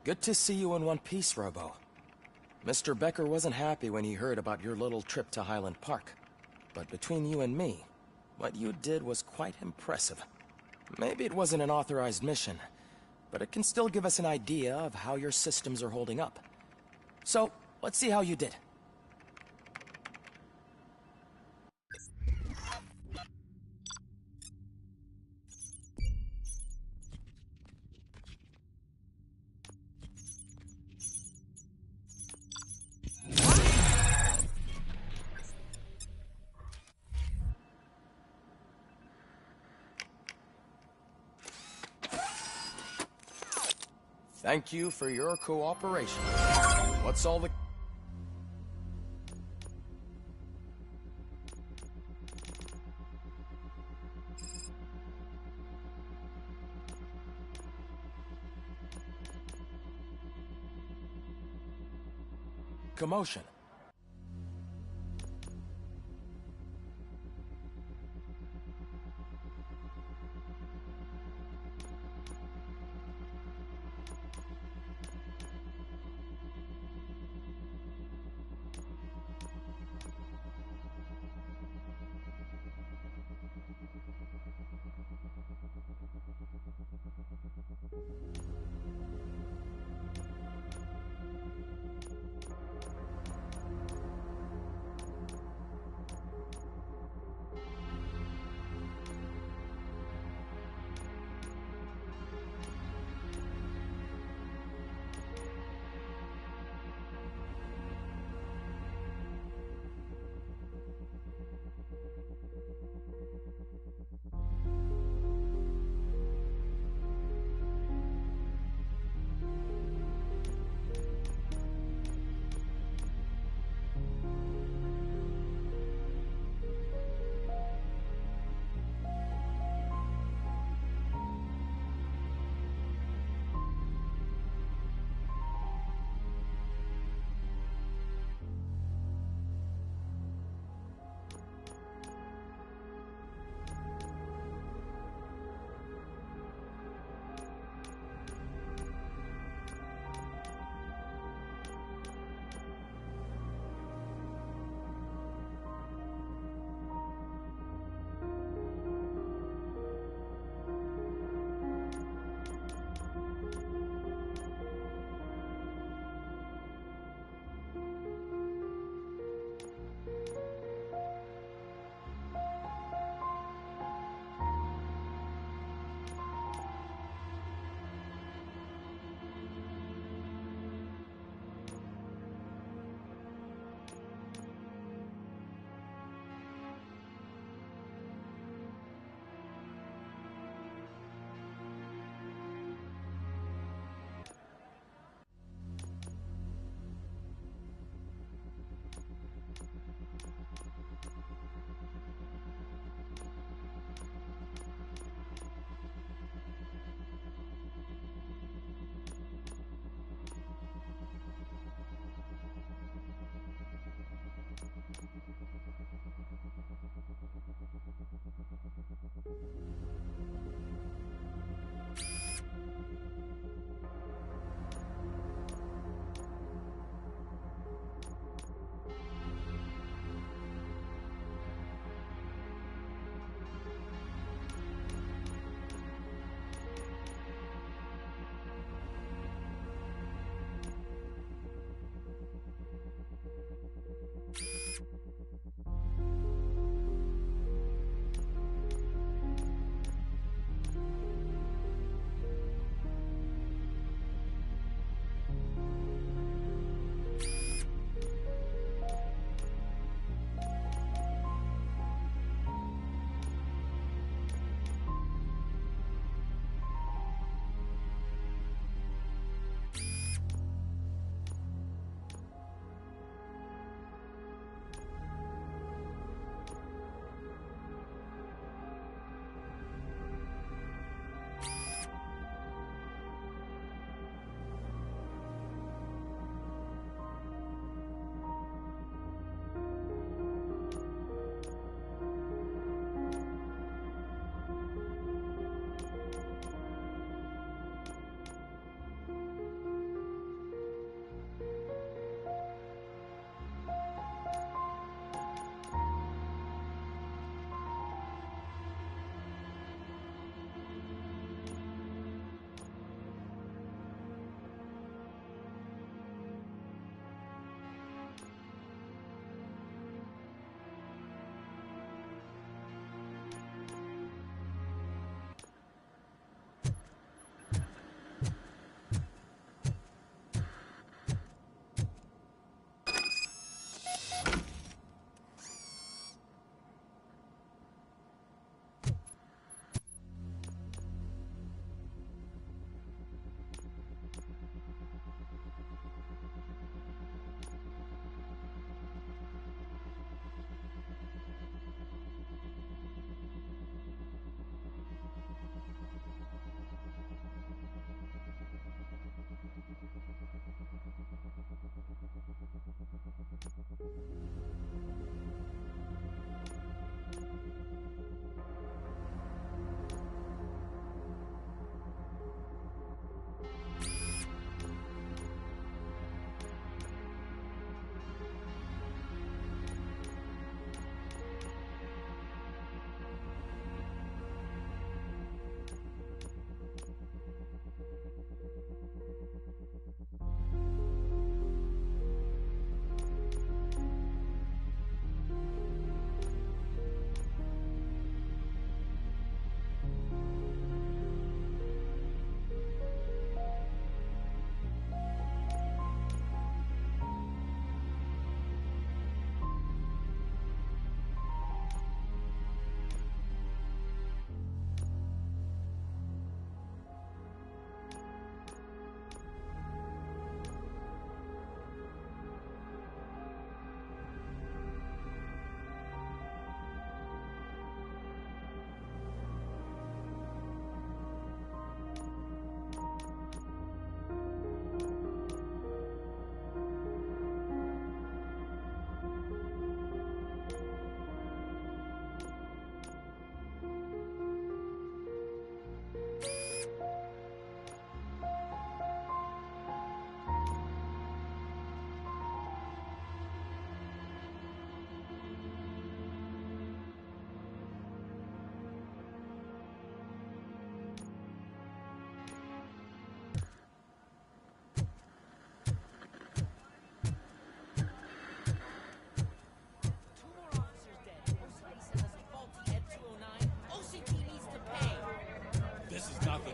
Good to see you in one piece, Robo. Mr. Becker wasn't happy when he heard about your little trip to Highland Park. But between you and me, what you did was quite impressive. Maybe it wasn't an authorized mission, but it can still give us an idea of how your systems are holding up. So, let's see how you did. Thank you for your cooperation. What's all the... commotion?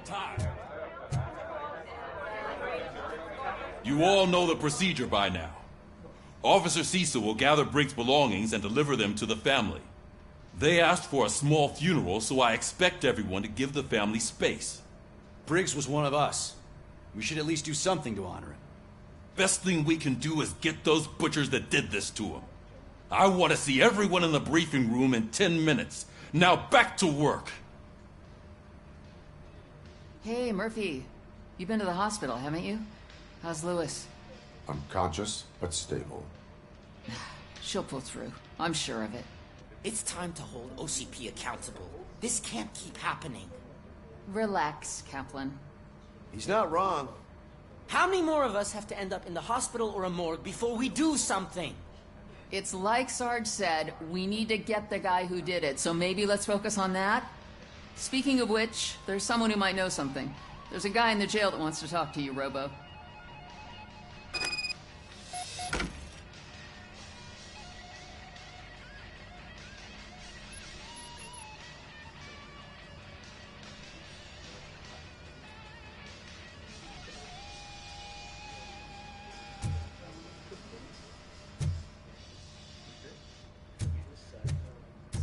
time. You all know the procedure by now. Officer Cecil will gather Briggs' belongings and deliver them to the family. They asked for a small funeral, so I expect everyone to give the family space. Briggs was one of us. We should at least do something to honor him. Best thing we can do is get those butchers that did this to him. I want to see everyone in the briefing room in 10 minutes. Now back to work. Hey, Murphy. You've been to the hospital, haven't you? How's Lewis? Unconscious, but stable. She'll pull through. I'm sure of it. It's time to hold OCP accountable. This can't keep happening. Relax, Kaplan. He's not wrong. How many more of us have to end up in the hospital or a morgue before we do something? It's like Sarge said, we need to get the guy who did it, so maybe let's focus on that? Speaking of which, there's someone who might know something. There's a guy in the jail that wants to talk to you, Robo.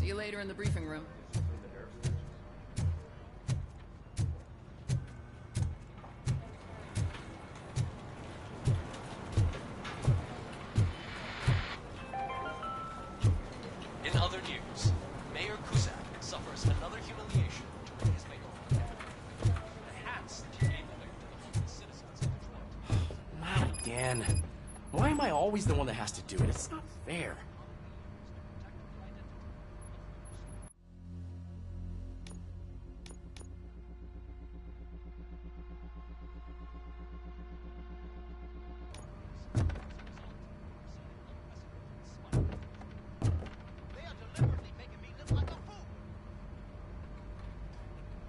See you later in the briefing room. In other news, Mayor Cusack suffers another humiliation during his makeover. The hats that he gave away to the citizens of Detroit. Not again. Why am I always the one that has to do it? It's not fair.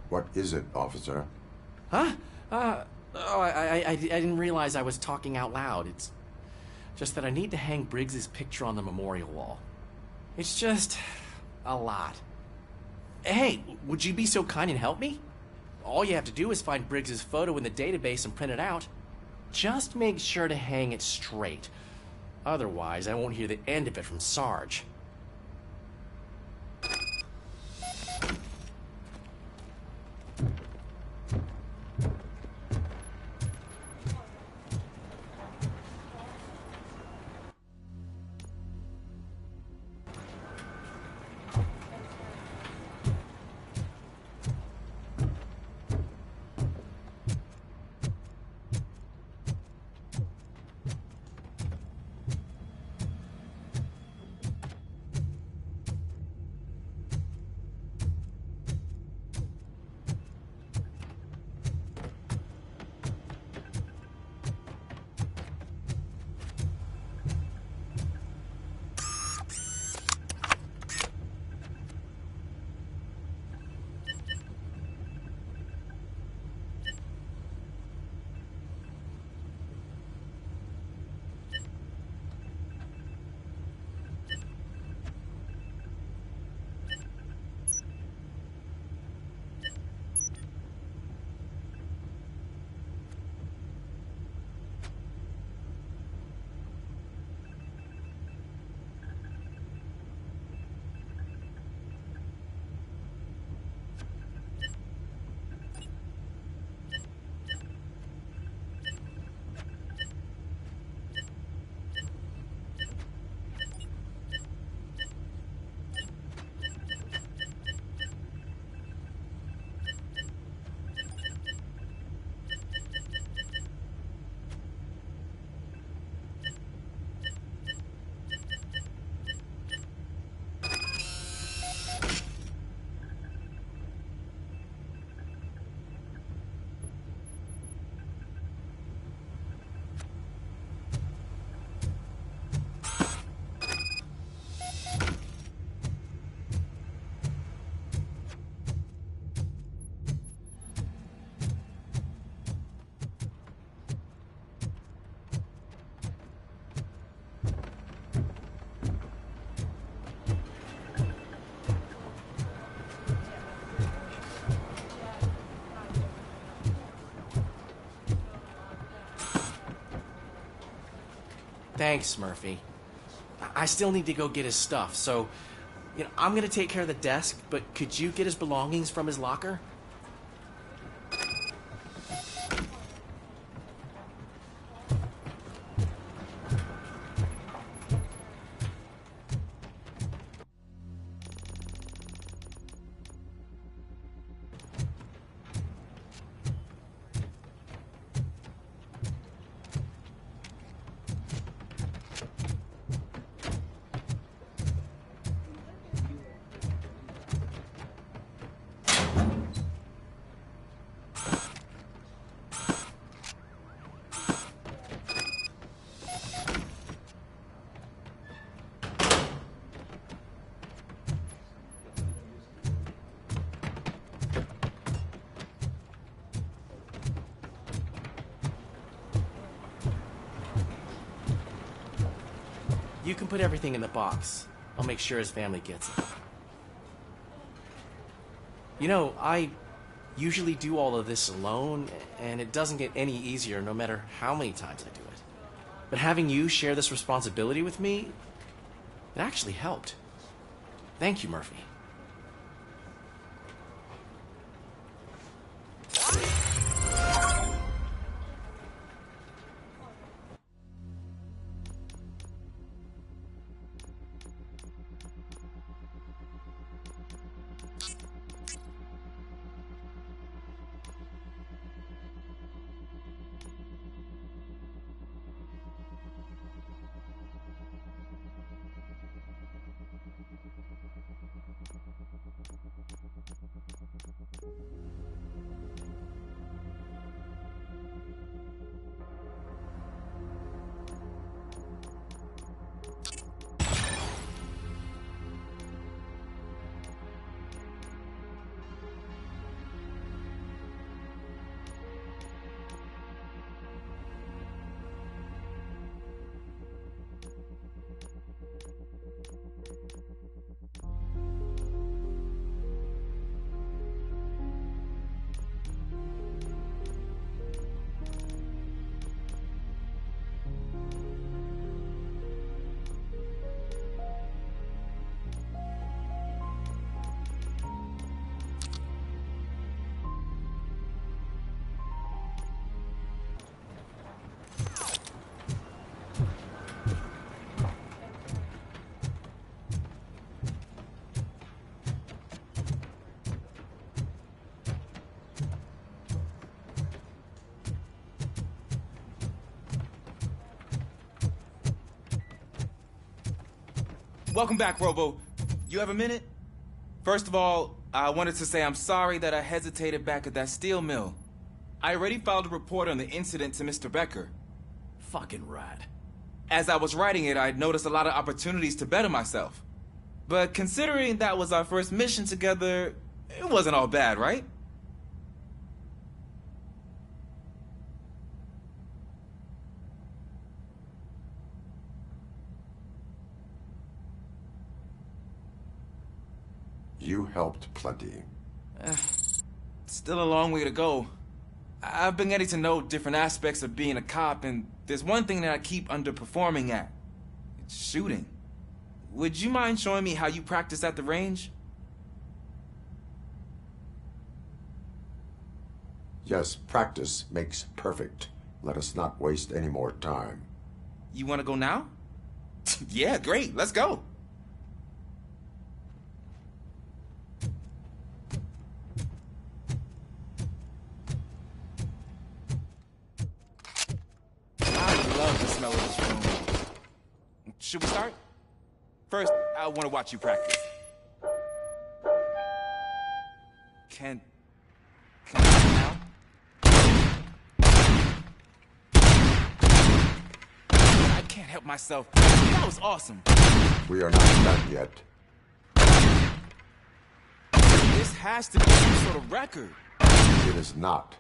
What is it, officer? Huh? I didn't realize I was talking out loud. It's just that I need to hang Briggs's picture on the memorial wall. It's just a lot. Hey, would you be so kind and help me? All you have to do is find Briggs's photo in the database and print it out. Just make sure to hang it straight. Otherwise, I won't hear the end of it from Sarge. Thanks, Murphy. I still need to go get his stuff, so, I'm gonna take care of the desk, but could you get his belongings from his locker? You can put everything in the box. I'll make sure his family gets it. I usually do all of this alone, and it doesn't get any easier no matter how many times I do it. But having you share this responsibility with me, it actually helped. Thank you, Murphy. Welcome back, Robo. You have a minute? First of all, I wanted to say I'm sorry that I hesitated back at that steel mill. I already filed a report on the incident to Mr. Becker. Fucking rad. As I was writing it, I noticed a lot of opportunities to better myself. But considering that was our first mission together, it wasn't all bad, right? You helped plenty. Still a long way to go. I've been getting to know different aspects of being a cop, and there's one thing that I keep underperforming at. It's shooting. Would you mind showing me how you practice at the range? Yes, practice makes perfect. Let us not waste any more time. You want to go now? Yeah, great. Let's go. I love the smell of this room. Should we start? First, I want to watch you practice. Can I now? I can't help myself. That was awesome. We are not done yet. This has to be some sort of record. It is not.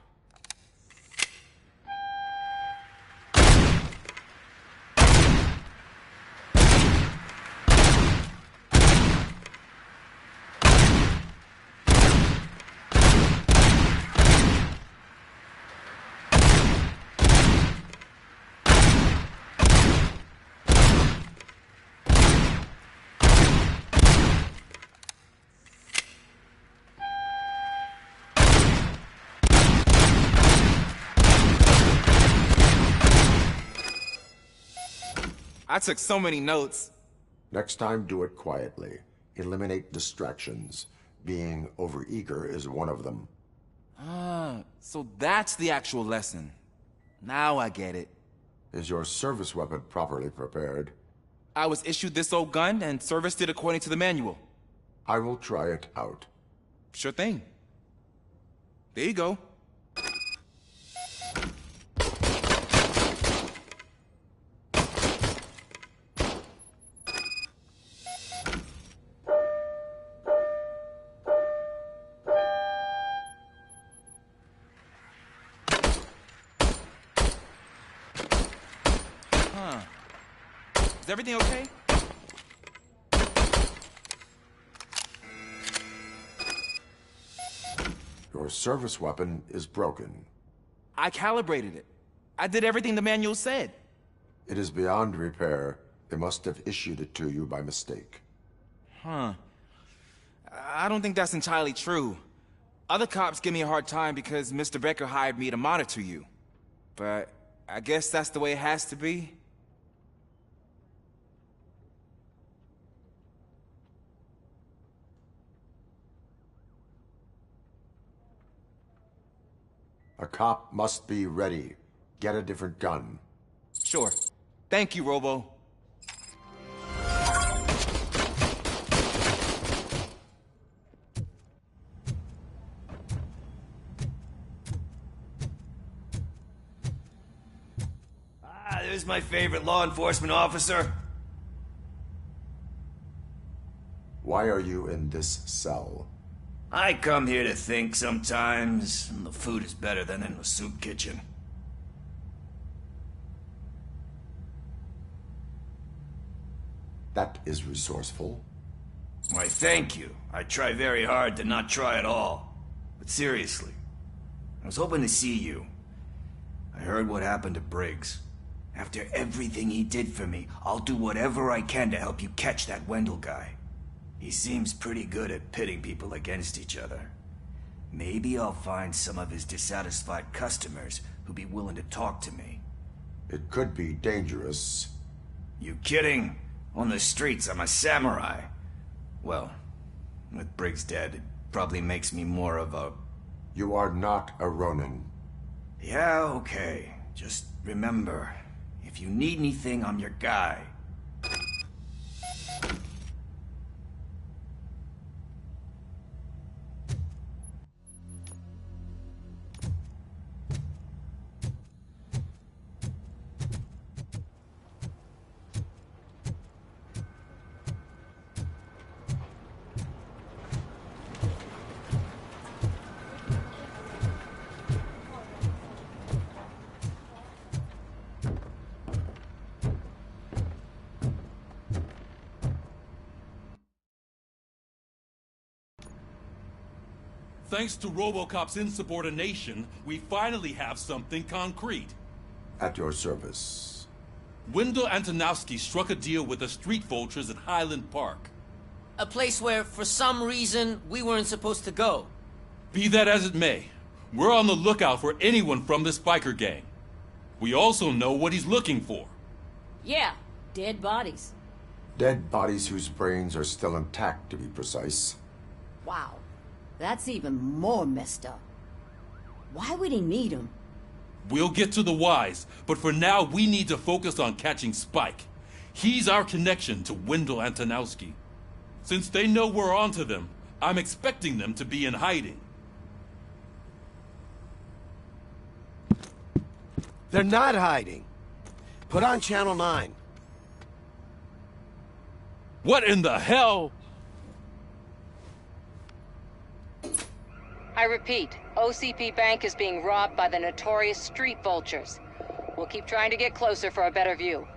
I took so many notes. Next time, do it quietly. Eliminate distractions. Being overeager is one of them. Ah, so that's the actual lesson. Now I get it. Is your service weapon properly prepared? I was issued this old gun and serviced it according to the manual. I will try it out. Sure thing. There you go. Is everything okay? Your service weapon is broken. I calibrated it. I did everything the manual said. It is beyond repair. They must have issued it to you by mistake. Huh. I don't think that's entirely true. Other cops give me a hard time because Mr. Becker hired me to monitor you. But I guess that's the way it has to be. A cop must be ready. Get a different gun. Sure. Thank you, Robo. Ah, there's my favorite law enforcement officer. Why are you in this cell? I come here to think sometimes, and the food is better than in the soup kitchen. That is resourceful. Why, thank you. I try very hard to not try at all. But seriously, I was hoping to see you. I heard what happened to Briggs. After everything he did for me, I'll do whatever I can to help you catch that Wendell guy. He seems pretty good at pitting people against each other. Maybe I'll find some of his dissatisfied customers who'd be willing to talk to me. It could be dangerous. You kidding? On the streets, I'm a samurai. Well, with Briggs dead, it probably makes me more of a... You are not a Ronin. Yeah, okay. Just remember, if you need anything, I'm your guy. Thanks to RoboCop's insubordination, we finally have something concrete. At your service. Wendell Antonowski struck a deal with the street vultures at Highland Park. A place where, for some reason, we weren't supposed to go. Be that as it may, we're on the lookout for anyone from this biker gang. We also know what he's looking for. Yeah, dead bodies. Dead bodies whose brains are still intact, to be precise. Wow, that's even more messed up. Why would he need them? We'll get to the whys, but for now we need to focus on catching Spike. He's our connection to Wendell Antonowski. Since they know we're onto them, I'm expecting them to be in hiding. They're not hiding. Put on Channel 9. What in the hell? I repeat, OCP Bank is being robbed by the notorious street vultures. We'll keep trying to get closer for a better view.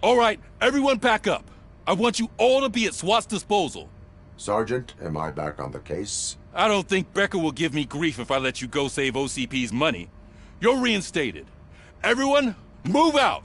All right, everyone pack up. I want you all to be at SWAT's disposal. Sergeant, am I back on the case? I don't think Becker will give me grief if I let you go save OCP's money. You're reinstated. Everyone, move out!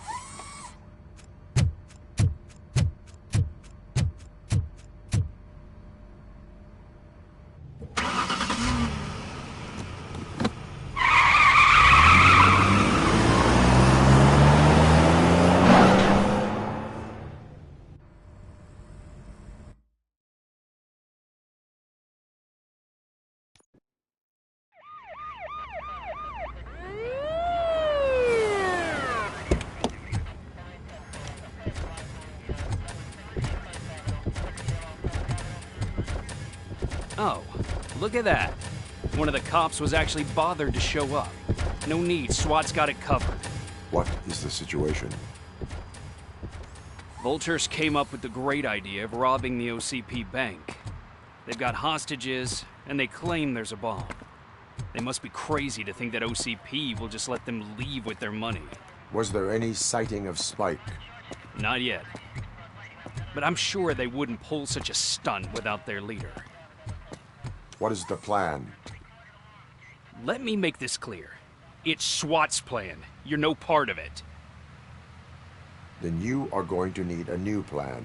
Oh, look at that. One of the cops was actually bothered to show up. No need, SWAT's got it covered. What is the situation? Vultures came up with the great idea of robbing the OCP bank. They've got hostages, and they claim there's a bomb. They must be crazy to think that OCP will just let them leave with their money. Was there any sighting of Spike? Not yet. But I'm sure they wouldn't pull such a stunt without their leader. What is the plan? Let me make this clear. It's SWAT's plan. You're no part of it. Then you are going to need a new plan.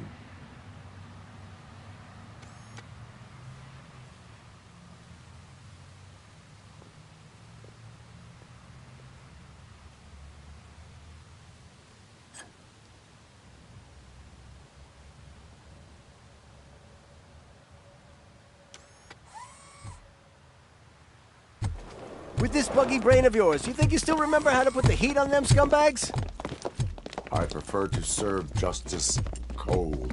With this buggy brain of yours, you think you still remember how to put the heat on them scumbags? I prefer to serve justice cold.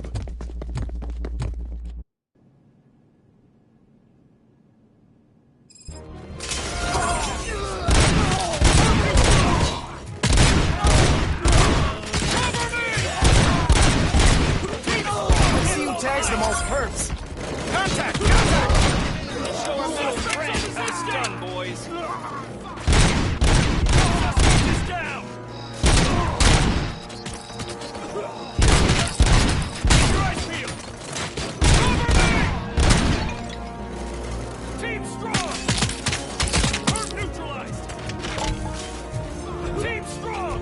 I see who tags the most perps. Contact! Contact! Show our little friends this done, boys. Suspect is down! Drive field! Cover me! Team strong! Perp neutralized! Team strong!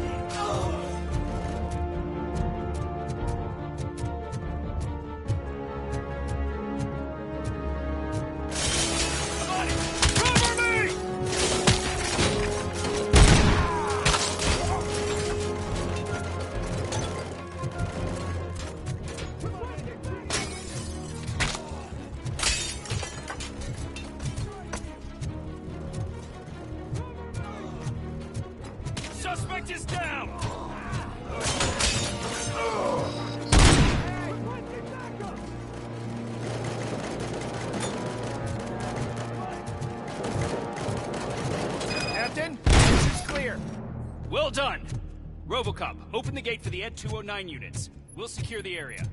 Suspect is down! Captain, this is clear. Well done! RoboCop, open the gate for the Ed 209 units. We'll secure the area.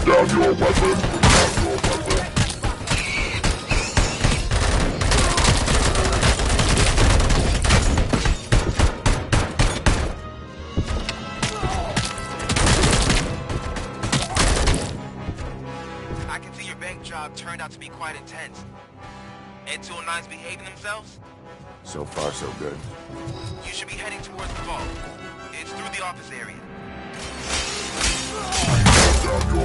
Down your weapon! I can see your bank job turned out to be quite intense. Ed 209's behaving themselves? So far, so good. You should be heading towards the vault. It's through the office area. Down your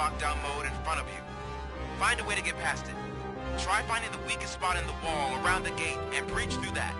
lockdown mode in front of you. Find a way to get past it. Try finding the weakest spot in the wall around the gate and breach through that.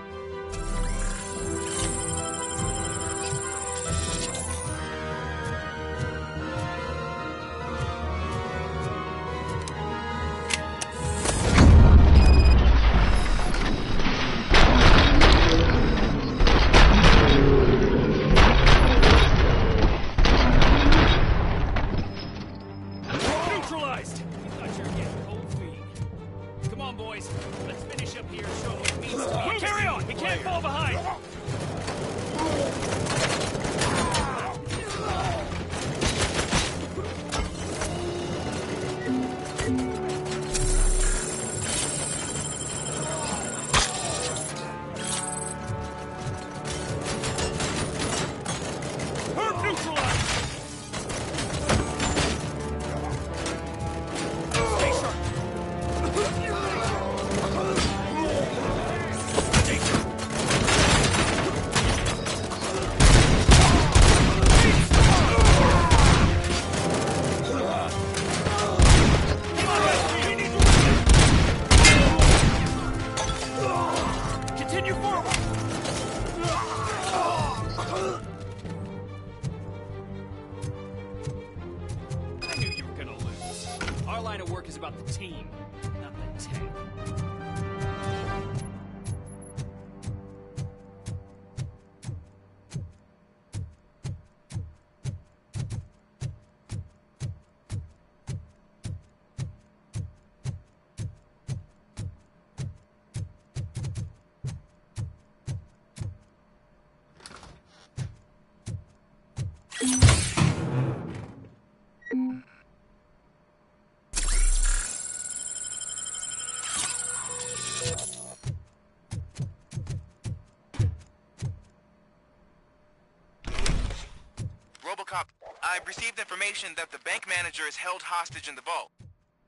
RoboCop, I've received information that the bank manager is held hostage in the vault.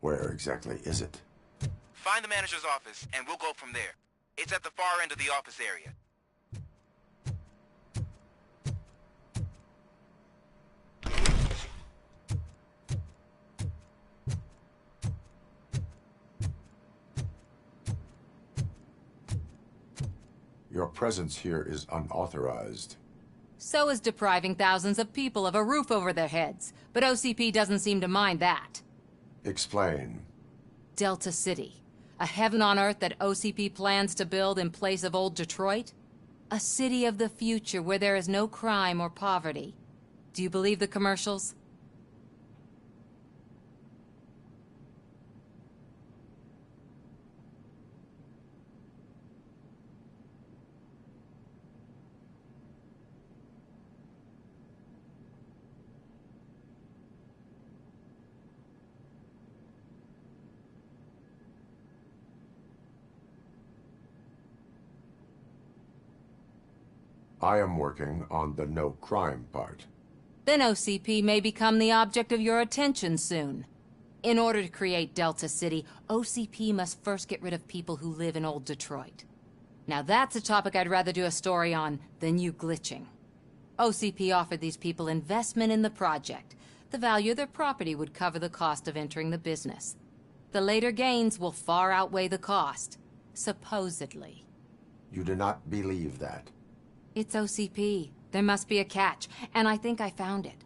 Where exactly is it? Find the manager's office, and we'll go from there. It's at the far end of the office area. Your presence here is unauthorized. So is depriving thousands of people of a roof over their heads. But OCP doesn't seem to mind that. Explain. Delta City. A heaven on earth that OCP plans to build in place of old Detroit? A city of the future where there is no crime or poverty. Do you believe the commercials? I am working on the no crime part. Then OCP may become the object of your attention soon. In order to create Delta City, OCP must first get rid of people who live in old Detroit. Now that's a topic I'd rather do a story on than you glitching. OCP offered these people investment in the project. The value of their property would cover the cost of entering the business. The later gains will far outweigh the cost, supposedly. You do not believe that? It's OCP. There must be a catch, and I think I found it.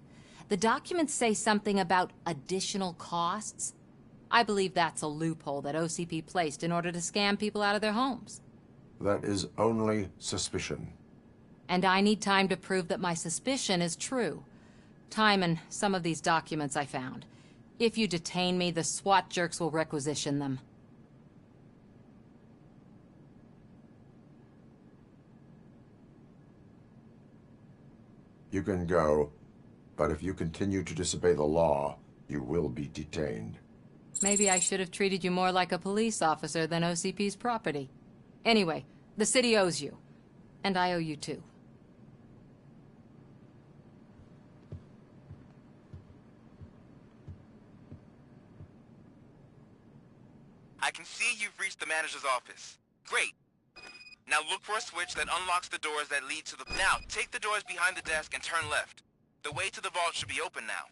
The documents say something about additional costs. I believe that's a loophole that OCP placed in order to scam people out of their homes. That is only suspicion. And I need time to prove that my suspicion is true. Time and some of these documents I found. If you detain me, the SWAT jerks will requisition them. You can go, but if you continue to disobey the law, you will be detained. Maybe I should have treated you more like a police officer than OCP's property. Anyway, the city owes you. And I owe you too. I can see you've reached the manager's office. Great. Now look for a switch that unlocks the doors that lead to the... Now, take the doors behind the desk and turn left. The way to the vault should be open now.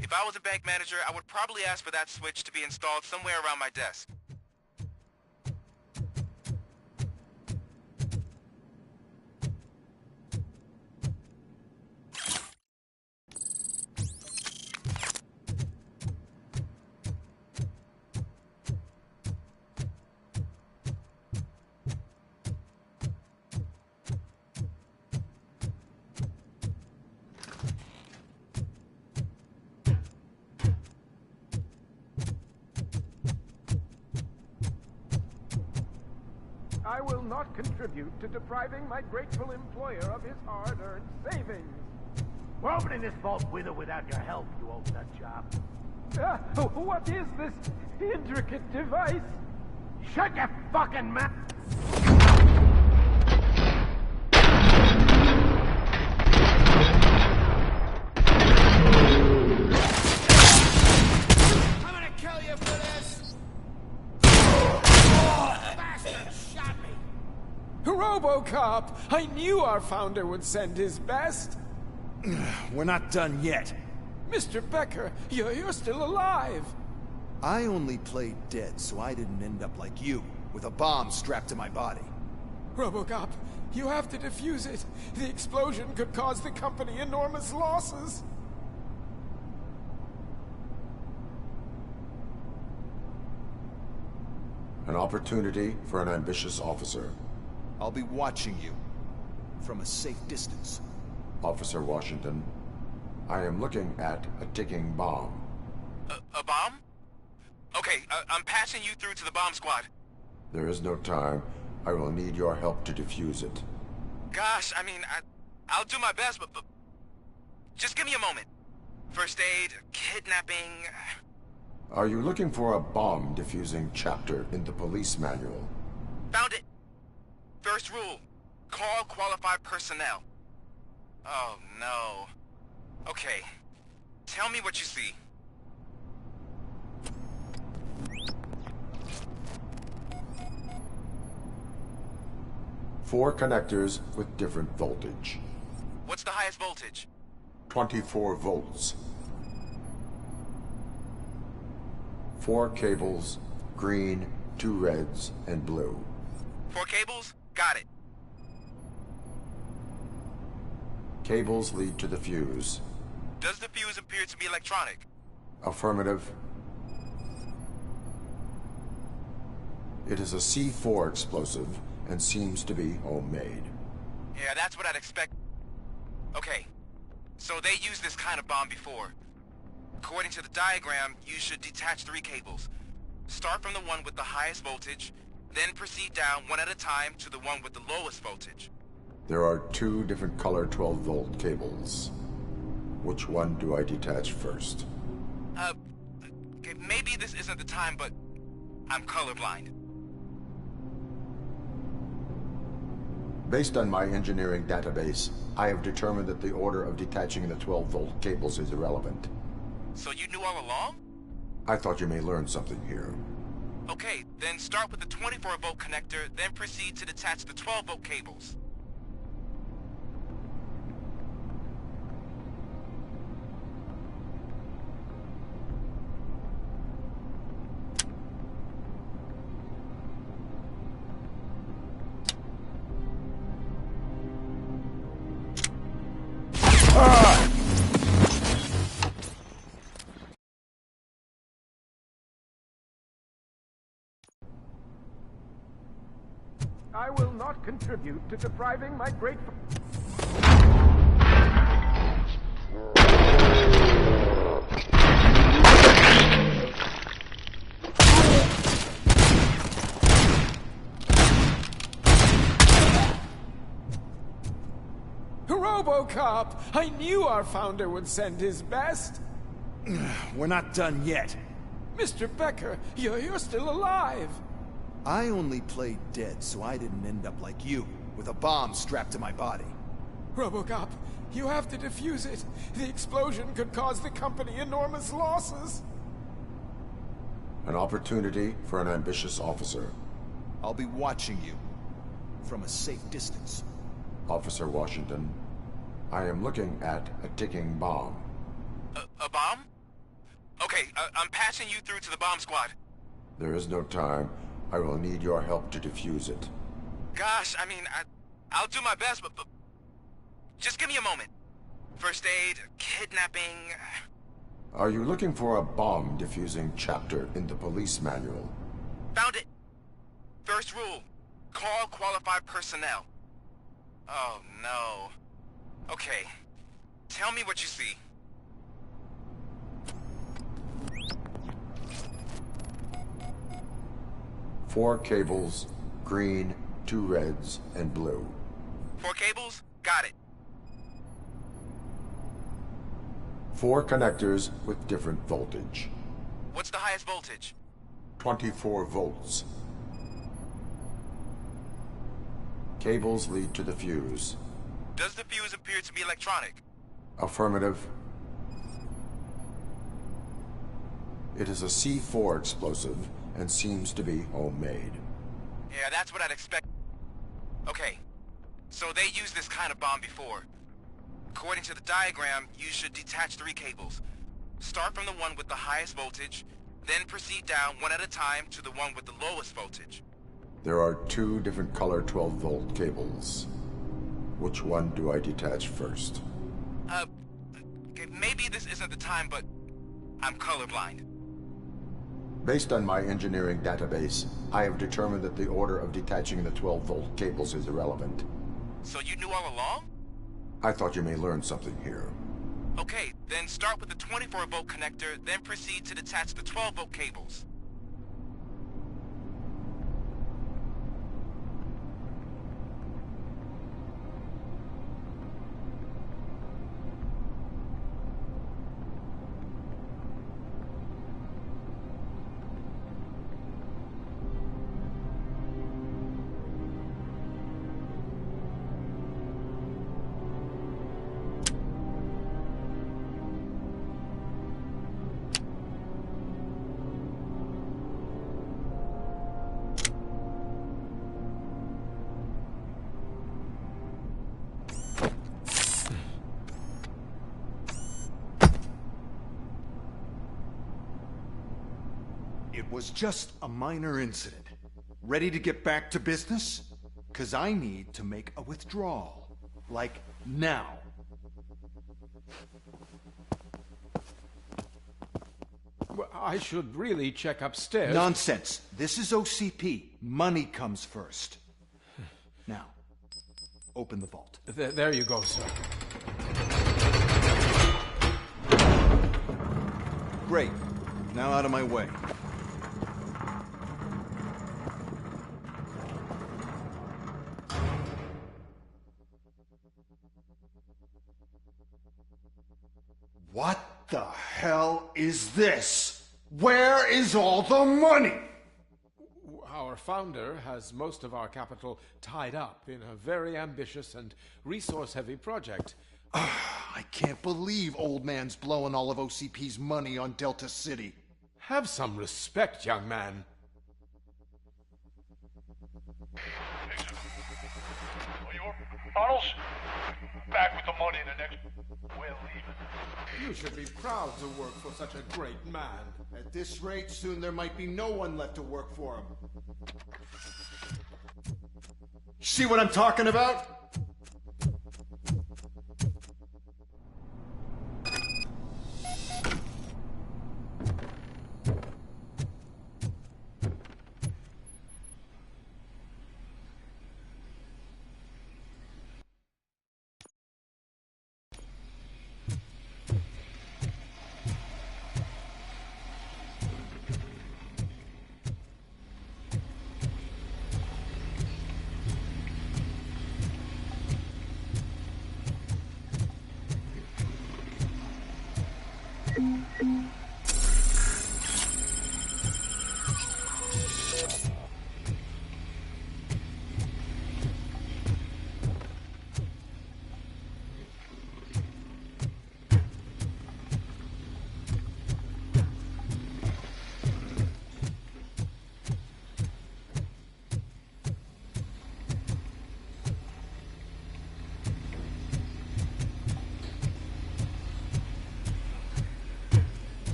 If I was a bank manager, I would probably ask for that switch to be installed somewhere around my desk. I will not contribute to depriving my grateful employer of his hard-earned savings. We're opening this vault with or without your help, you old nut job. What is this intricate device? Shut your fucking mouth! I'm gonna kill you for this! Bastard shot me! RoboCop! I knew our founder would send his best! We're not done yet. Mr. Becker, you're still alive! I only played dead so I didn't end up like you, with a bomb strapped to my body. RoboCop, you have to defuse it. The explosion could cause the company enormous losses. An opportunity for an ambitious officer. I'll be watching you, from a safe distance. Officer Washington, I am looking at a ticking bomb. A bomb? Okay, I'm passing you through to the bomb squad. There is no time. I will need your help to defuse it. Gosh, I mean, I'll do my best, but just give me a moment. First aid, kidnapping... Are you looking for a bomb defusing chapter in the police manual? Found it! First rule, call qualified personnel. Oh, no. Okay, tell me what you see. Four connectors with different voltage. What's the highest voltage? 24 volts. 4 cables, green, 2 reds, and blue. 4 cables? Got it. Cables lead to the fuse. Does the fuse appear to be electronic? Affirmative. It is a C4 explosive and seems to be homemade. Yeah, that's what I'd expect. Okay, so they used this kind of bomb before. According to the diagram, you should detach 3 cables. Start from the one with the highest voltage, then proceed down one at a time to the one with the lowest voltage. There are 2 different color 12-volt cables. Which one do I detach first? Okay, maybe this isn't the time, but I'm colorblind. Based on my engineering database, I have determined that the order of detaching the 12-volt cables is irrelevant. So you knew all along? I thought you may learn something here. Okay, then start with the 24-volt connector, then proceed to detach the 12-volt cables. I will not contribute to depriving my great... RoboCop! I knew our founder would send his best! We're not done yet. Mr. Becker, you're still alive! I only played dead so I didn't end up like you, with a bomb strapped to my body. RoboCop, you have to defuse it. The explosion could cause the company enormous losses. An opportunity for an ambitious officer. I'll be watching you, from a safe distance. Officer Washington, I am looking at a ticking bomb. A bomb? Okay, I'm passing you through to the bomb squad. There is no time. I will need your help to defuse it. Gosh, I mean, I'll do my best, but just give me a moment. First aid, kidnapping... Are you looking for a bomb defusing chapter in the police manual? Found it. First rule, call qualified personnel. Oh, no. Okay, tell me what you see. Four cables, green, 2 reds, and blue. 4 cables? Got it. 4 connectors with different voltage. What's the highest voltage? 24 volts. Cables lead to the fuse. Does the fuse appear to be electronic? Affirmative. It is a C4 explosive and seems to be homemade. Yeah, that's what I'd expect. Okay, so they used this kind of bomb before. According to the diagram, you should detach 3 cables. Start from the one with the highest voltage, then proceed down one at a time to the one with the lowest voltage. There are 2 different color 12-volt cables. Which one do I detach first? Okay, maybe this isn't the time, but I'm colorblind. Based on my engineering database, I have determined that the order of detaching the 12-volt cables is irrelevant. So you knew all along? I thought you may learn something here. Okay, then start with the 24-volt connector, then proceed to detach the 12-volt cables. It was just a minor incident. Ready to get back to business? 'Cause I need to make a withdrawal. Like, now. Well, I should really check upstairs. Nonsense. This is OCP. Money comes first. Now, open the vault. There you go, sir. Great. Now out of my way. What the hell is this? Where is all the money? Our founder has most of our capital tied up in a very ambitious and resource-heavy project. I can't believe old man's blowing all of OCP's money on Delta City. Have some respect, young man. Bottles? Back with the money in the next... We're leaving. You should be proud to work for such a great man. At this rate, soon there might be no one left to work for him. See what I'm talking about?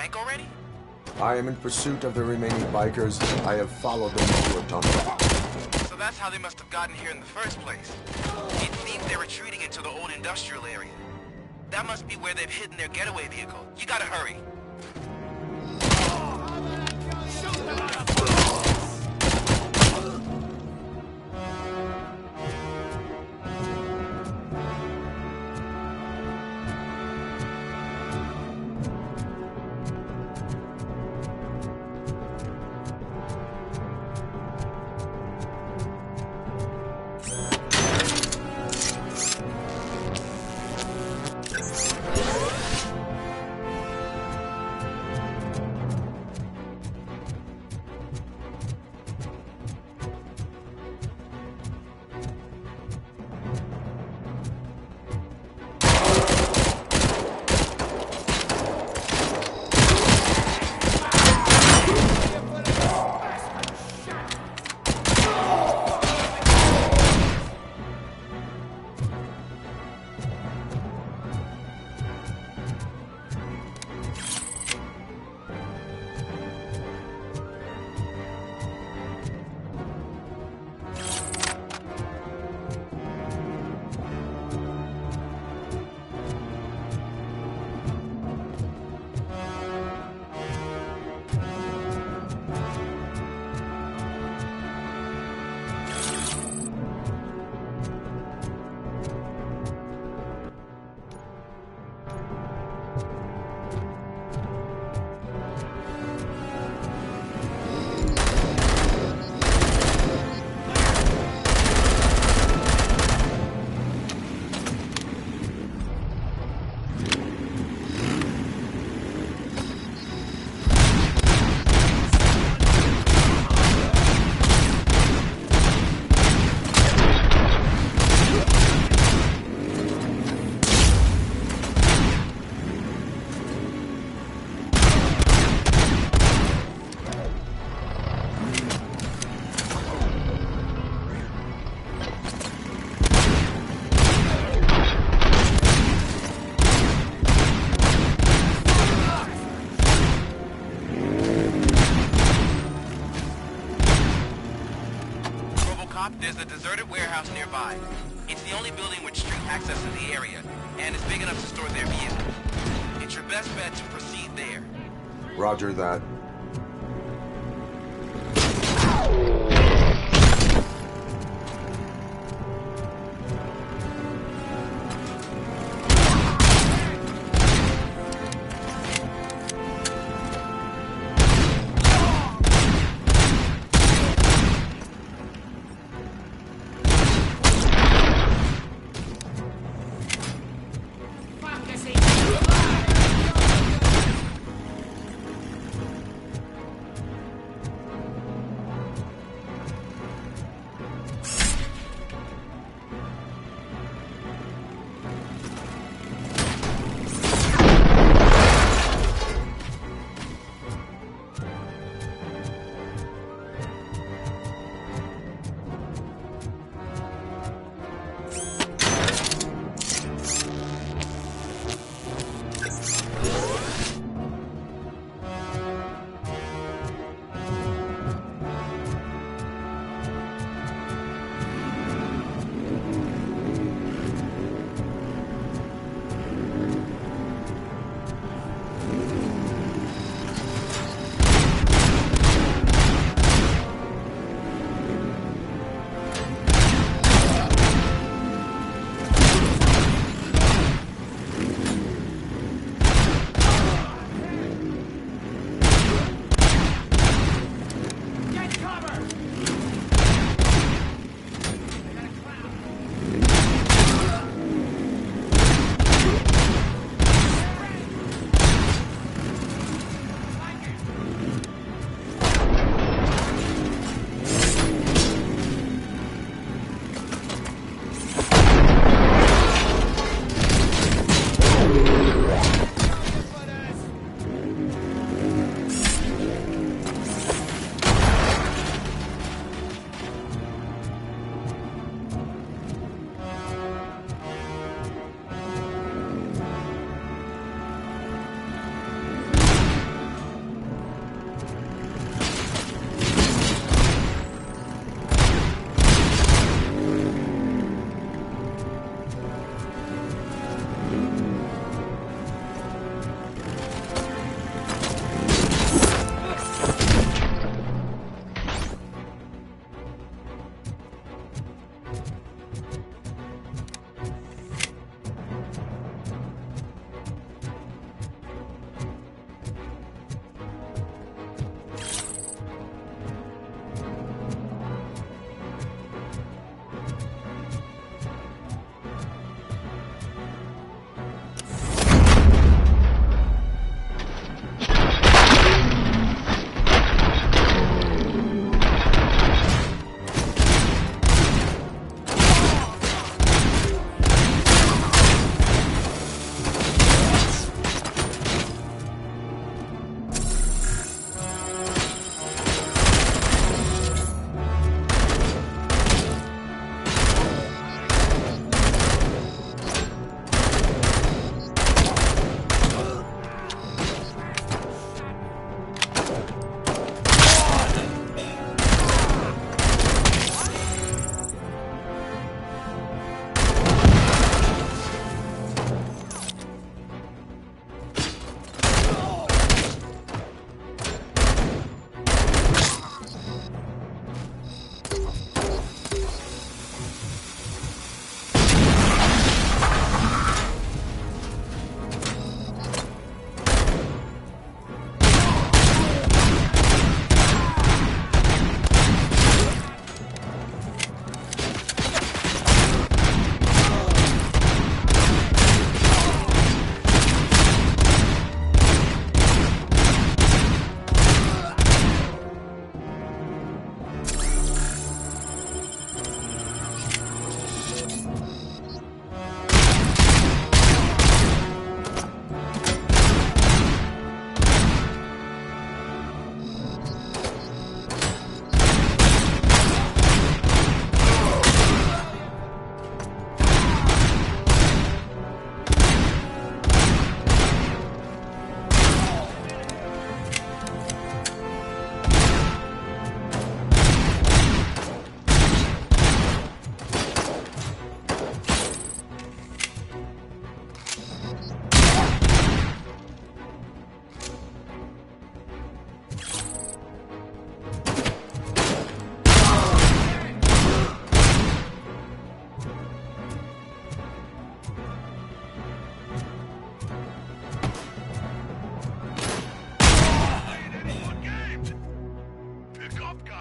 bank already? I am in pursuit of the remaining bikers. I have followed them into a tunnel. So that's how they must have gotten here in the first place. It seems they're retreating into the old industrial area. That must be where they've hidden their getaway vehicle. You gotta hurry. There's a deserted warehouse nearby. It's the only building with street access to the area, and it's big enough to store their vehicles. It's your best bet to proceed there. Roger that.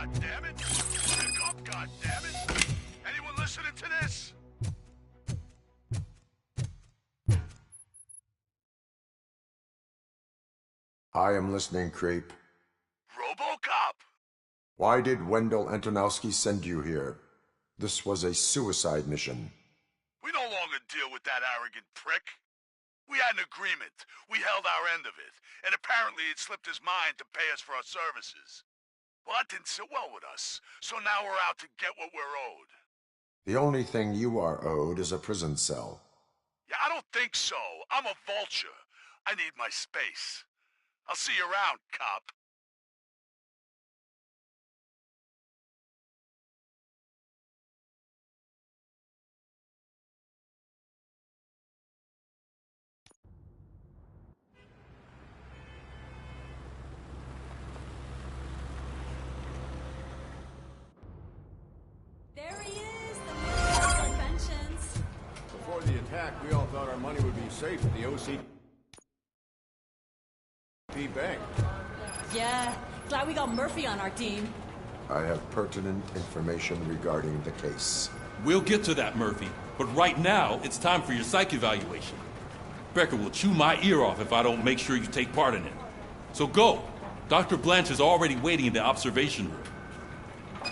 God damn it! Pick up, God damn it! Anyone listening to this? I am listening, creep. RoboCop! Why did Wendell Antonowski send you here? This was a suicide mission. We no longer deal with that arrogant prick. We had an agreement. We held our end of it. And apparently it slipped his mind to pay us for our services. Well, that didn't sit well with us. So now we're out to get what we're owed. The only thing you are owed is a prison cell. Yeah, I don't think so. I'm a vulture. I need my space. I'll see you around, cop. There he is, the man of inventions. Before the attack, we all thought our money would be safe at the OCP Bank. Yeah, glad we got Murphy on our team. I have pertinent information regarding the case. We'll get to that, Murphy. But right now, it's time for your psych evaluation. Becker will chew my ear off if I don't make sure you take part in it. So go. Dr. Blanche is already waiting in the observation room.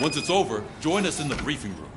Once it's over, join us in the briefing room.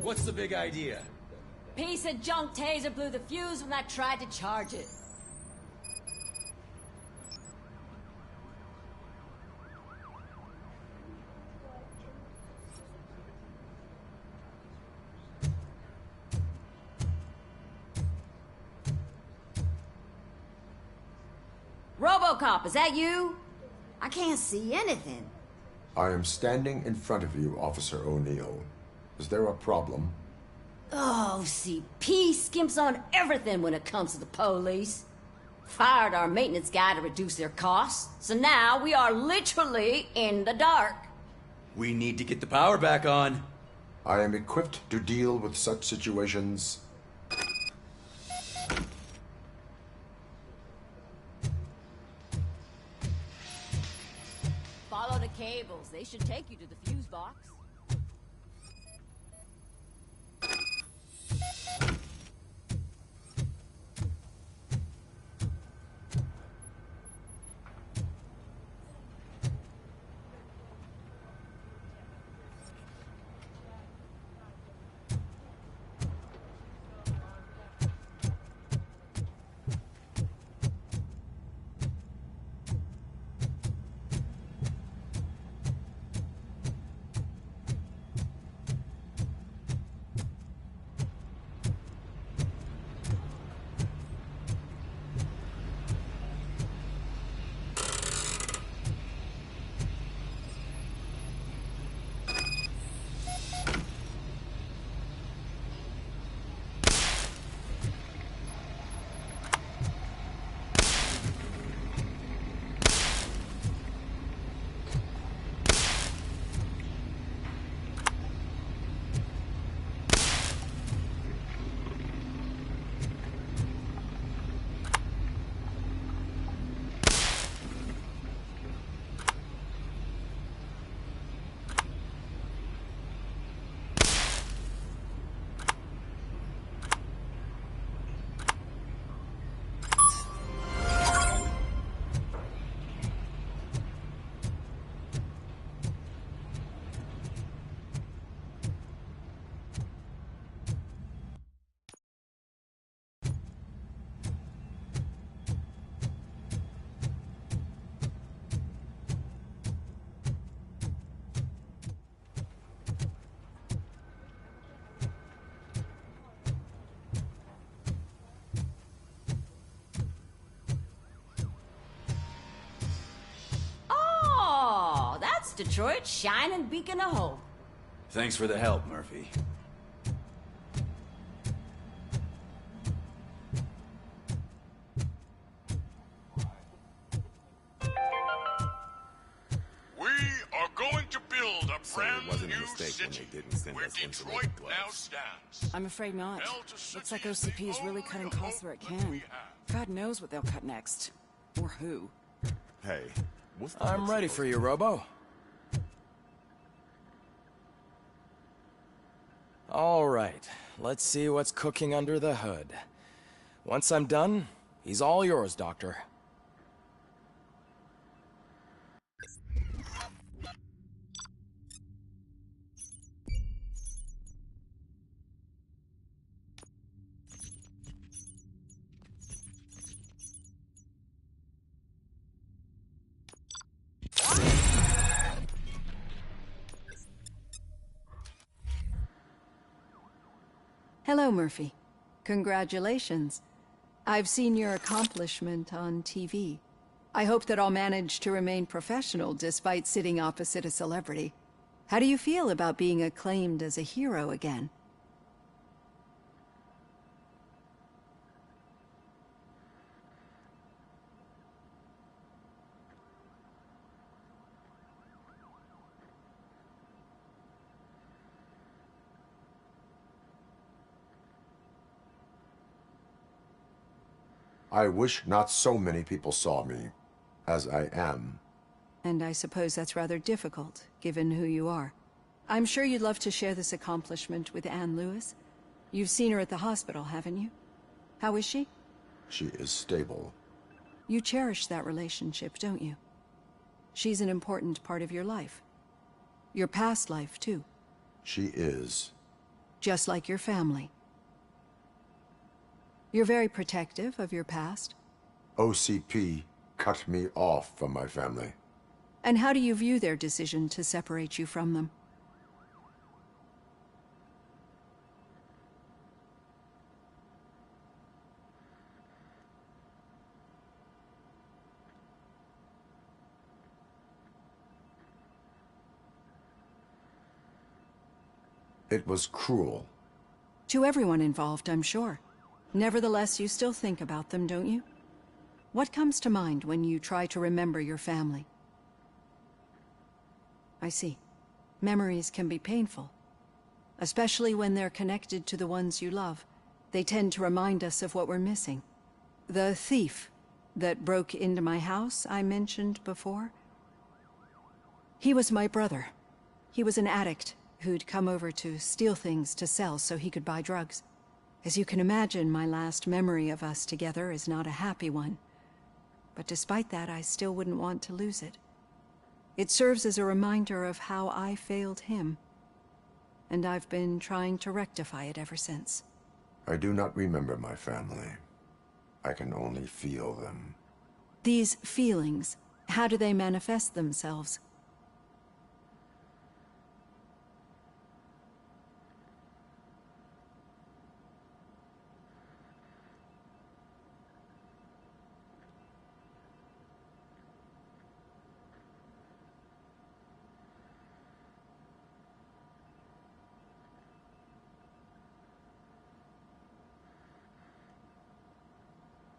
What's the big idea? Piece of junk taser blew the fuse when I tried to charge it. RoboCop, is that you? I can't see anything. I am standing in front of you, Officer O'Neill. Is there a problem? Oh, CP skimps on everything when it comes to the police. Fired our maintenance guy to reduce their costs, so now we are literally in the dark. We need to get the power back on. I am equipped to deal with such situations. Follow the cables. They should take you to the fuse box. Detroit's shining beacon of hope. Thanks for the help, Murphy. We are going to build a brand new city where Detroit now stands. I'm afraid not. Looks like OCP is really cutting costs where it can. God knows what they'll cut next. Or who. Hey, I'm ready for you, Robo. All right, let's see what's cooking under the hood. Once I'm done, he's all yours, Doctor. Hello, Murphy. Congratulations. I've seen your accomplishment on TV. I hope that I'll manage to remain professional despite sitting opposite a celebrity. How do you feel about being acclaimed as a hero again? I wish not so many people saw me as I am. And I suppose that's rather difficult, given who you are. I'm sure you'd love to share this accomplishment with Anne Lewis. You've seen her at the hospital, haven't you? How is she? She is stable. You cherish that relationship, don't you? She's an important part of your life. Your past life, too. She is. Just like your family. You're very protective of your past. OCP cut me off from my family. And how do you view their decision to separate you from them? It was cruel. To everyone involved, I'm sure. Nevertheless, you still think about them, don't you? What comes to mind when you try to remember your family? I see. Memories can be painful. Especially when they're connected to the ones you love. They tend to remind us of what we're missing. The thief that broke into my house I mentioned before? He was my brother. He was an addict who'd come over to steal things to sell so he could buy drugs. As you can imagine, my last memory of us together is not a happy one. But despite that, I still wouldn't want to lose it. It serves as a reminder of how I failed him. And I've been trying to rectify it ever since. I do not remember my family. I can only feel them. These feelings, how do they manifest themselves?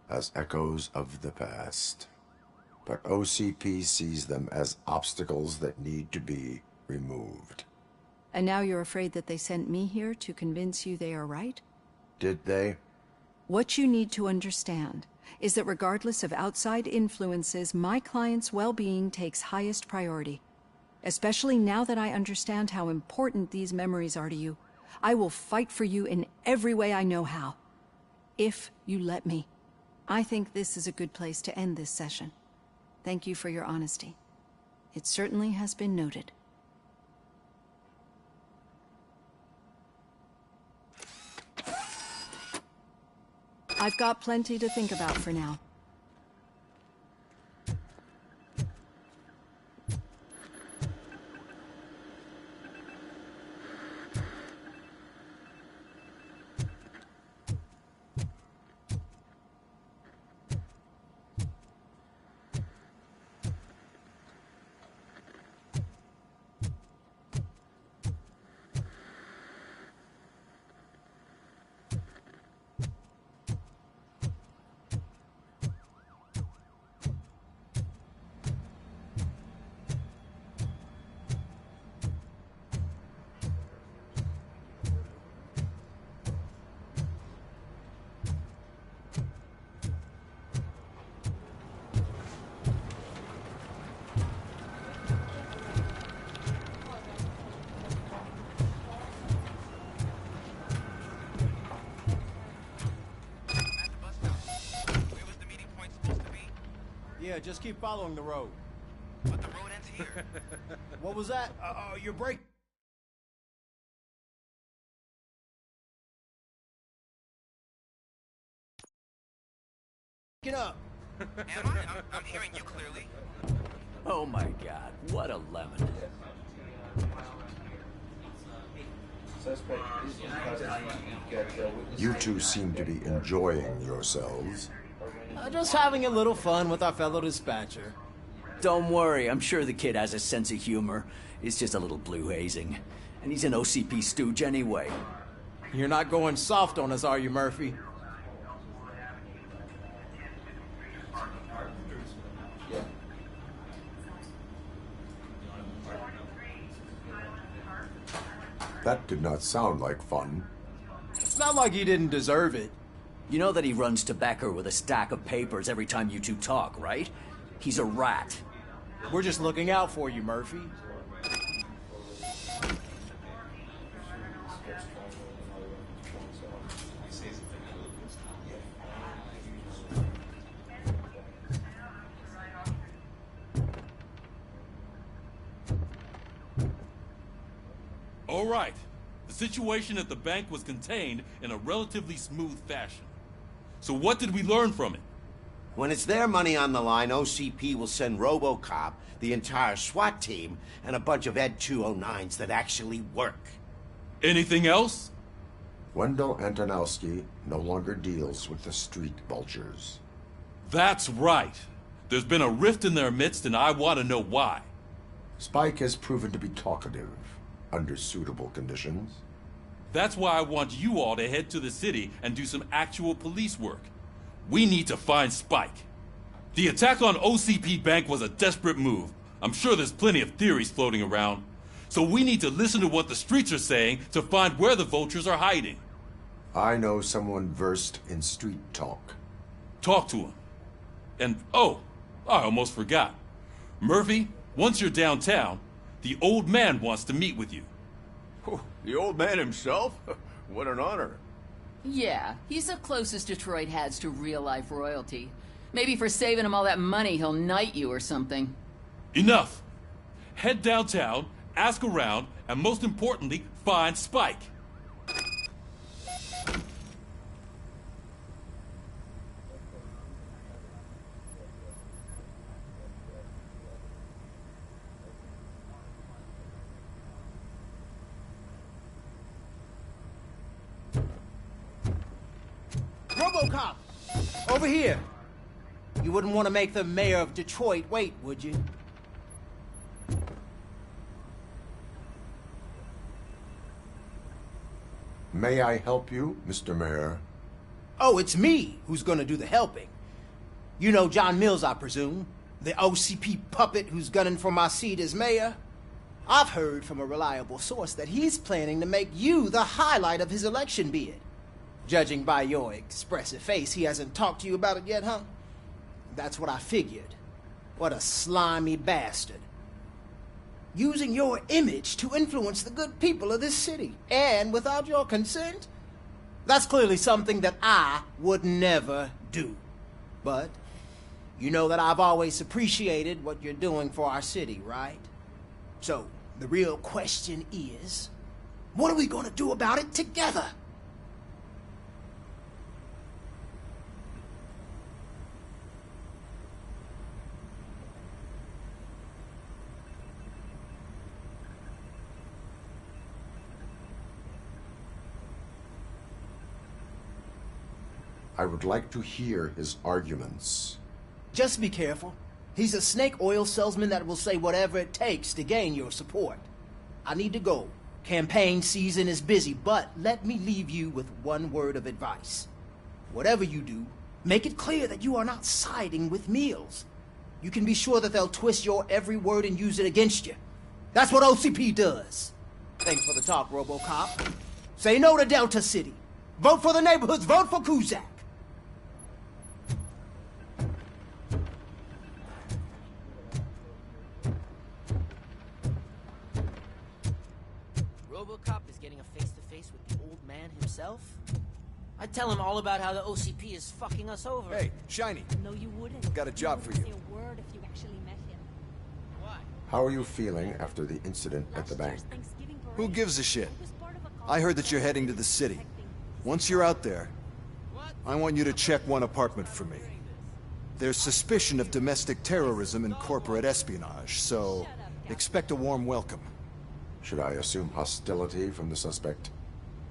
As echoes of the past. But OCP sees them as obstacles that need to be removed. And now you're afraid that they sent me here to convince you they are right? Did they? What you need to understand is that regardless of outside influences, my client's well-being takes highest priority. Especially now that I understand how important these memories are to you. I will fight for you in every way I know how. If you let me. I think this is a good place to end this session. Thank you for your honesty. It certainly has been noted. I've got plenty to think about for now. Yeah, just keep following the road. But the road ends here. What was that? Your brake. Get up. Am I? I'm hearing you clearly. Oh my god, what a lemon. You two seem to be enjoying yourselves. Just having a little fun with our fellow dispatcher. Don't worry, I'm sure the kid has a sense of humor. It's just a little blue hazing. And he's an OCP stooge anyway. You're not going soft on us, are you, Murphy? That did not sound like fun. It's not like he didn't deserve it. You know that he runs to Becker with a stack of papers every time you two talk, right? He's a rat. We're just looking out for you, Murphy. All right. The situation at the bank was contained in a relatively smooth fashion. So what did we learn from it? When it's their money on the line, OCP will send RoboCop, the entire SWAT team, and a bunch of Ed 209s that actually work. Anything else? Wendell Antonowski no longer deals with the street vultures. That's right. There's been a rift in their midst, and I want to know why. Spike has proven to be talkative, under suitable conditions. That's why I want you all to head to the city and do some actual police work. We need to find Spike. The attack on OCP Bank was a desperate move. I'm sure there's plenty of theories floating around. So we need to listen to what the streets are saying to find where the vultures are hiding. I know someone versed in street talk. Talk to him. And, oh, I almost forgot. Murphy, once you're downtown, the old man wants to meet with you. Oh, the old man himself? What an honor. Yeah, he's the closest Detroit has to real-life royalty. Maybe for saving him all that money, he'll knight you or something. Enough! Head downtown, ask around, and most importantly, find Spike. RoboCop! Over here! You wouldn't want to make the mayor of Detroit wait, would you? May I help you, Mr. Mayor? Oh, it's me who's gonna do the helping. You know John Mills, I presume? The OCP puppet who's gunning for my seat as mayor? I've heard from a reliable source that he's planning to make you the highlight of his election bid. Judging by your expressive face, he hasn't talked to you about it yet, huh? That's what I figured. What a slimy bastard. Using your image to influence the good people of this city, and without your consent? That's clearly something that I would never do. But you know that I've always appreciated what you're doing for our city, right? So, the real question is, what are we gonna do about it together? I would like to hear his arguments. Just be careful. He's a snake oil salesman that will say whatever it takes to gain your support. I need to go. Campaign season is busy, but let me leave you with one word of advice. Whatever you do, make it clear that you are not siding with Mills. You can be sure that they'll twist your every word and use it against you. That's what OCP does. Thanks for the talk, RoboCop. Say no to Delta City. Vote for the neighborhoods. Vote for Kuzak. RoboCop is getting a face-to-face with the old man himself? I'd tell him all about how the OCP is fucking us over. Hey, Shiny. No, you wouldn't. Got a job for you. How are you feeling after the incident at the bank? Who gives a shit? I heard that you're heading to the city. Once you're out there, I want you to check one apartment for me. There's suspicion of domestic terrorism and corporate espionage, so expect a warm welcome. Should I assume hostility from the suspect?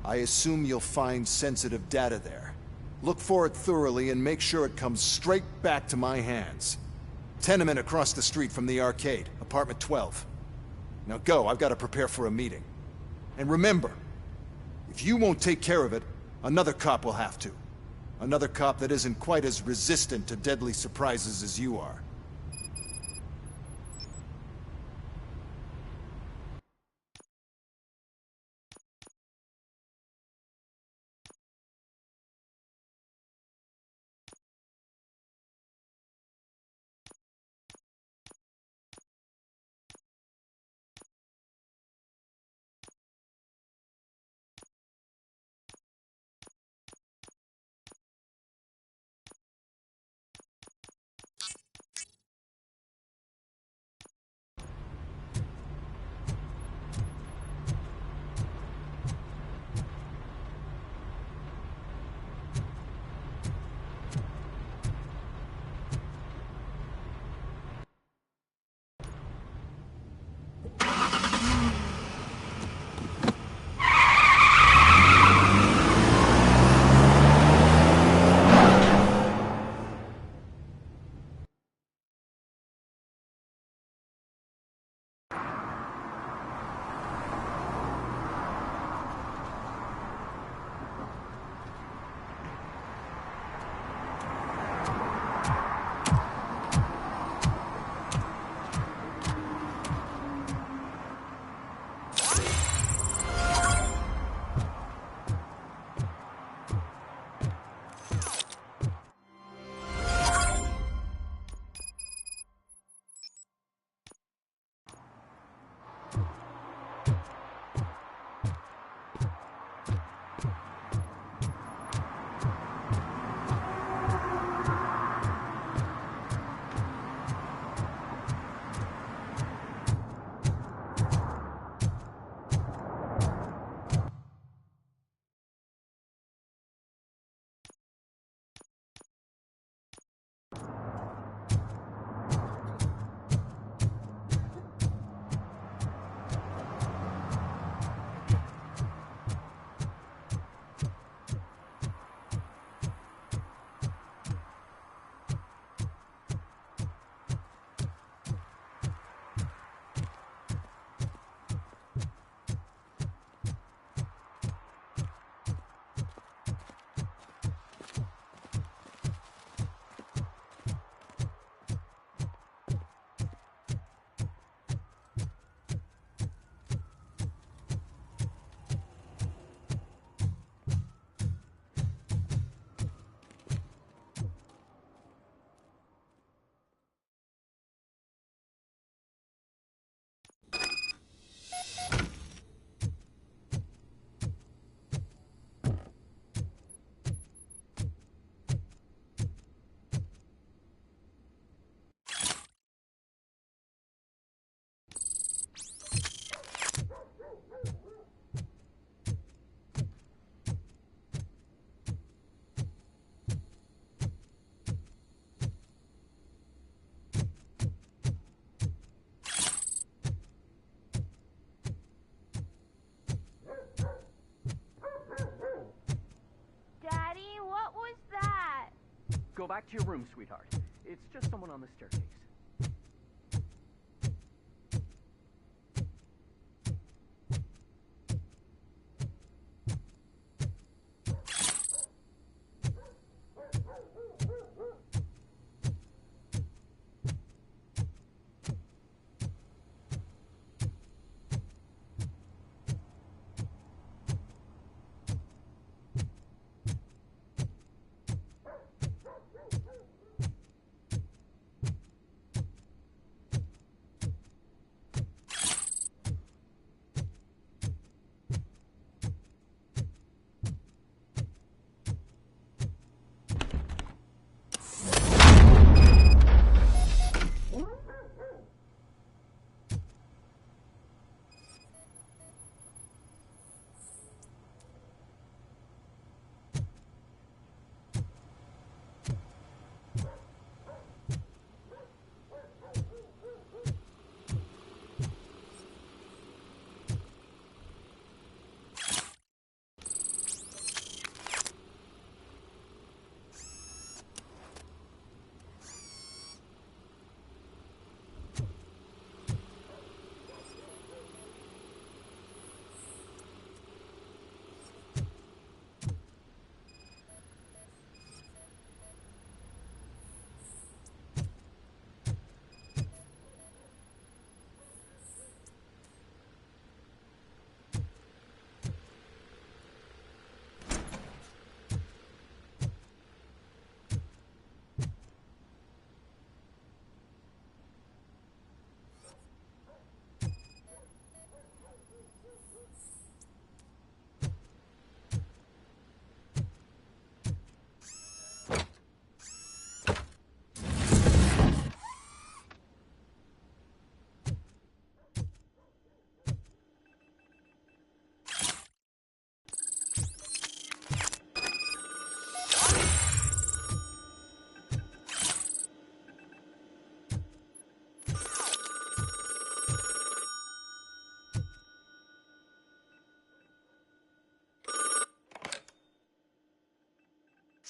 I assume you'll find sensitive data there. Look for it thoroughly and make sure it comes straight back to my hands. Tenement across the street from the arcade, apartment 12. Now go, I've got to prepare for a meeting. And remember, if you won't take care of it, another cop will have to. Another cop that isn't quite as resistant to deadly surprises as you are. Go back to your room, sweetheart. It's just someone on the staircase.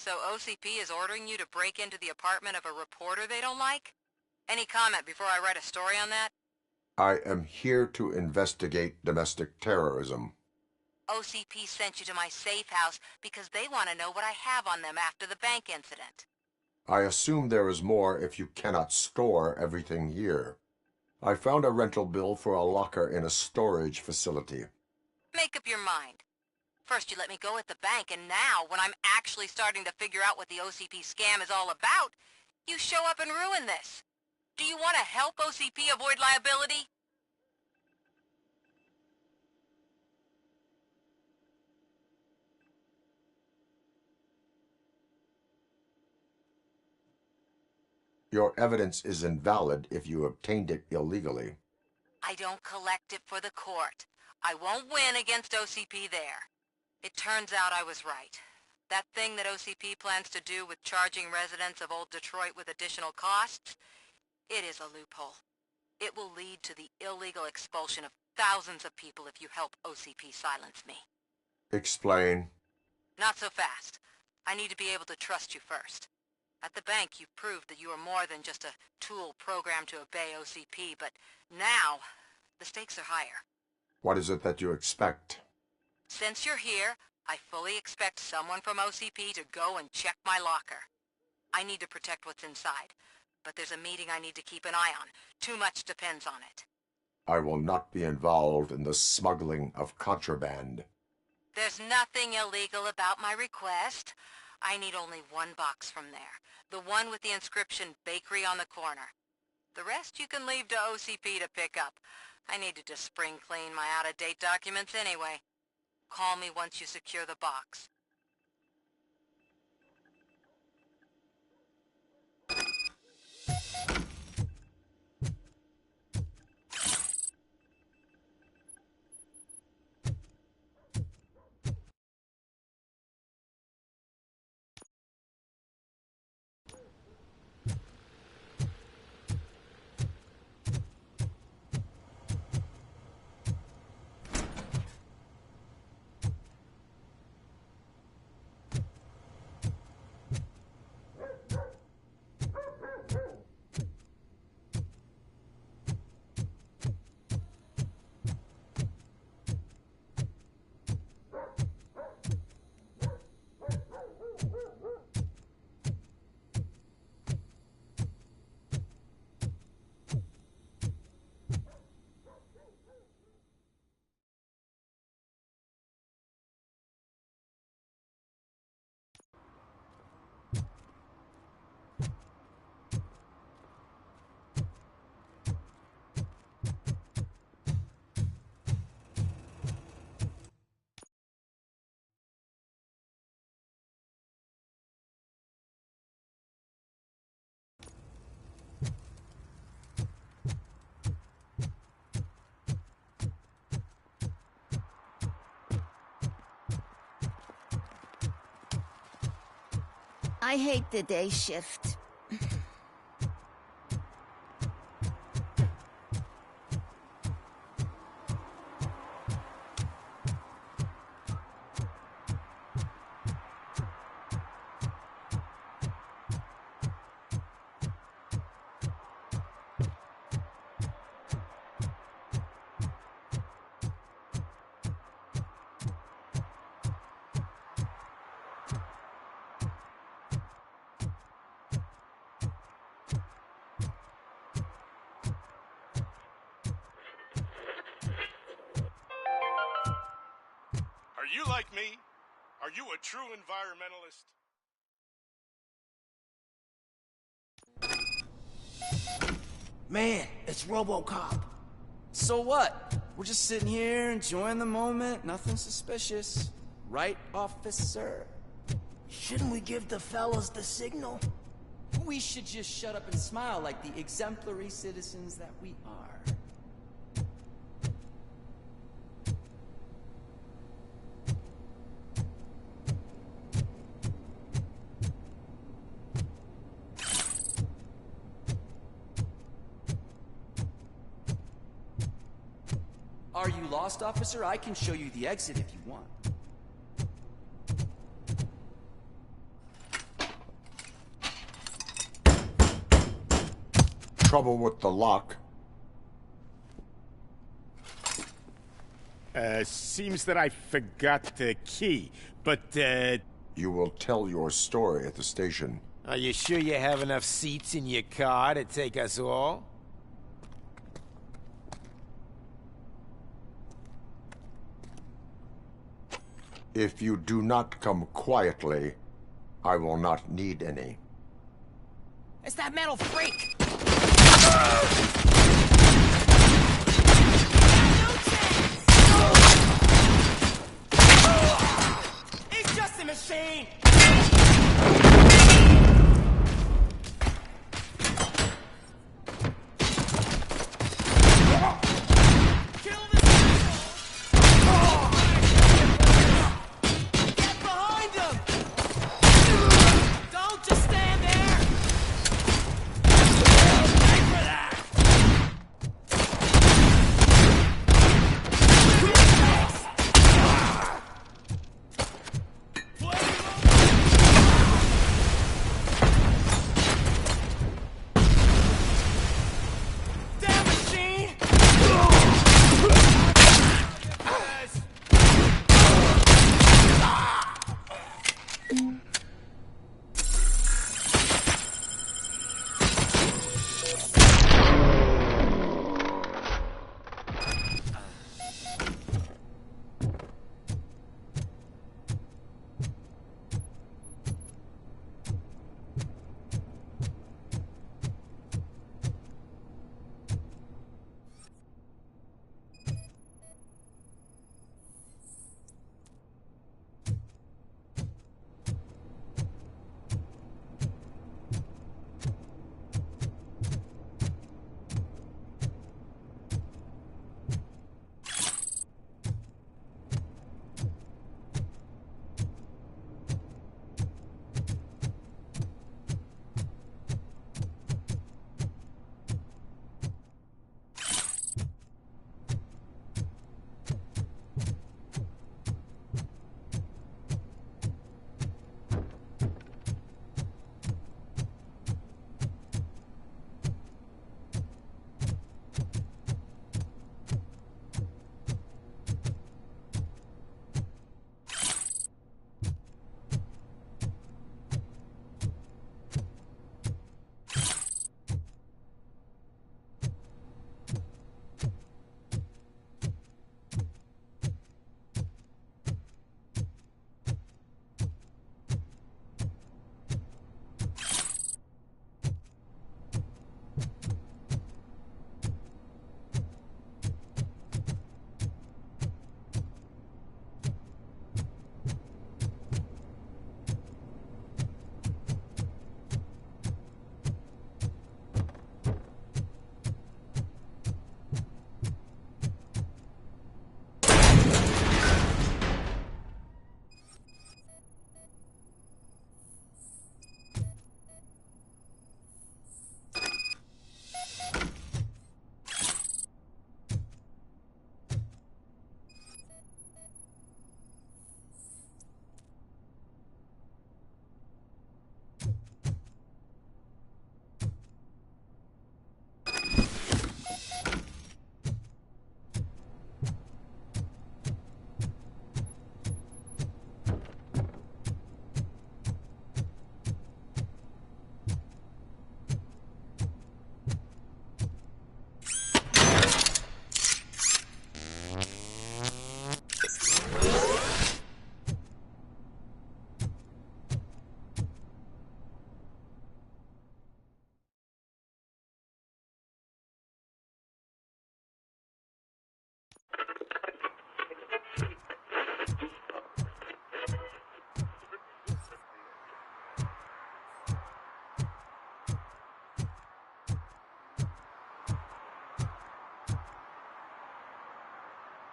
So OCP is ordering you to break into the apartment of a reporter they don't like? Any comment before I write a story on that? I am here to investigate domestic terrorism. OCP sent you to my safe house because they want to know what I have on them after the bank incident. I assume there is more if you cannot store everything here. I found a rental bill for a locker in a storage facility. Make up your mind. First you let me go at the bank, and now, when I'm actually starting to figure out what the OCP scam is all about, you show up and ruin this. Do you want to help OCP avoid liability? Your evidence is invalid if you obtained it illegally. I don't collect it for the court. I won't win against OCP there. It turns out I was right. That thing that OCP plans to do with charging residents of Old Detroit with additional costs, it is a loophole. It will lead to the illegal expulsion of thousands of people if you help OCP silence me. Explain. Not so fast. I need to be able to trust you first. At the bank, you proved that you are more than just a tool programmed to obey OCP, but now, the stakes are higher. What is it that you expect? Since you're here, I fully expect someone from OCP to go and check my locker. I need to protect what's inside, but there's a meeting I need to keep an eye on. Too much depends on it. I will not be involved in the smuggling of contraband. There's nothing illegal about my request. I need only one box from there. The one with the inscription Bakery on the corner. The rest you can leave to OCP to pick up. I needed to spring clean my out-of-date documents anyway. Call me once you secure the box. I hate the day shift. Are you like me? Are you a true environmentalist? Man, it's RoboCop. So what? We're just sitting here enjoying the moment, nothing suspicious. Right, officer? Shouldn't we give the fellas the signal? We should just shut up and smile like the exemplary citizens that we are. Are you lost, officer? I can show you the exit if you want. trouble with the lock? Seems that I forgot the key, but, You will tell your story at the station. Are you sure you have enough seats in your car to take us all? If you do not come quietly, I will not need any. It's that metal freak! It's just a machine!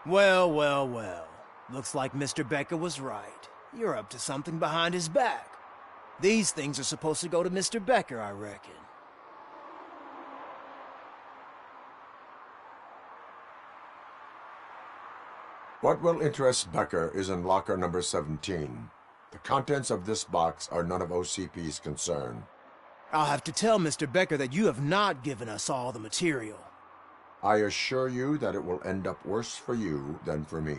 Well, well, well. Looks like Mr. Becker was right. You're up to something behind his back. These things are supposed to go to Mr. Becker, I reckon. What will interest Becker is in locker number 17. The contents of this box are none of OCP's concern. I'll have to tell Mr. Becker that you have not given us all the material. I assure you that it will end up worse for you than for me.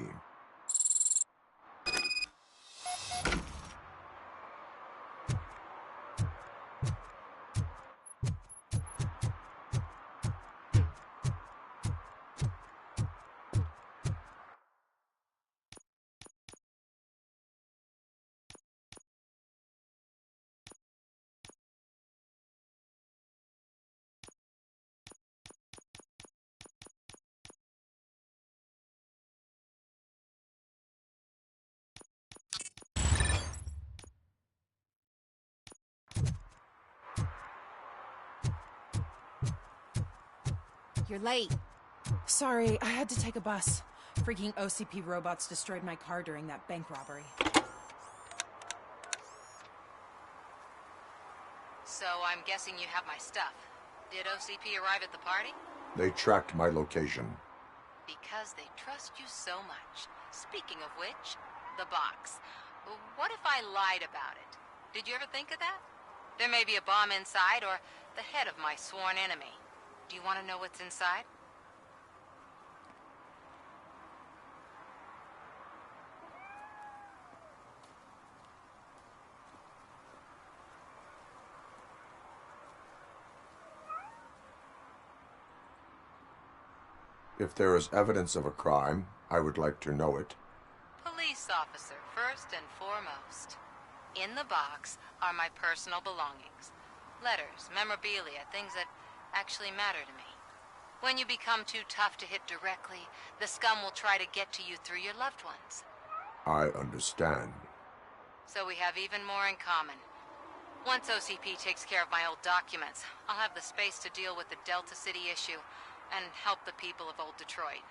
You're late. Sorry, I had to take a bus. Freaking OCP robots destroyed my car during that bank robbery. So I'm guessing you have my stuff. Did OCP arrive at the party? They tracked my location. Because they trust you so much. Speaking of which, the box. What if I lied about it? Did you ever think of that? There may be a bomb inside, or the head of my sworn enemy. Do you want to know what's inside? If there is evidence of a crime, I would like to know it. Police officer, first and foremost. In the box are my personal belongings. Letters, memorabilia, things that actually matter to me. When you become too tough to hit directly, the scum will try to get to you through your loved ones. I understand. So we have even more in common. Once OCP takes care of my old documents, I'll have the space to deal with the Delta City issue and help the people of Old Detroit.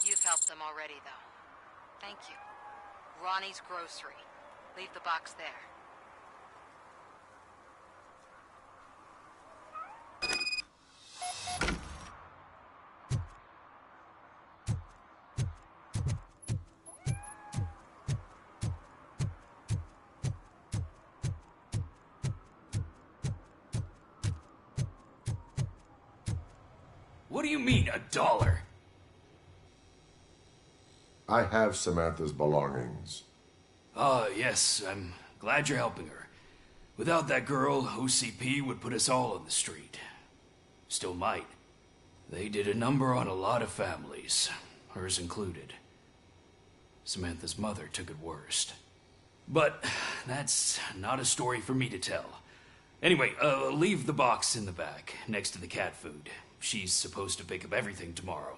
You've helped them already, though. Thank you. Ronnie's Grocery. Leave the box there. What do you mean, $1? I have Samantha's belongings. Yes, I'm glad you're helping her. Without that girl, OCP would put us all on the street. Still might. They did a number on a lot of families, hers included. Samantha's mother took it worst. But that's not a story for me to tell. Anyway, leave the box in the back, next to the cat food. She's supposed to pick up everything tomorrow.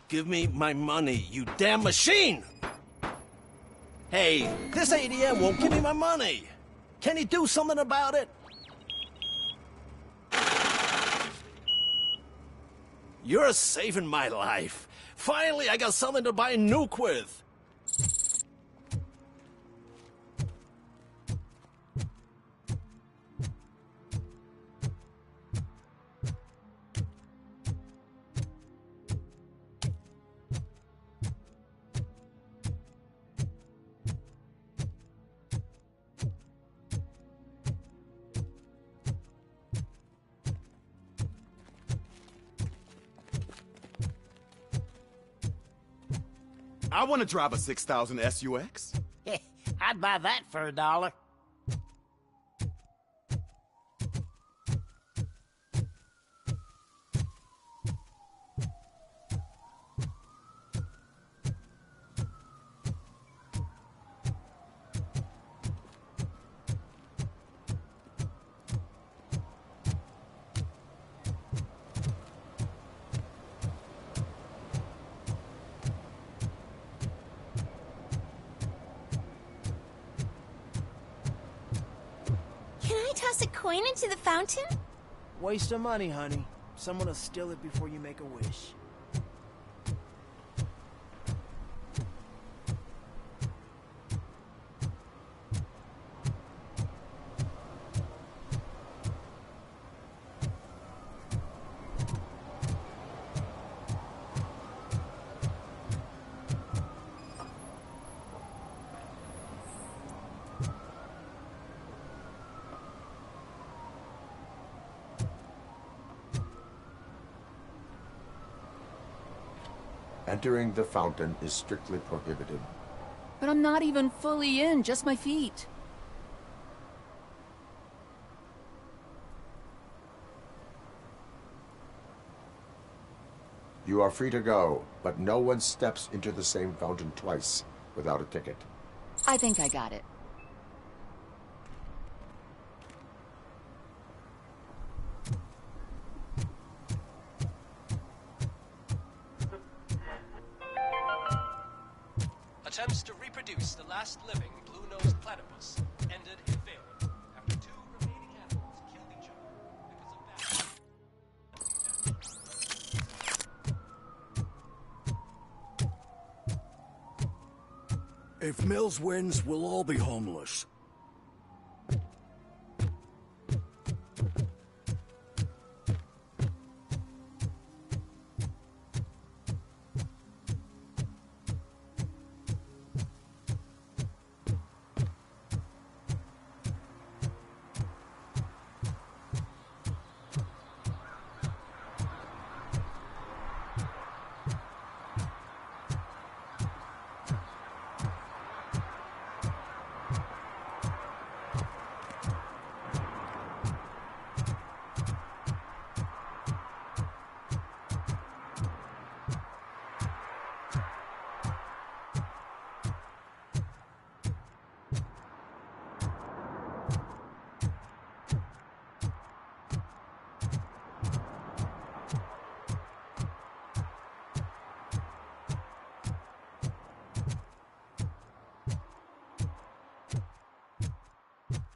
Give me my money, you damn machine! Hey, this ATM won't give me my money! Can you do something about it? You're saving my life. Finally, I got something to buy a nuke with. I want to drive a 6000 SUX. I'd buy that for $1. coin into the fountain? Waste of money, honey. Someone will steal it before you make a wish. Entering the fountain is strictly prohibited. But I'm not even fully in, just my feet. You are free to go, but no one steps into the same fountain twice without a ticket. I think I got it. Attempts to reproduce the last living blue-nosed platypus ended in failure after 2 remaining animals killed each other because of that. If Mills wins, we'll all be homeless.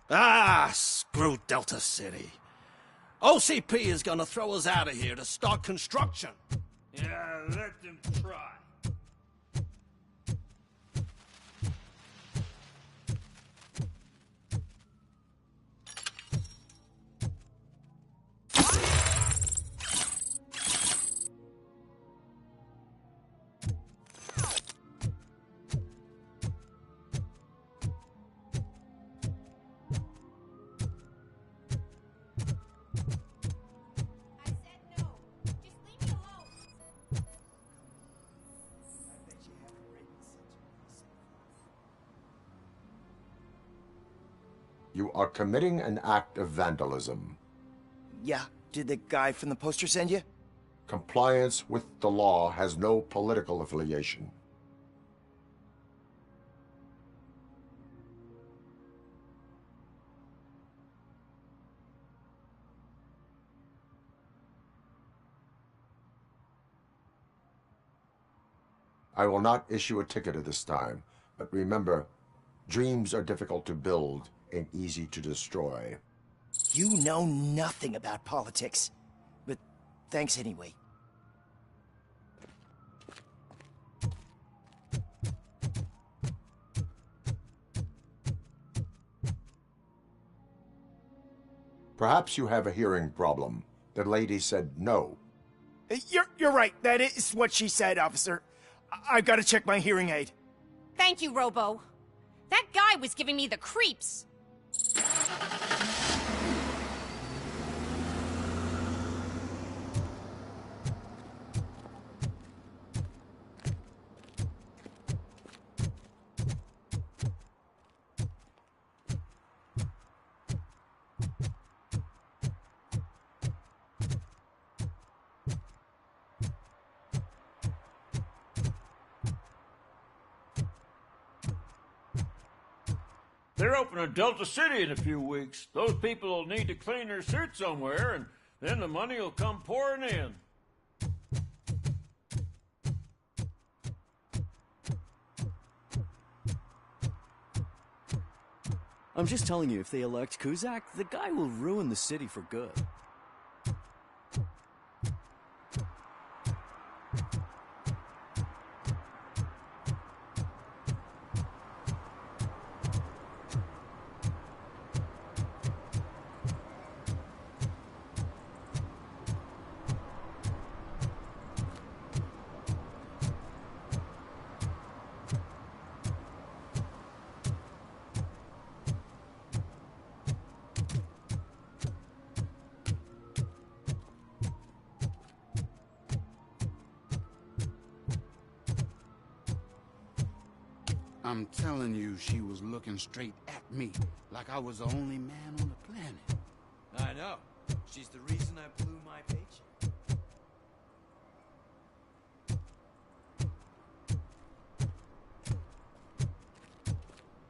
Ah, screw Delta City. OCP is gonna throw us out of here to start construction. Yeah, let them try. You are committing an act of vandalism. Yeah, did the guy from the poster send you? Compliance with the law has no political affiliation. I will not issue a ticket at this time, but remember, dreams are difficult to build and easy to destroy. You know nothing about politics, but thanks anyway. Perhaps you have a hearing problem. The lady said no. You're right. That is what she said, officer. I've got to check my hearing aid. Thank you, Robo. That guy was giving me the creeps. They're opening Delta City in a few weeks. Those people will need to clean their suits somewhere, and then the money will come pouring in. I'm just telling you, if they elect Kuzak, the guy will ruin the city for good. I'm telling you, she was looking straight at me, like I was the only man on the planet. I know. She's the reason I blew my paycheck.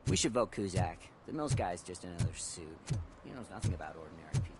We should vote Kuzak. The Mills guy's just another suit. He knows nothing about ordinary people.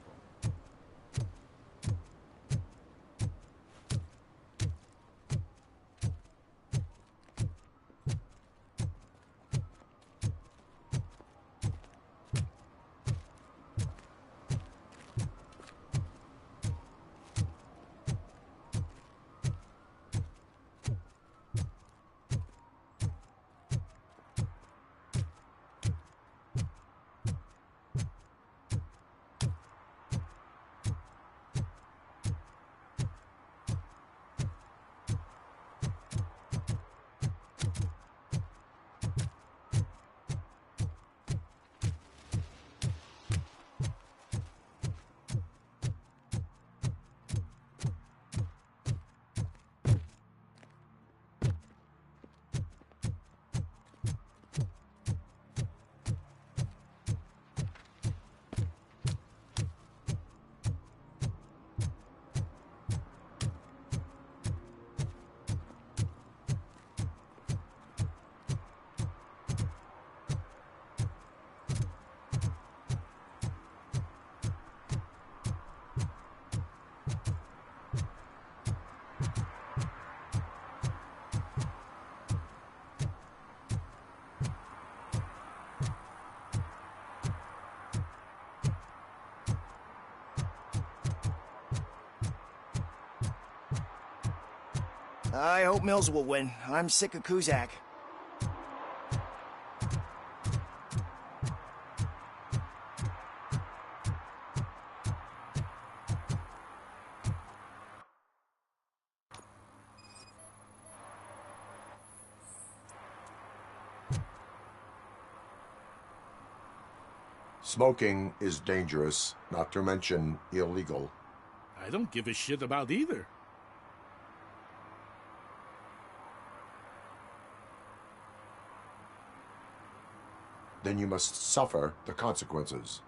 I hope Mills will win. I'm sick of Kuzak. Smoking is dangerous, not to mention illegal. I don't give a shit about either. Then you must suffer the consequences.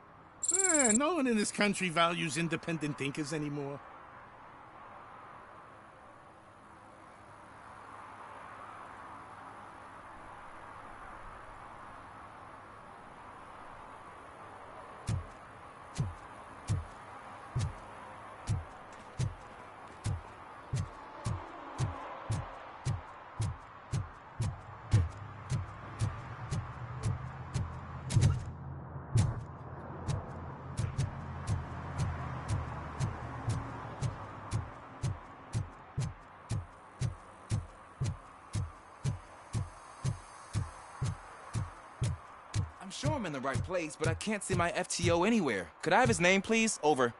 No one in this country values independent thinkers anymore. I'm sure I'm in the right place, but I can't see my FTO anywhere. Could I have his name, please? Over.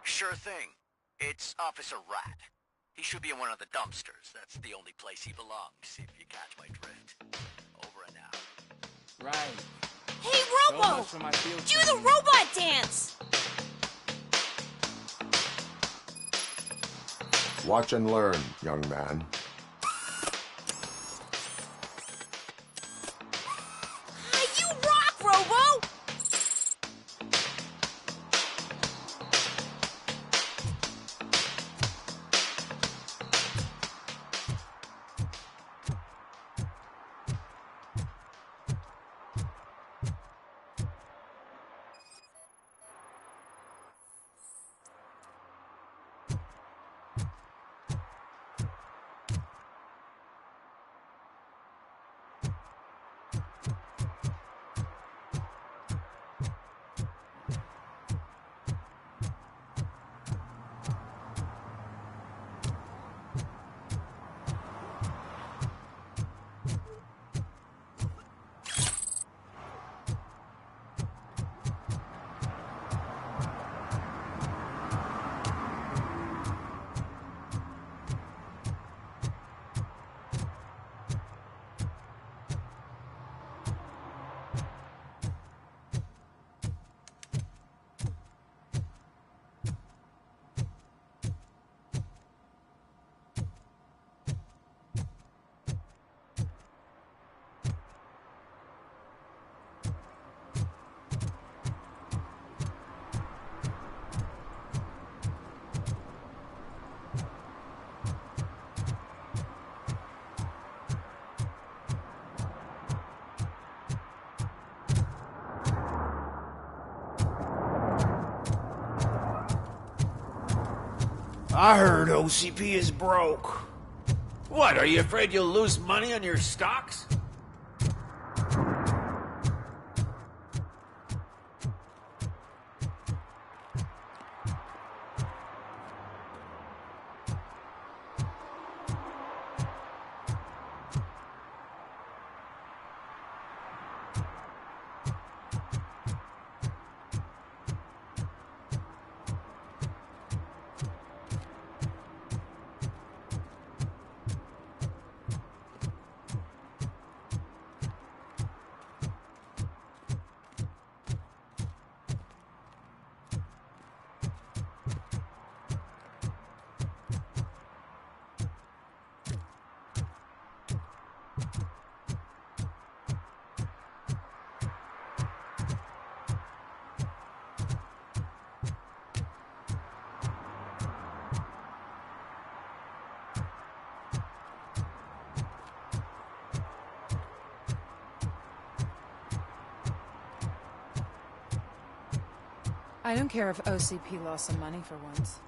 Sure thing. It's Officer Rat. He should be in one of the dumpsters. That's the only place he belongs, if you catch my drift. Over and out. Right. Hey, So Robo! much for my field Do the training. robot dance! Watch and learn, young man. You rock, Robo! I heard OCP is broke. What, are you afraid you'll lose money on your stocks? I don't care if OCP lost some money for once.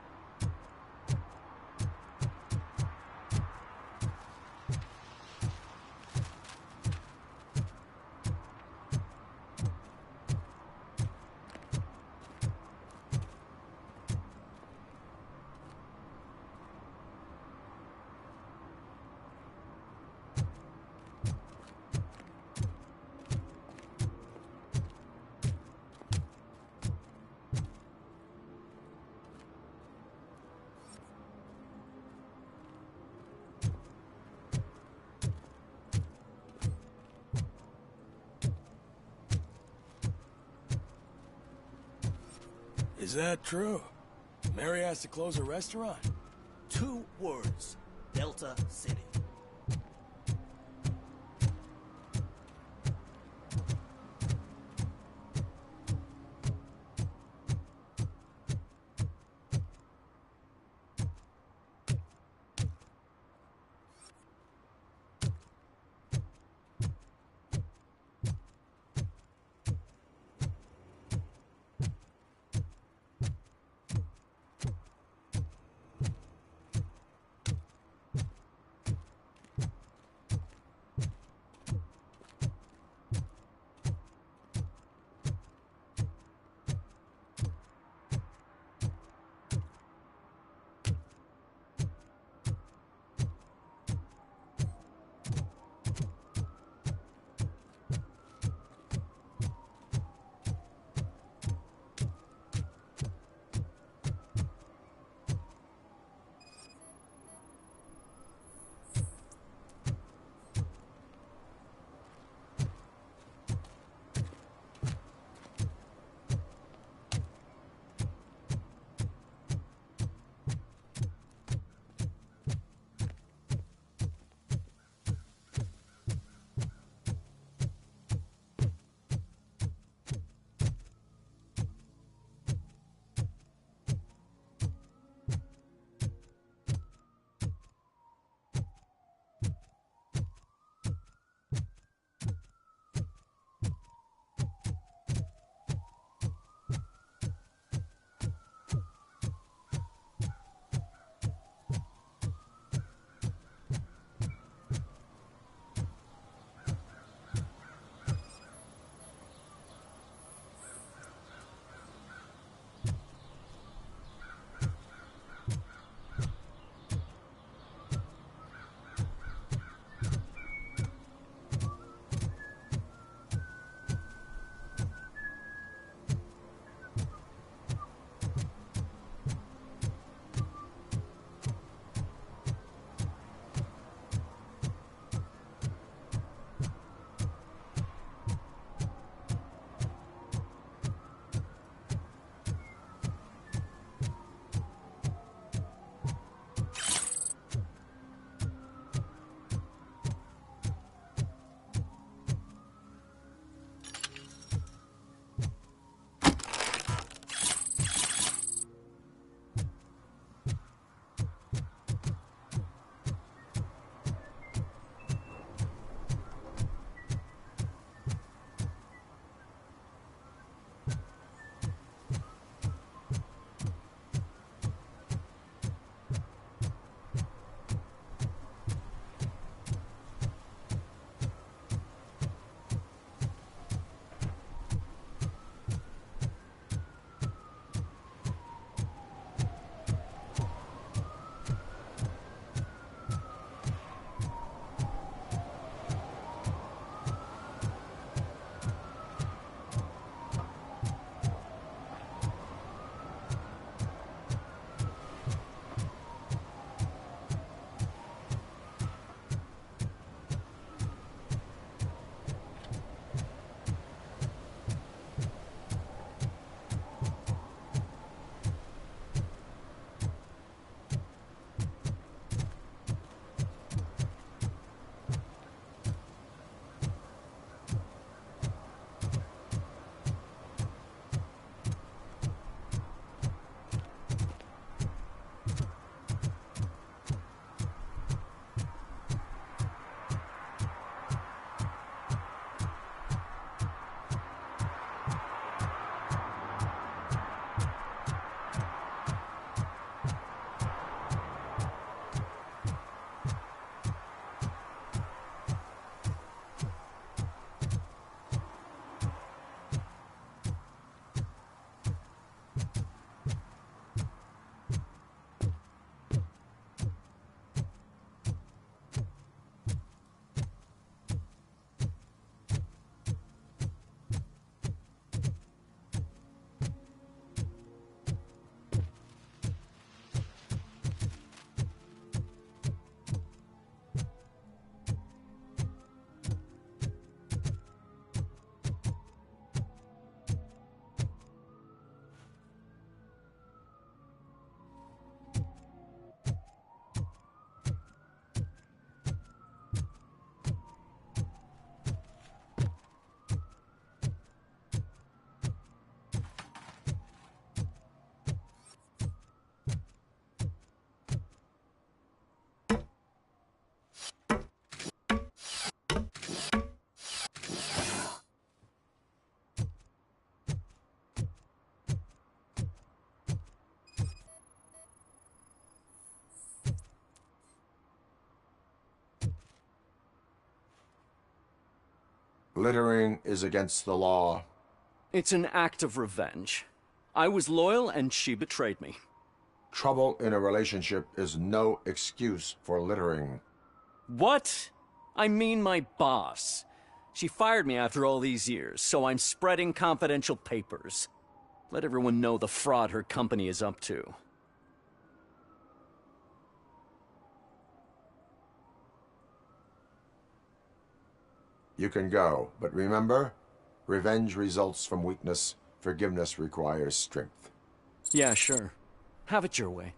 Is that true? Mary has to close a restaurant? 2 words. Delta City. Littering is against the law. It's an act of revenge. I was loyal and she betrayed me. Trouble in a relationship is no excuse for littering. What? I mean my boss. She fired me after all these years, so I'm spreading confidential papers. Let everyone know the fraud her company is up to. You can go, but remember, revenge results from weakness. Forgiveness requires strength. Yeah, sure. Have it your way.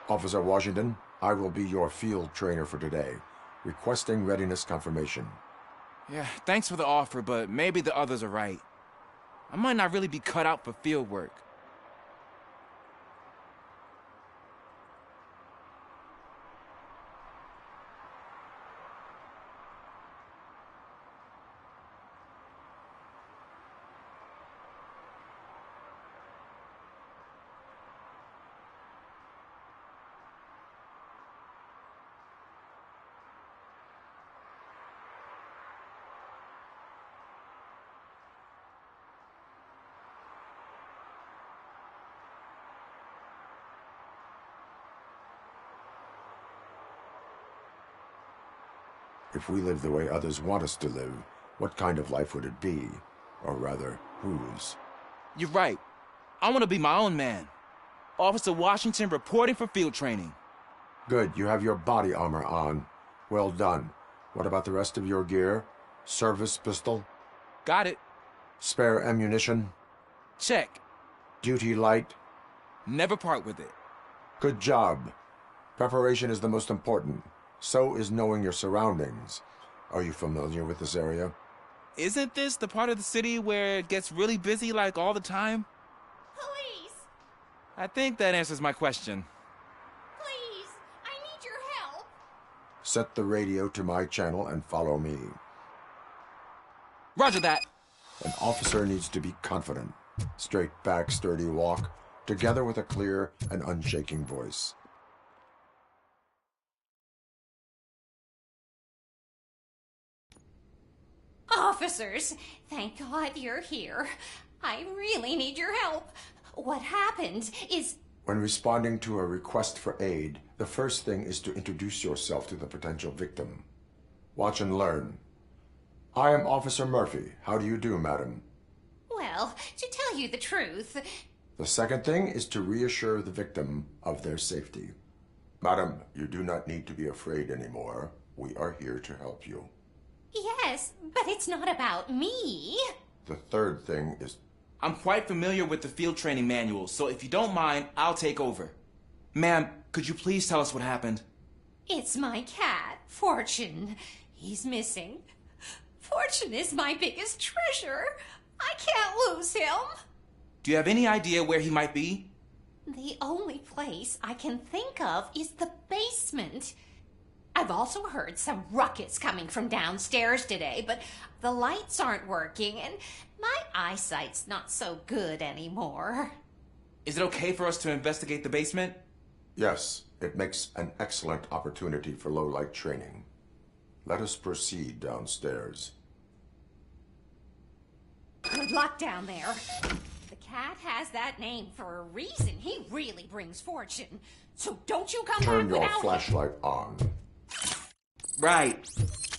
Officer Washington, I will be your field trainer for today. Requesting readiness confirmation. Yeah, thanks for the offer, but maybe the others are right. I might not really be cut out for field work. If we live the way others want us to live, what kind of life would it be? Or rather, whose? You're right. I want to be my own man. Officer Washington reporting for field training. Good, you have your body armor on. Well done. What about the rest of your gear? Service pistol? Got it. Spare ammunition? Check. Duty light? Never part with it. Good job. Preparation is the most important. So is knowing your surroundings. Are you familiar with this area? Isn't this the part of the city where it gets really busy like all the time? Police! I think that answers my question. Please! I need your help! Set the radio to my channel and follow me. Roger that. An officer needs to be confident. Straight back, sturdy walk, together with a clear and unshaking voice. Officers, thank God you're here. I really need your help. What happened is... When responding to a request for aid, the first thing is to introduce yourself to the potential victim. Watch and learn. I am Officer Murphy. How do you do, madam? Well, to tell you the truth... The second thing is to reassure the victim of their safety. Madam, you do not need to be afraid anymore. We are here to help you. Yes, but it's not about me. The third thing is... I'm quite familiar with the field training manual, so if you don't mind, I'll take over. Ma'am, could you please tell us what happened? It's my cat, Fortune. He's missing. Fortune is my biggest treasure. I can't lose him. Do you have any idea where he might be? The only place I can think of is the basement. I've also heard some ruckus coming from downstairs today, but the lights aren't working and my eyesight's not so good anymore. Is it okay for us to investigate the basement? Yes, it makes an excellent opportunity for low-light training. Let us proceed downstairs. Good luck down there. The cat has that name for a reason. He really brings fortune. So don't you come Turn back your without flashlight on. Right.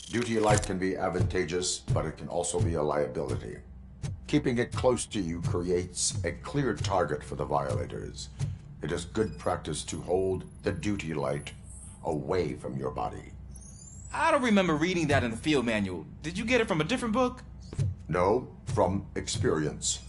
Duty light can be advantageous, but it can also be a liability. Keeping it close to you creates a clear target for the violators. It is good practice to hold the duty light away from your body. I don't remember reading that in the field manual. Did you get it from a different book? No, from experience.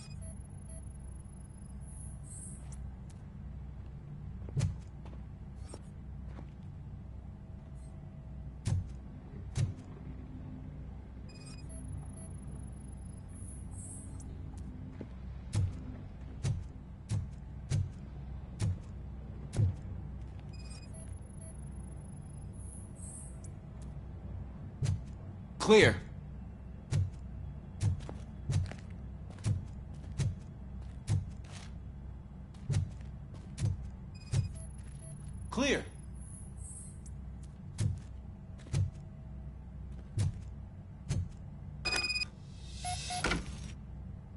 Clear. Clear.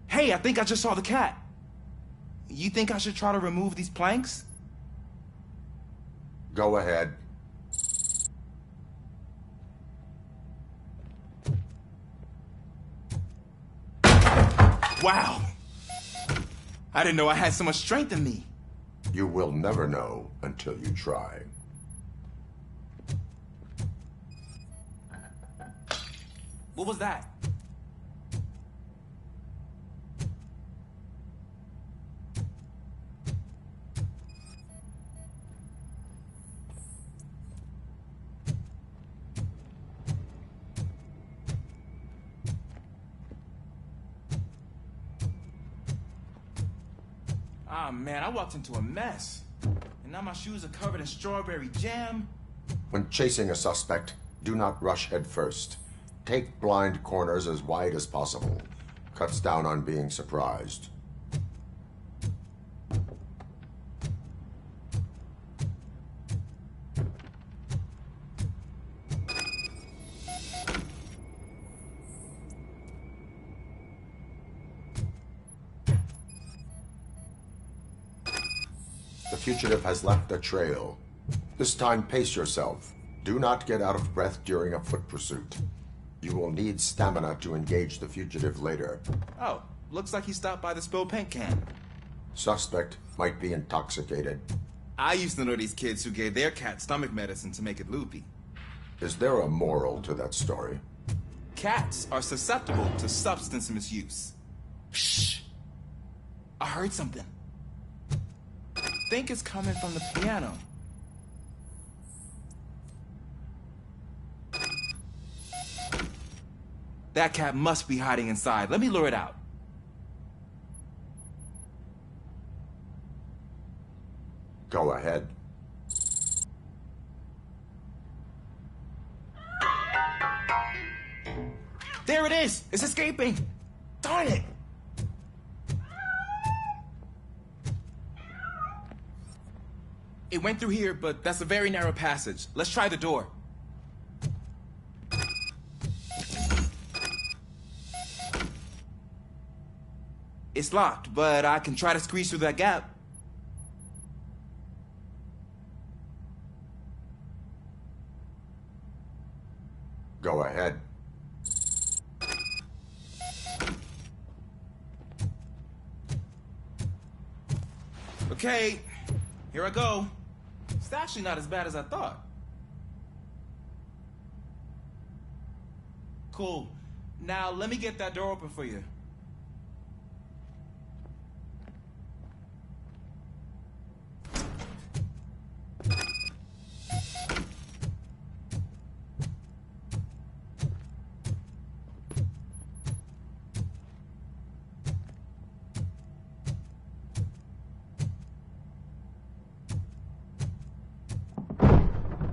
Hey, I think I just saw the cat. You think I should try to remove these planks? Go ahead. Wow. I didn't know I had so much strength in me. You will never know until you try. What was that? Ah, man, I walked into a mess. And now my shoes are covered in strawberry jam. When chasing a suspect, do not rush head first. Take blind corners as wide as possible. Cuts down on being surprised. The fugitive has left a trail. This time, pace yourself. Do not get out of breath during a foot pursuit. You will need stamina to engage the fugitive later. Oh, looks like he stopped by the spilled paint can. Suspect might be intoxicated. I used to know these kids who gave their cat stomach medicine to make it loopy. Is there a moral to that story? Cats are susceptible to substance misuse. Shh! I heard something. I think it's coming from the piano. That cat must be hiding inside. Let me lure it out. Go ahead. There it is! It's escaping! Darn it! It went through here, but that's a very narrow passage. Let's try the door. It's locked, but I can try to squeeze through that gap. Go ahead. Okay, here I go. It's actually not as bad as I thought. Cool. Now let me get that door open for you.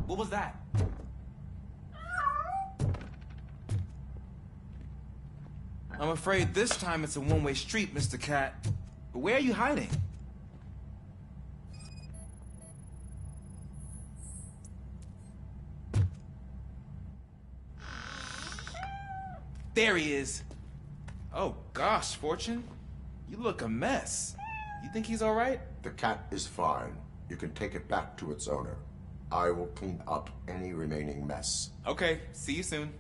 What was that? I'm afraid this time it's a one-way street, Mr. Cat. But where are you hiding? There he is. Oh gosh, Fortune. You look a mess. You think he's all right? The cat is fine. You can take it back to its owner. I will clean up any remaining mess. Okay, see you soon.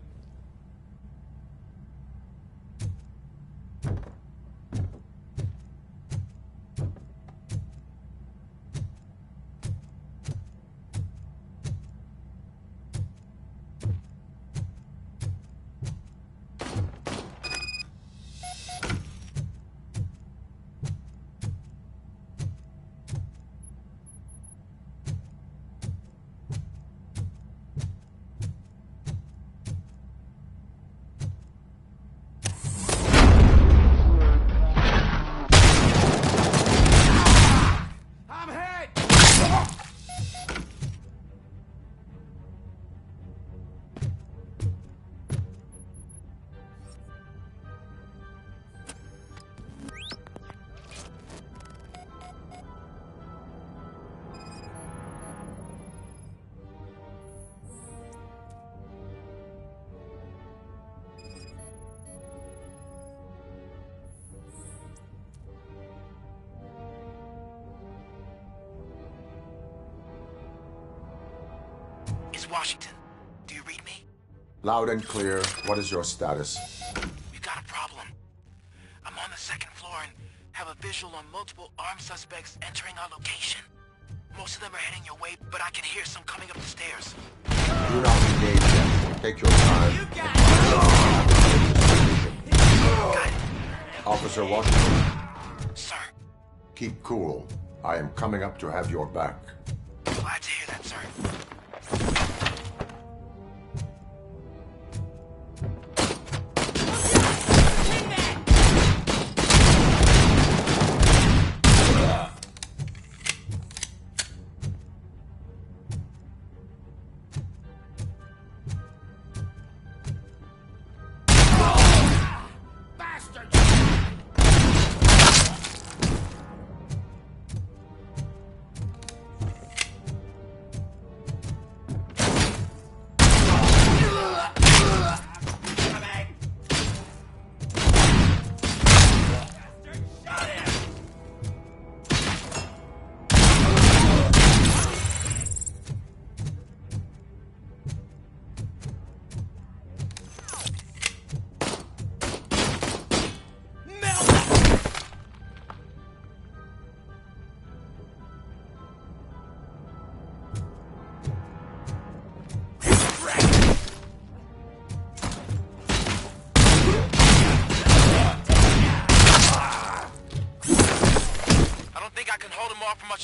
Washington, do you read me? Loud and clear. What is your status? We got a problem. I'm on the second floor and have a visual on multiple armed suspects entering our location. Most of them are heading your way, but I can hear some coming up the stairs. Do not engage them. Take your time. You got it. Officer Washington. Sir. Keep cool. I am coming up to have your back. Glad to hear that, sir.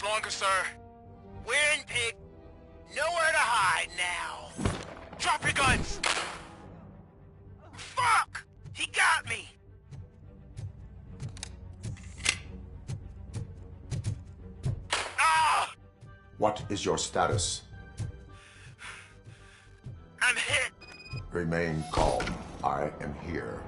Longer, sir. We're in Pig. Nowhere to hide now. Drop your guns! Fuck! He got me! Ah! What is your status? I'm hit. Remain calm. I am here.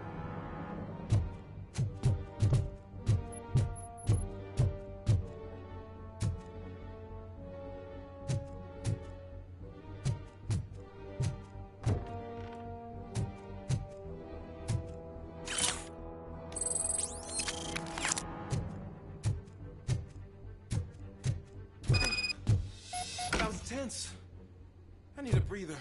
I need a breather.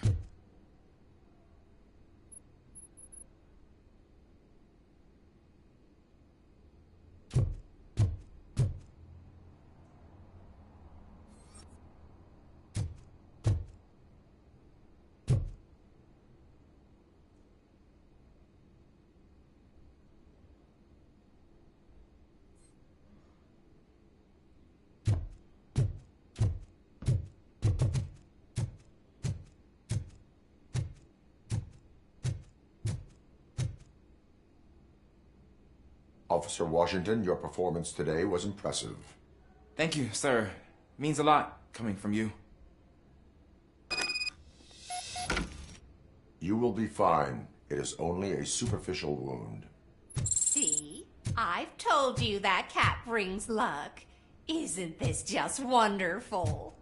Officer Washington, your performance today was impressive. Thank you, sir. Means a lot coming from you. You will be fine. It is only a superficial wound. See? I've told you that cat brings luck. Isn't this just wonderful?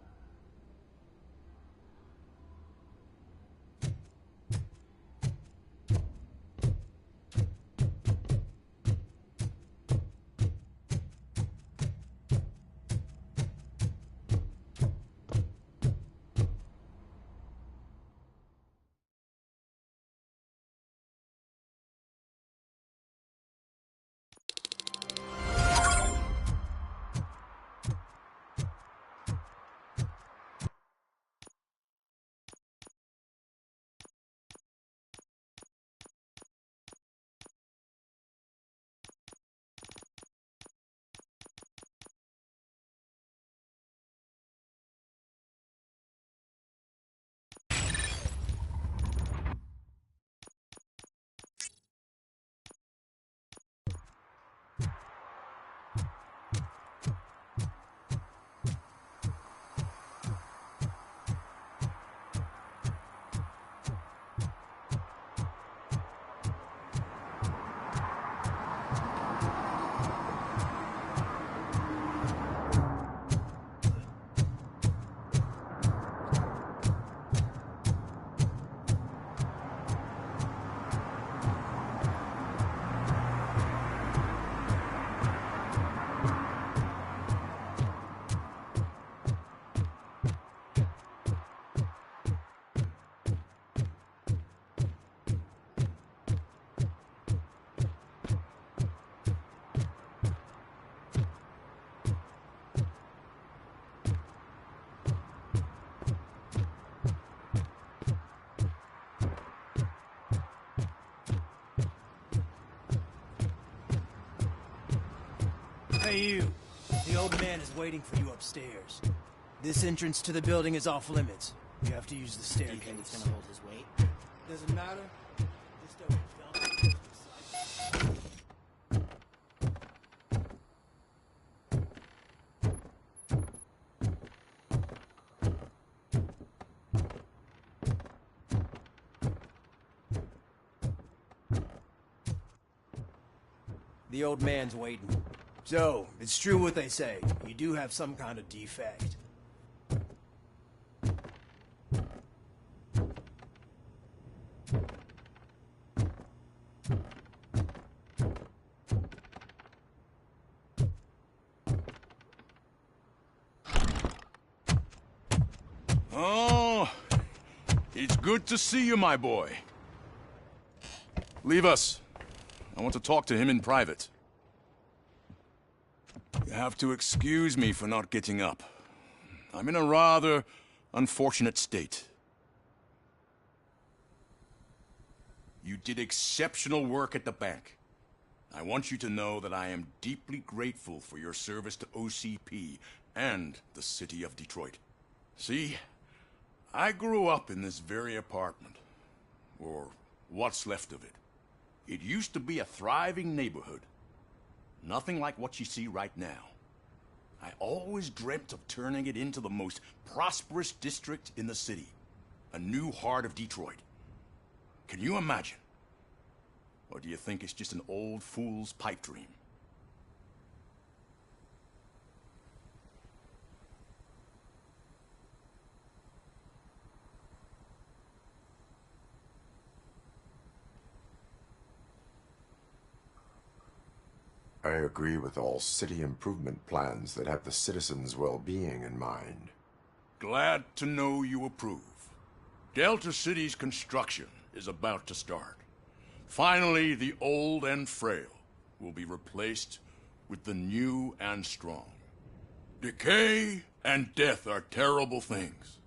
Hey, you. The old man is waiting for you upstairs. This entrance to the building is off limits. You have to use the staircase. Do you think it's gonna hold his weight? Doesn't matter. Just don't dump. The old man's waiting. So, it's true what they say. You do have some kind of defect. Oh, it's good to see you, my boy. Leave us. I want to talk to him in private. You have to excuse me for not getting up. I'm in a rather unfortunate state. You did exceptional work at the bank. I want you to know that I am deeply grateful for your service to OCP and the city of Detroit. See, I grew up in this very apartment, or what's left of it. It used to be a thriving neighborhood. Nothing like what you see right now. I always dreamt of turning it into the most prosperous district in the city. A new heart of Detroit. Can you imagine? Or do you think it's just an old fool's pipe dream? I agree with all city improvement plans that have the citizens' well-being in mind. Glad to know you approve. Delta City's construction is about to start. Finally, the old and frail will be replaced with the new and strong. Decay and death are terrible things.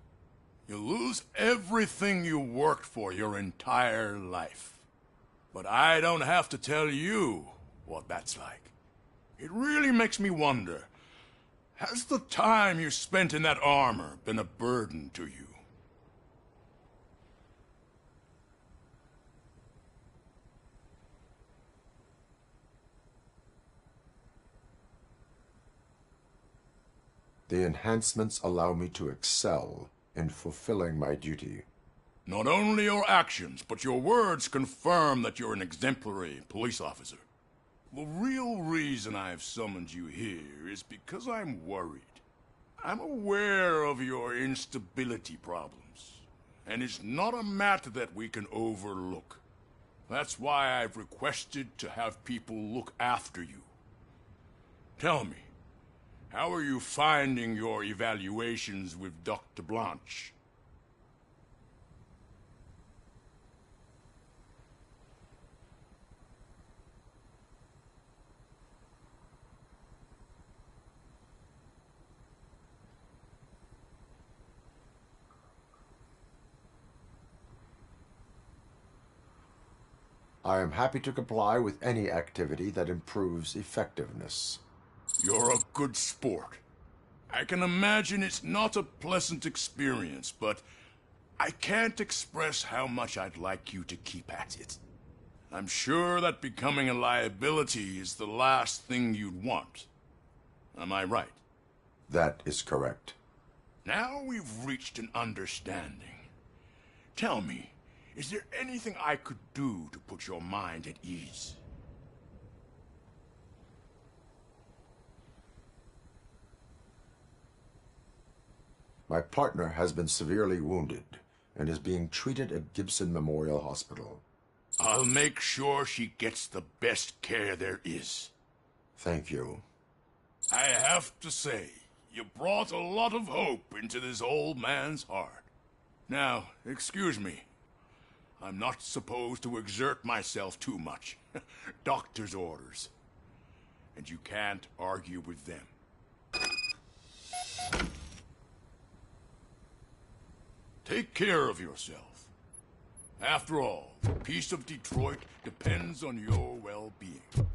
You lose everything you worked for your entire life. But I don't have to tell you what that's like. It really makes me wonder, has the time you spent in that armor been a burden to you? The enhancements allow me to excel in fulfilling my duty. Not only your actions, but your words confirm that you're an exemplary police officer. The real reason I've summoned you here is because I'm worried. I'm aware of your instability problems, and it's not a matter that we can overlook. That's why I've requested to have people look after you. Tell me, how are you finding your evaluations with Dr. Blanche? I am happy to comply with any activity that improves effectiveness. You're a good sport. I can imagine it's not a pleasant experience, but I can't express how much I'd like you to keep at it. I'm sure that becoming a liability is the last thing you'd want. Am I right? That is correct. Now we've reached an understanding. Tell me, is there anything I could do to put your mind at ease? My partner has been severely wounded and is being treated at Gibson Memorial Hospital. I'll make sure she gets the best care there is. Thank you. I have to say, you brought a lot of hope into this old man's heart. Now, excuse me. I'm not supposed to exert myself too much. Doctor's orders. And you can't argue with them. Take care of yourself. After all, the peace of Detroit depends on your well-being.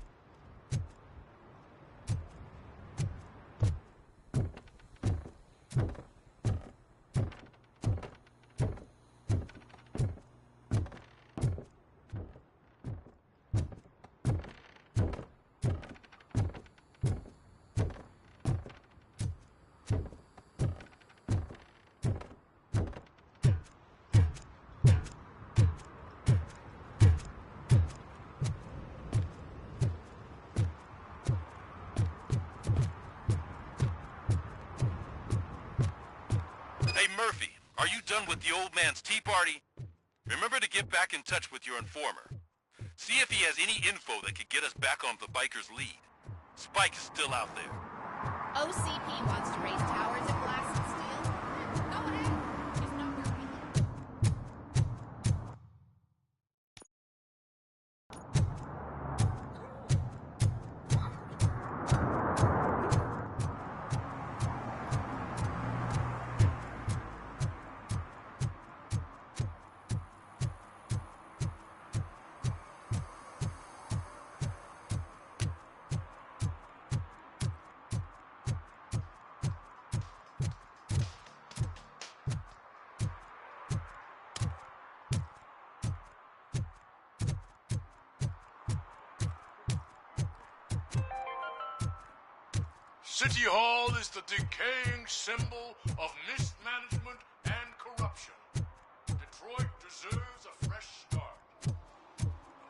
Are you done with the old man's tea party? Remember to get back in touch with your informer. See if he has any info that could get us back on the biker's lead. Spike is still out there. OCP wants to raise towers of glass and steel. Go ahead. Just don't hurry. City Hall is the decaying symbol of mismanagement and corruption. Detroit deserves a fresh start.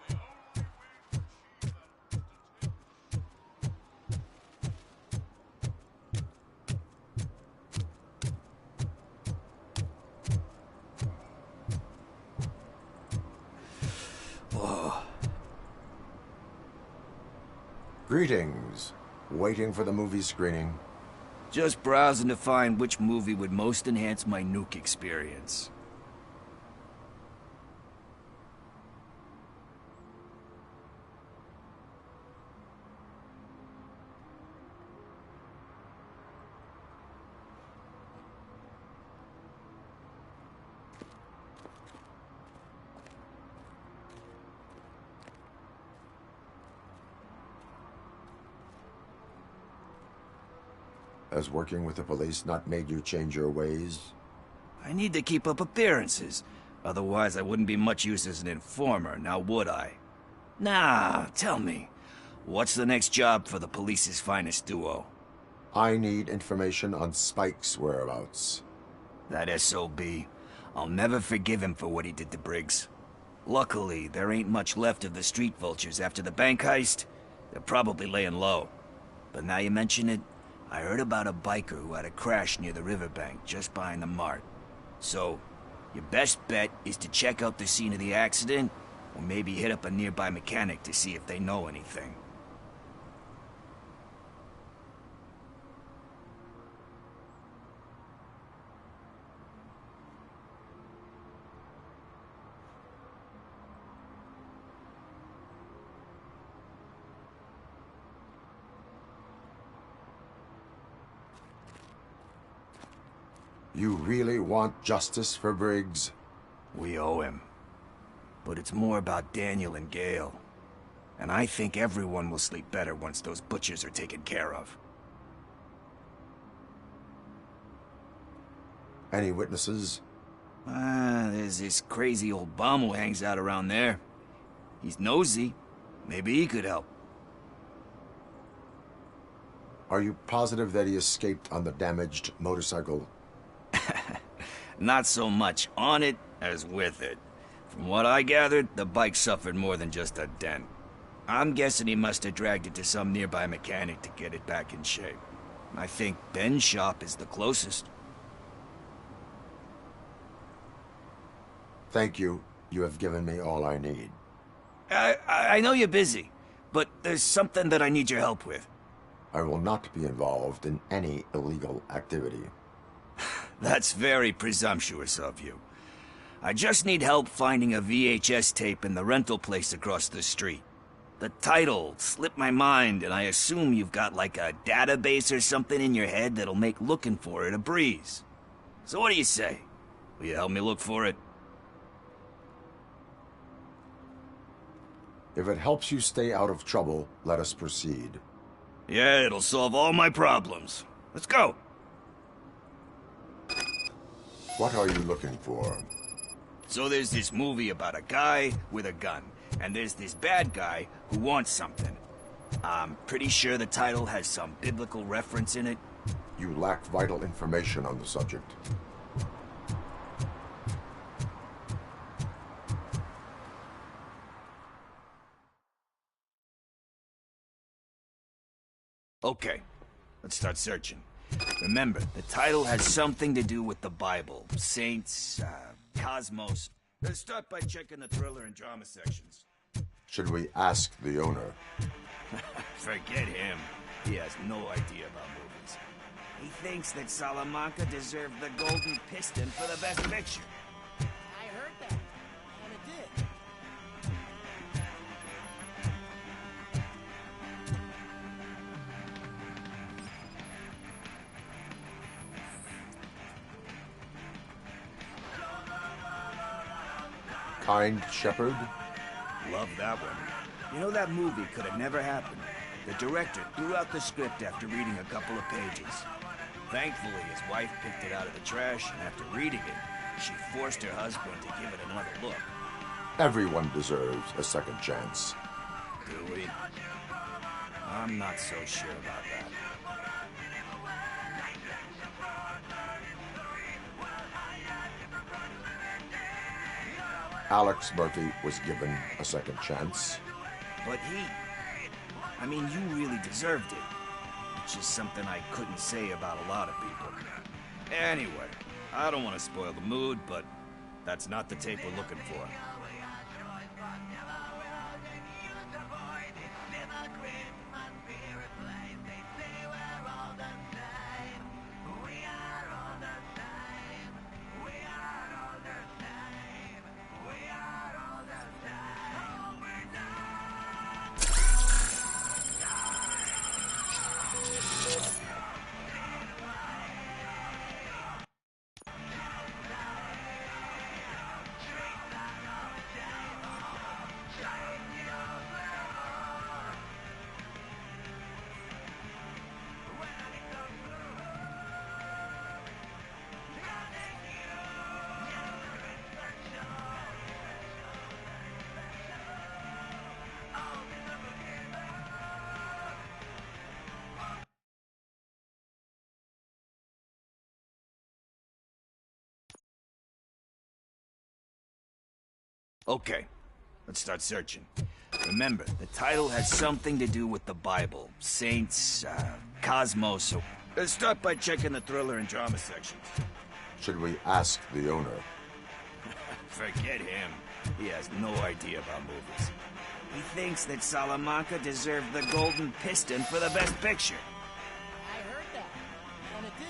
The only way to achieve that is to Oh. Greetings. Waiting for the movie screening. Just browsing to find which movie would most enhance my nuke experience. Has working with the police not made you change your ways? I need to keep up appearances. Otherwise, I wouldn't be much use as an informer, now would I? Nah, tell me. What's the next job for the police's finest duo? I need information on Spike's whereabouts. That SOB. I'll never forgive him for what he did to Briggs. Luckily, there ain't much left of the street vultures after the bank heist. They're probably laying low. But now you mention it, I heard about a biker who had a crash near the riverbank, just behind the mart. So, your best bet is to check out the scene of the accident, or maybe hit up a nearby mechanic to see if they know anything. You really want justice for Briggs? We owe him. But it's more about Daniel and Gale. And I think everyone will sleep better once those butchers are taken care of. Any witnesses? There's this crazy old bum who hangs out around there. He's nosy. Maybe he could help. Are you positive that he escaped on the damaged motorcycle? Not so much on it as with it. From what I gathered, the bike suffered more than just a dent. I'm guessing he must have dragged it to some nearby mechanic to get it back in shape. I think Ben's shop is the closest. Thank you. You have given me all I need. I know you're busy, but there's something that I need your help with. I will not be involved in any illegal activity. That's very presumptuous of you. I just need help finding a VHS tape in the rental place across the street. The title slipped my mind, and I assume you've got like a database or something in your head that'll make looking for it a breeze. So what do you say? Will you help me look for it? If it helps you stay out of trouble, let us proceed. Yeah, it'll solve all my problems. Let's go. What are you looking for? So there's this movie about a guy with a gun, and there's this bad guy who wants something. I'm pretty sure the title has some biblical reference in it. You lack vital information on the subject. Okay, let's start searching. Remember, the title has something to do with the Bible. Saints, cosmos. Let's start by checking the thriller and drama sections. Should we ask the owner? Forget him. He has no idea about movies. He thinks that Salamanca deserved the Golden Piston for the Best Picture. I heard that, and it did. Kind Shepherd? Love that one. You know, that movie could have never happened. The director threw out the script after reading a couple of pages. Thankfully, his wife picked it out of the trash, and after reading it, she forced her husband to give it another look. Everyone deserves a second chance. Do we? I'm not so sure about that. Alex Murphy was given a second chance. But I mean, you really deserved it. Which is something I couldn't say about a lot of people. Anyway, I don't want to spoil the mood, but that's not the tape we're looking for. Okay, let's start searching. Remember, the title has something to do with the Bible. Saints, cosmos. Let's start by checking the thriller and drama sections. Should we ask the owner? Forget him. He has no idea about movies. He thinks that Salamanca deserved the Golden Piston for the Best Picture. I heard that, and it did.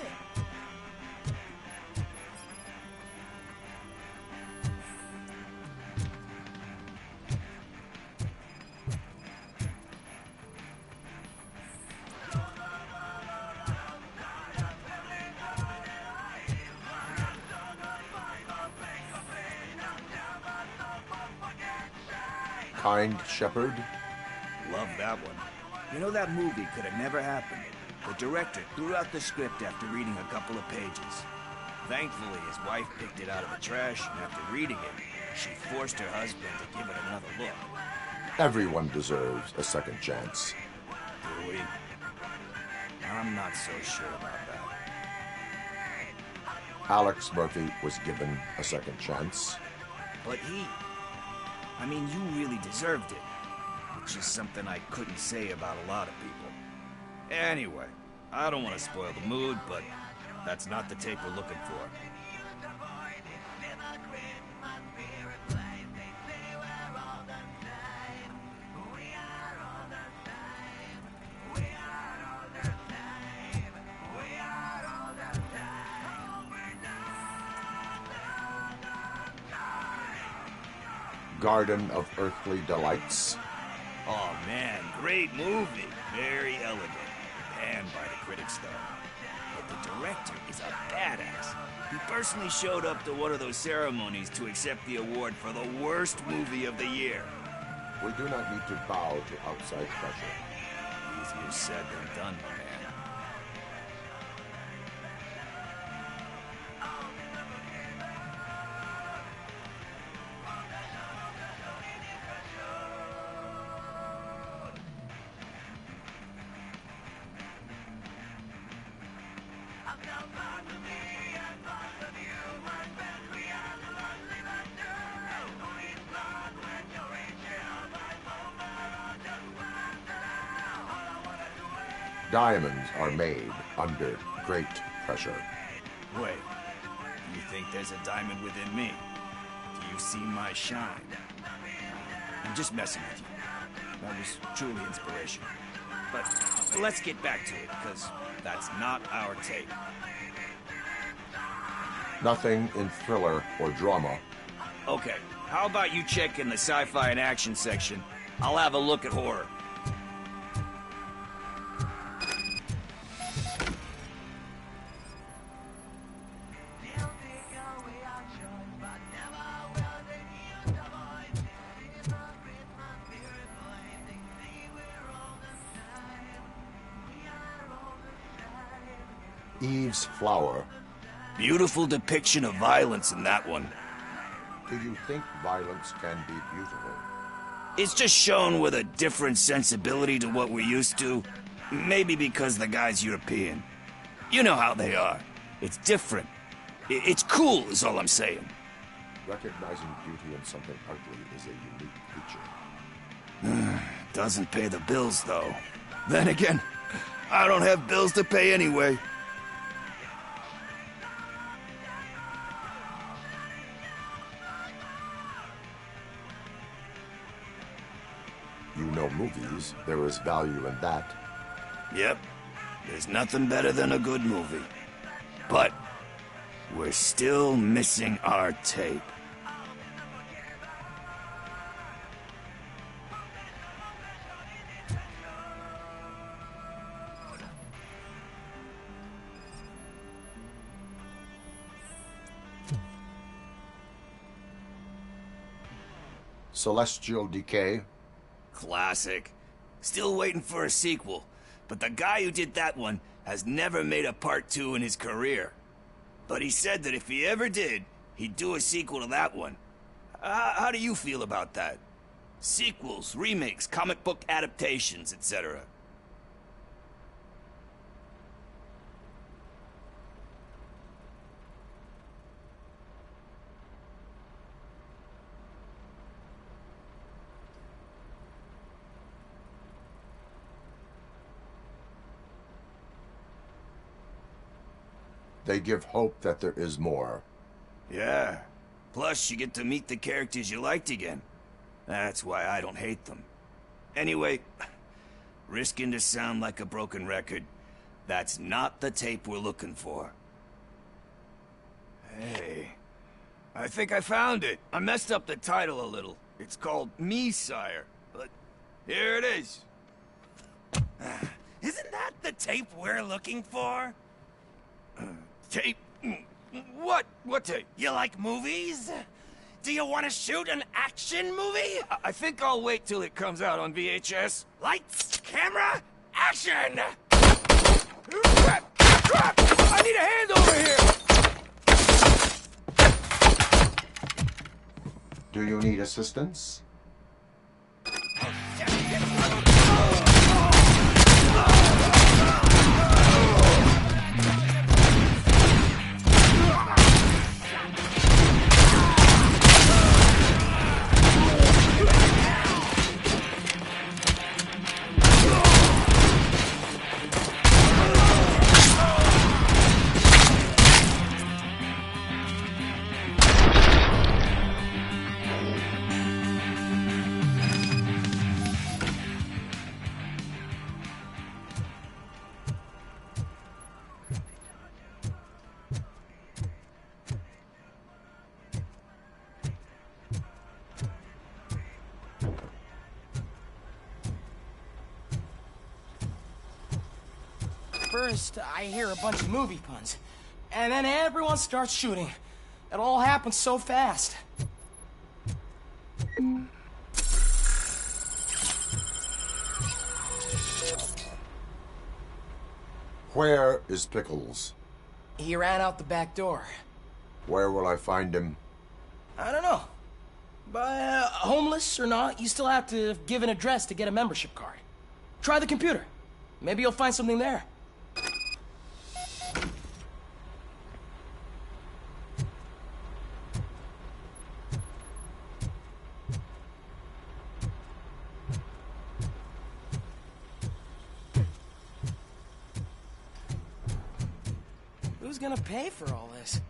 Kind Shepherd? Love that one. You know, that movie could have never happened. The director threw out the script after reading a couple of pages. Thankfully, his wife picked it out of the trash, and after reading it, she forced her husband to give it another look. Everyone deserves a second chance. Do we? I'm not so sure about that. Alex Murphy was given a second chance. But I mean, you really deserved it. Which is something I couldn't say about a lot of people. Anyway, I don't want to spoil the mood, but that's not the tape we're looking for. Garden of Earthly Delights. Oh man, great movie. Very elegant. Panned by the critics though. But the director is a badass. He personally showed up to one of those ceremonies to accept the award for the worst movie of the year. We do not need to bow to outside pressure. Easier said than done, my man. Diamonds are made under great pressure. Wait, you think there's a diamond within me? Do you see my shine? I'm just messing with you. That was truly inspirational. But let's get back to it, because that's not our tape. Nothing in thriller or drama. Okay, how about you check in the sci-fi and action section? I'll have a look at horror. Eve's Flower. Beautiful depiction of violence in that one. Do you think violence can be beautiful? It's just shown with a different sensibility to what we're used to. Maybe because the guy's European. You know how they are. It's different. It's cool is all I'm saying. Recognizing beauty in something ugly is a unique feature. Doesn't pay the bills, though. Then again, I don't have bills to pay anyway. You know movies, there is value in that. Yep, there's nothing better than a good movie. But we're still missing our tape. Celestial Decay. Classic. Still waiting for a sequel. But the guy who did that one has never made a part 2 in his career. But he said that if he ever did, he'd do a sequel to that one. How do you feel about that? Sequels, remakes, comic book adaptations, etc. They give hope that there is more. Yeah. Plus, you get to meet the characters you liked again. That's why I don't hate them. Anyway, risking to sound like a broken record, that's not the tape we're looking for. Hey, I think I found it. I messed up the title a little. It's called Me, Sire, but here it is. Isn't that the tape we're looking for? Tape? What? What tape? You like movies? Do you want to shoot an action movie? I think I'll wait till it comes out on VHS. Lights, camera, action! Crap! Crap! I need a hand over here! Do you need assistance? First, I hear a bunch of movie puns, and then everyone starts shooting. It all happens so fast. Where is Pickles? He ran out the back door. Where will I find him? I don't know. But homeless or not, you still have to give an address to get a membership card. Try the computer. Maybe you'll find something there. Who's gonna pay for all this?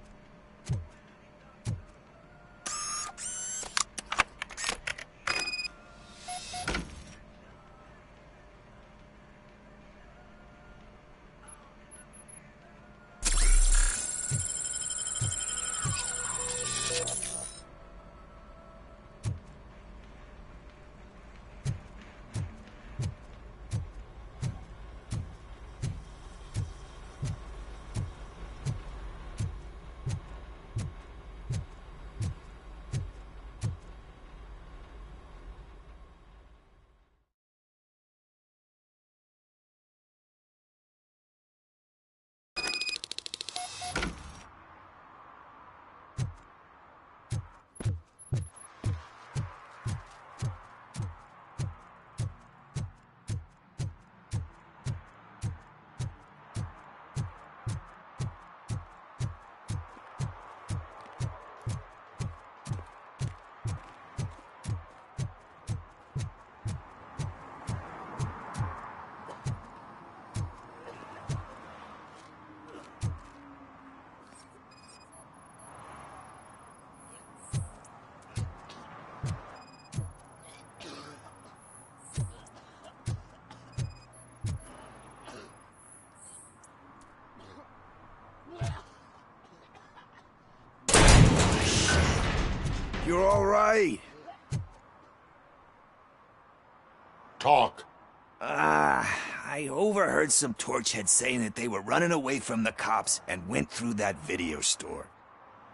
You're all right. Talk. I overheard some torchheads saying that they were running away from the cops and went through that video store.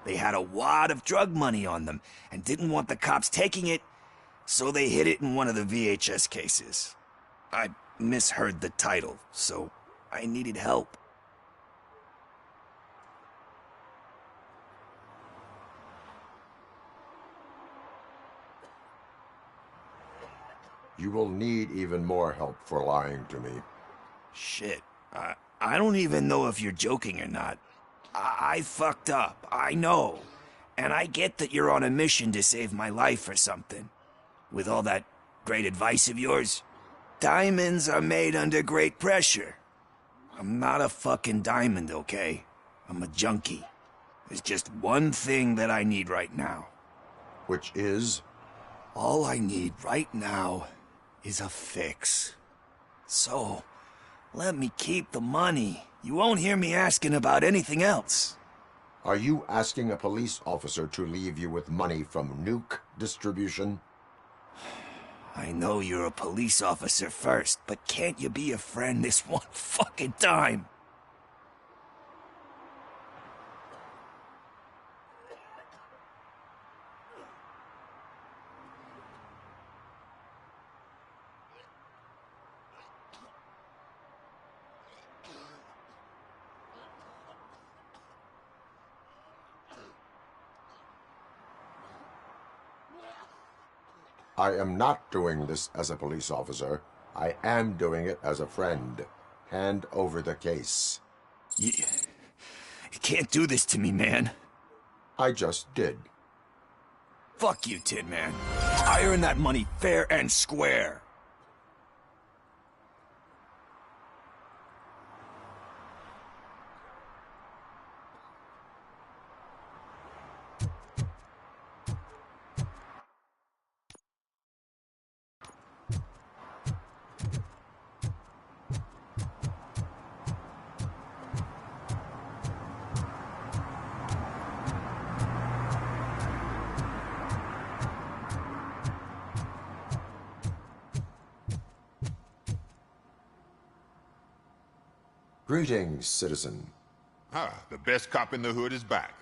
They had a wad of drug money on them and didn't want the cops taking it, so they hid it in one of the VHS cases. I misheard the title, so I needed help. You will need even more help for lying to me. Shit. I don't even know if you're joking or not. I fucked up, I know. And I get that you're on a mission to save my life or something. With all that great advice of yours. Diamonds are made under great pressure. I'm not a fucking diamond, okay? I'm a junkie. There's just one thing that I need right now. Which is? All I need right now is a fix. So, let me keep the money. You won't hear me asking about anything else. Are you asking a police officer to leave you with money from nuke distribution? I know you're a police officer first, but can't you be a friend this one fucking time? I am not doing this as a police officer. I am doing it as a friend. Hand over the case. You can't do this to me, man. I just did. Fuck you, Tin Man. I earned that money fair and square. Greetings, citizen. The best cop in the hood is back.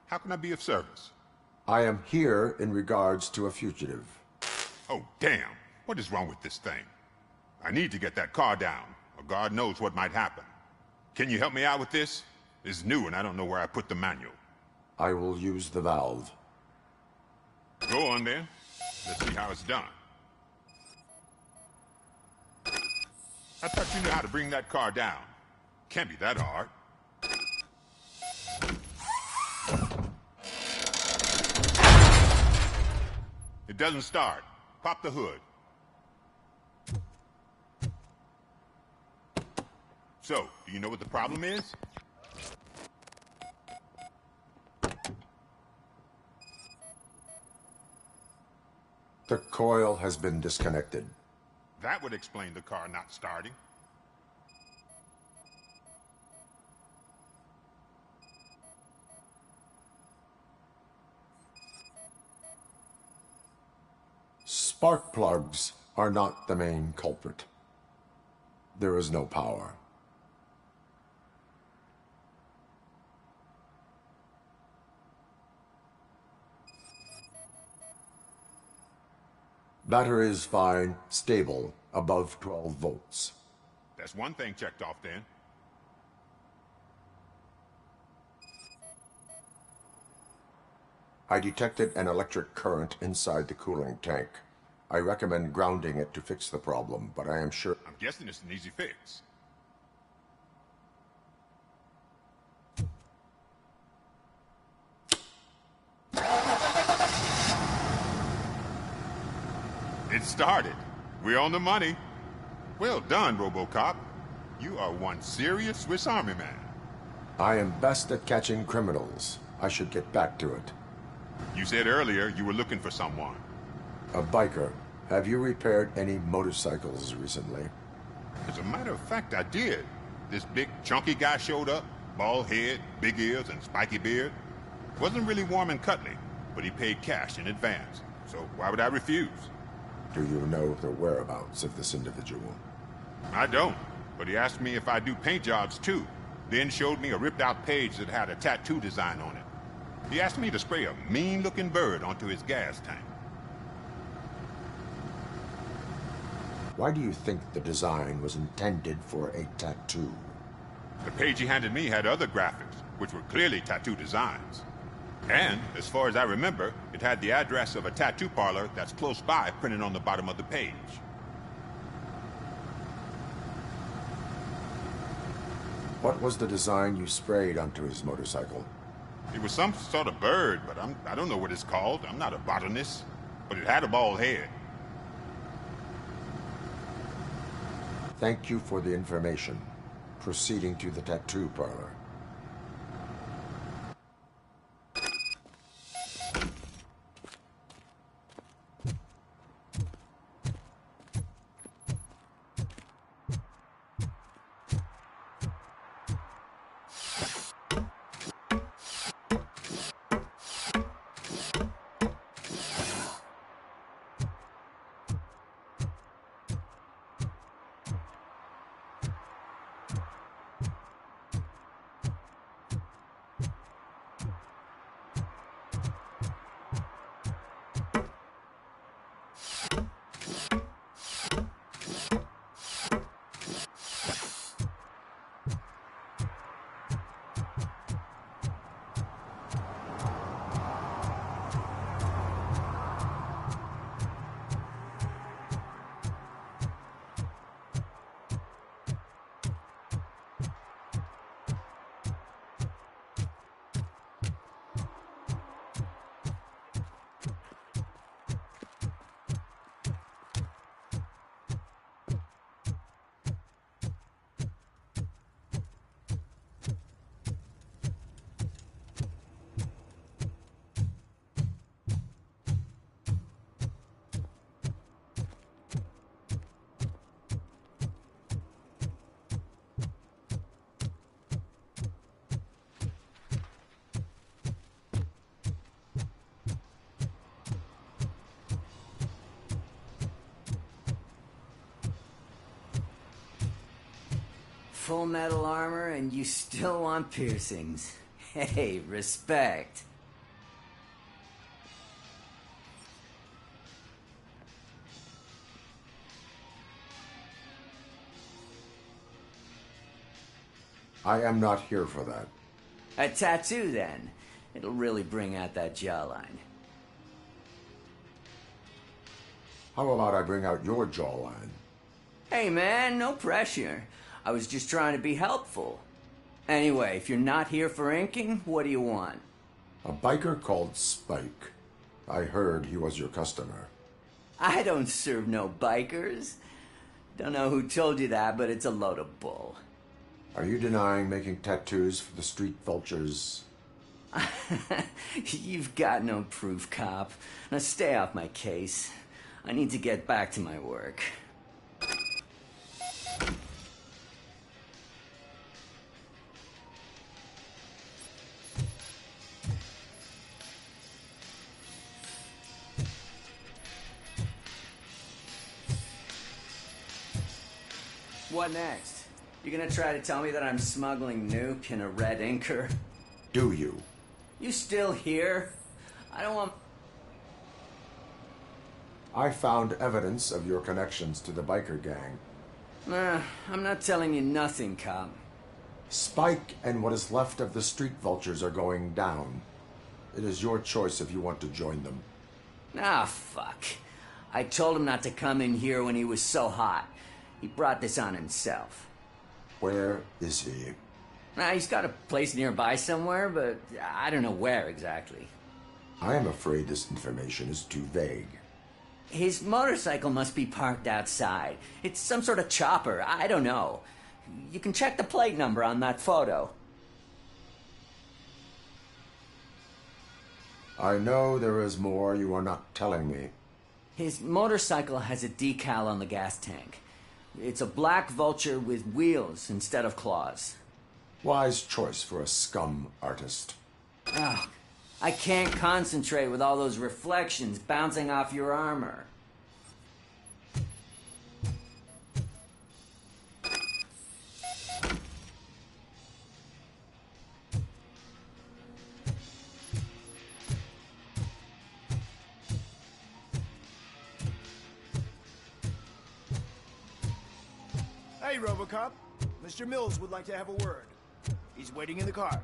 How can I be of service? I am here in regards to a fugitive. Oh, damn. What is wrong with this thing? I need to get that car down, or God knows what might happen. Can you help me out with this? It's new and I don't know where I put the manual. I will use the valve. Go on then. Let's see how it's done. I thought you knew how to bring that car down. Can't be that hard. It doesn't start. Pop the hood. So, do you know what the problem is? coil has been disconnected. That would explain the car not starting. Spark plugs are not the main culprit. There is no power. Battery is fine, stable, above 12 volts. That's one thing checked off then. I detected an electric current inside the cooling tank. I recommend grounding it to fix the problem, but I am sure... I'm guessing it's an easy fix. It started. We're on the money. Well done, RoboCop. You are one serious Swiss Army man. I am best at catching criminals. I should get back to it. You said earlier you were looking for someone. A biker. Have you repaired any motorcycles recently? As a matter of fact, I did. This big, chunky guy showed up. Bald head, big ears, and spiky beard. Wasn't really warm and cuddly, but he paid cash in advance. So why would I refuse? Do you know the whereabouts of this individual? I don't, but he asked me if I do paint jobs too. Then showed me a ripped-out page that had a tattoo design on it. He asked me to spray a mean-looking bird onto his gas tank. Why do you think the design was intended for a tattoo? The page he handed me had other graphics, which were clearly tattoo designs. And, as far as I remember, it had the address of a tattoo parlor that's close by printed on the bottom of the page. What was the design you sprayed onto his motorcycle? It was some sort of bird, but I don't know what it's called. I'm not a botanist. But it had a bald head. Thank you for the information. Proceeding to the tattoo parlor. Full metal armor and you still want piercings. Hey, respect. I am not here for that. A tattoo, then. It'll really bring out that jawline. How about I bring out your jawline? Hey, man, no pressure. I was just trying to be helpful. Anyway, if you're not here for inking, what do you want? A biker called Spike. I heard he was your customer. I don't serve no bikers. Don't know who told you that, but it's a load of bull. Are you denying making tattoos for the street vultures? You've got no proof, cop. Now stay off my case. I need to get back to my work. What next? You gonna try to tell me that I'm smuggling nuke in a red inker? Do you? You still here? I don't want... I found evidence of your connections to the biker gang. I'm not telling you nothing, cop. Spike and what is left of the street vultures are going down. It is your choice if you want to join them. Ah, fuck. I told him not to come in here when he was so hot. He brought this on himself. Where is he? He's got a place nearby somewhere, but I don't know where exactly. I am afraid this information is too vague. His motorcycle must be parked outside. It's some sort of chopper. I don't know. You can check the plate number on that photo. I know there is more you are not telling me. His motorcycle has a decal on the gas tank. It's a black vulture with wheels instead of claws. Wise choice for a scum artist. Oh, I can't concentrate with all those reflections bouncing off your armor. Hey, RoboCop. Mr. Mills would like to have a word. He's waiting in the car.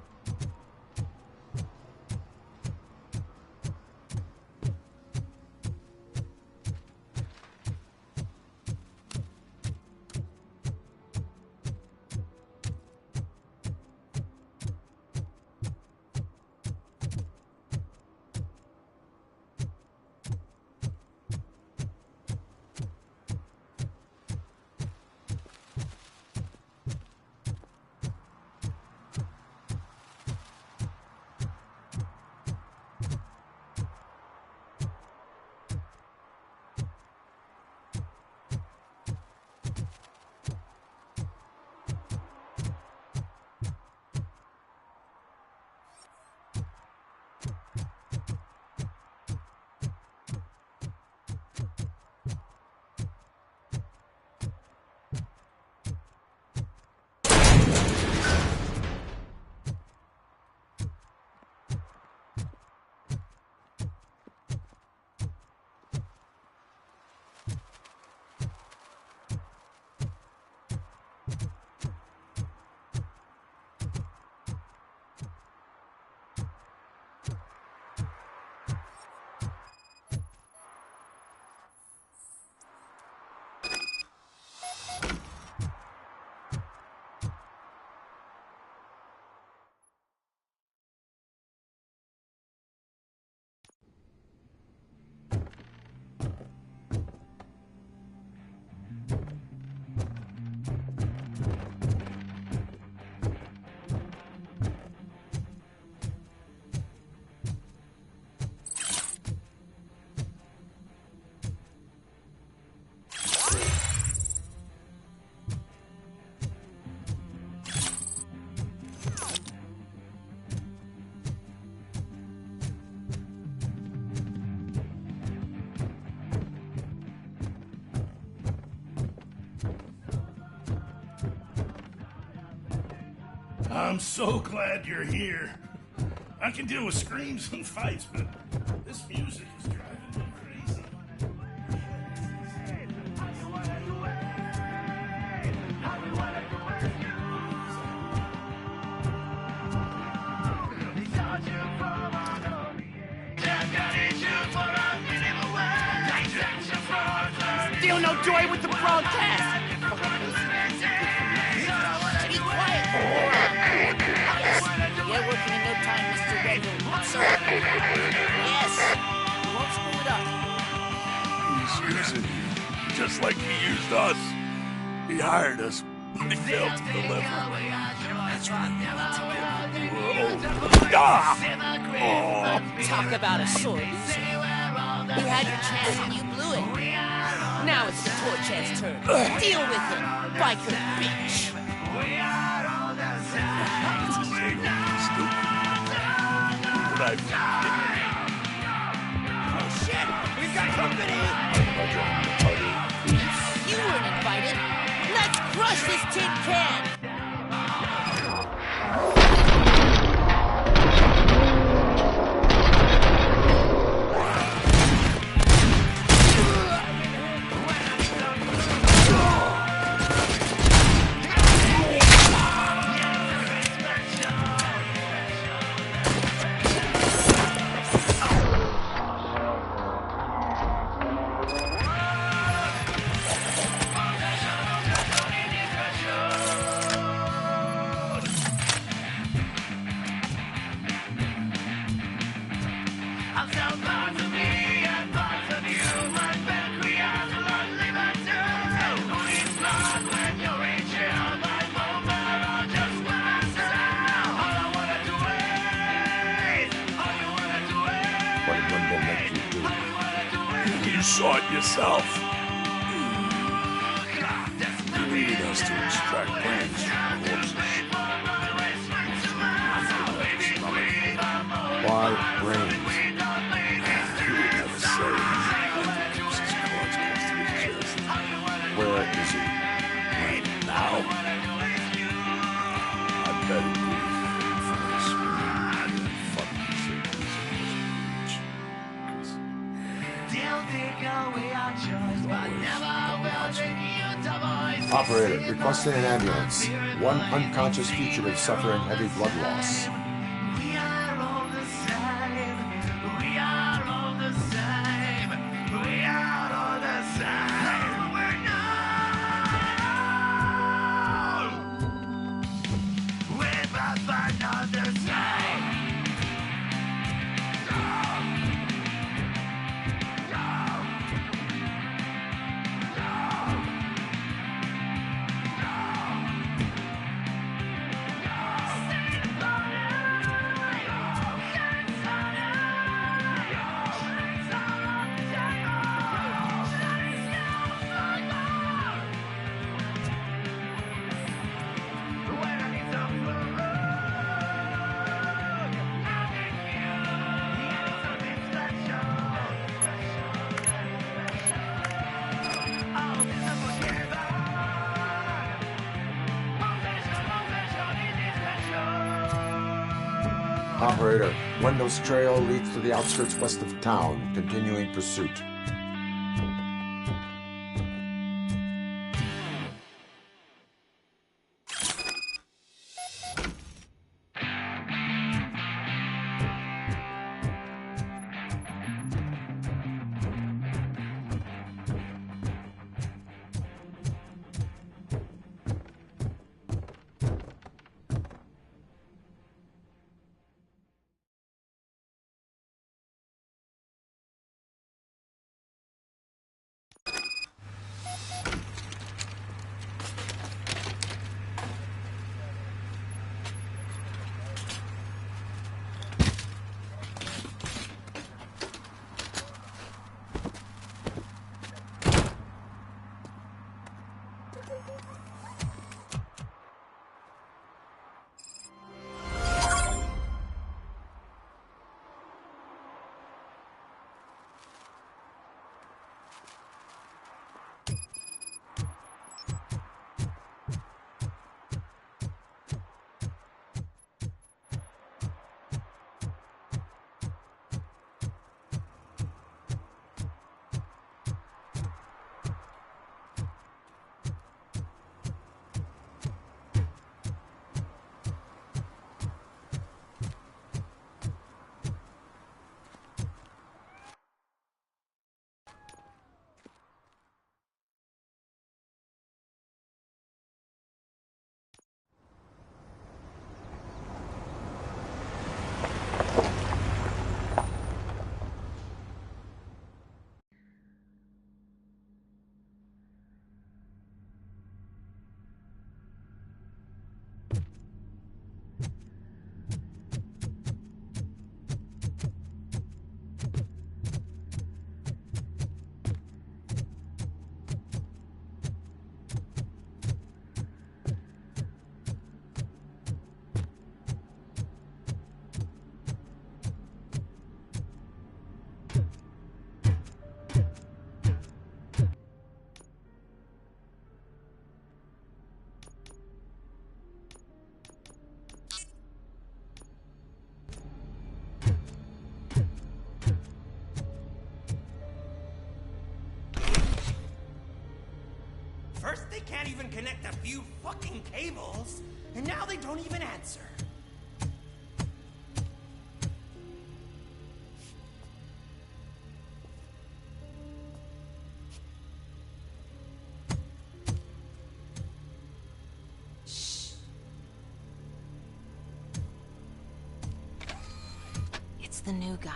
I'm so glad you're here. I can deal with screams and fights, but this music is driving me crazy. Still no joy with the broadcast! Be quiet! You're working in no time, Mr. Redwood. I'm sorry. Yes! You won't screw it up. He's using you, just like he used us. He hired us, but he failed to deliver. That's why we were old. Ah! Talk about a sore loser. You had your chance and you blew it. it! Now it's the Torchhead's turn. Deal with it, biker bitch! Oh shit! We've got company! You weren't invited! Let's crush this tin can! What did one will make you do? You saw it yourself. You needed us to extract brains from corpses. Why brains? You would never say. Where is he? Right now? I bet he'd be for us. Fucking shit. Operator, requesting an ambulance. One unconscious fugitive suffering heavy blood loss. Operator, Wendell's trail leads to the outskirts west of town, continuing pursuit. can't even connect a few fucking cables, and now they don't even answer. It's the new guy.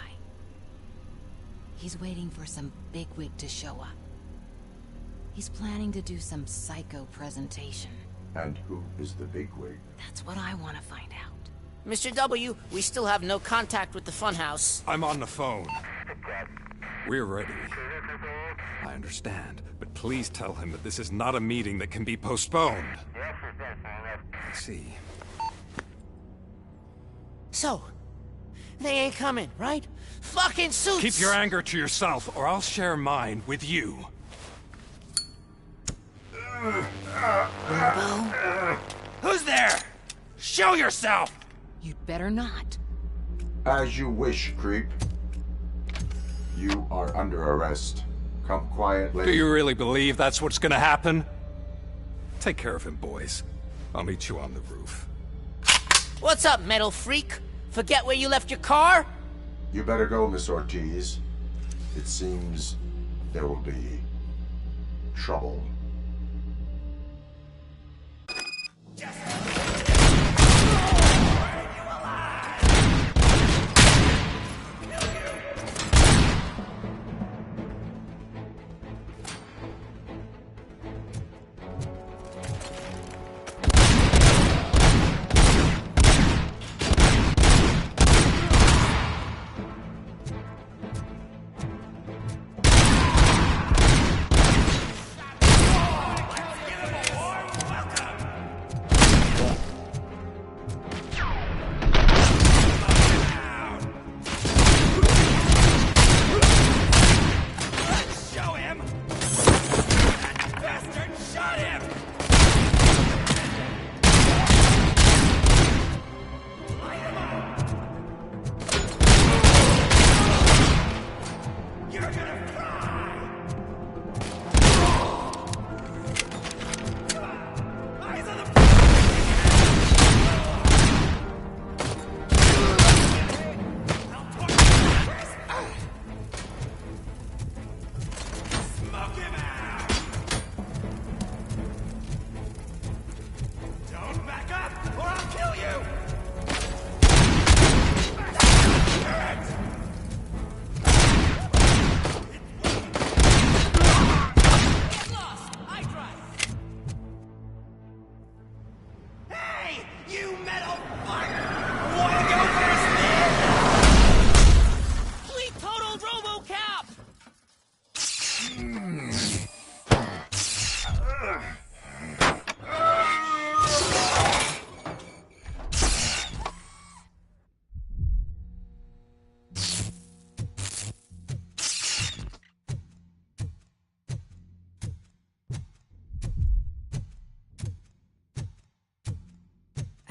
He's waiting for some bigwig to show up. He's planning to do some psycho presentation. And who is the bigwig? That's what I want to find out. Mr. W, we still have no contact with the funhouse. I'm on the phone. We're ready. I understand, but please tell him that this is not a meeting that can be postponed. I see. So, they ain't coming, right? Fucking suits! Keep your anger to yourself, or I'll share mine with you. Robo? Who's there? Show yourself! You'd better not. As you wish, creep. You are under arrest. Come quietly. Do you really believe that's what's gonna happen? Take care of him, boys. I'll meet you on the roof. What's up, metal freak? Forget where you left your car? You better go, Miss Ortiz. It seems there will be trouble.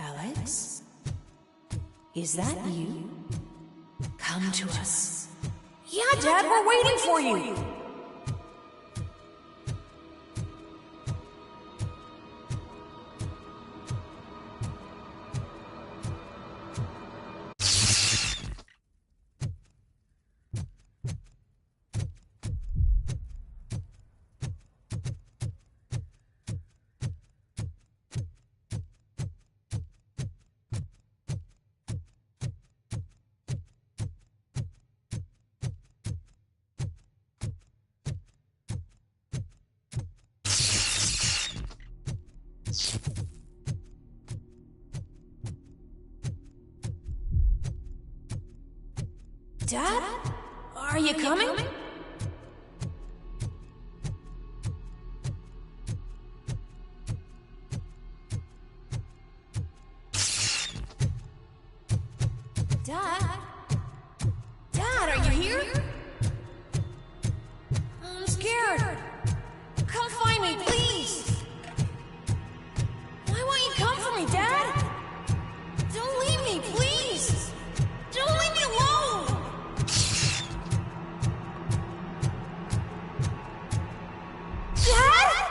Alex? Is that you? Come to us. Yeah, Dad, we're waiting for you. Dad? Are you coming? Dad? Dad, are you here? I'm scared. Come find me, please. Why won't you come for me, Dad? Don't leave me, please. Don't leave me alone. Dad?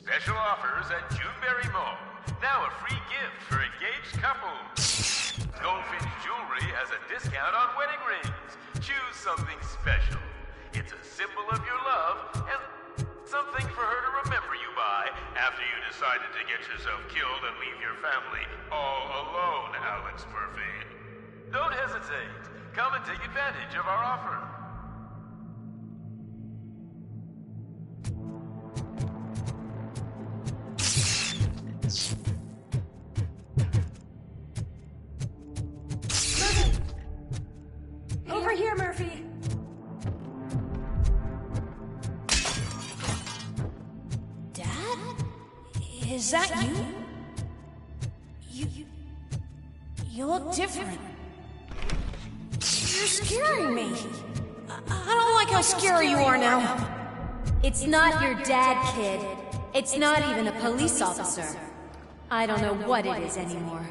Special offers at Juneberry Mall. Now a free gift for engaged couples. Goldfinch Jewelry has a discount on wedding rings. Choose something special. It's a symbol of your love and something for her to remember you by after you decided to get yourself killed and leave your family all alone, Alex Murphy. Don't hesitate. Come and take advantage of our offer. Over here, Murphy. Dad? Is that you? You look different. You're scaring me. I don't like how scary you are now. It's not your dad, kid. It's not even a police officer. I don't know what it is anymore.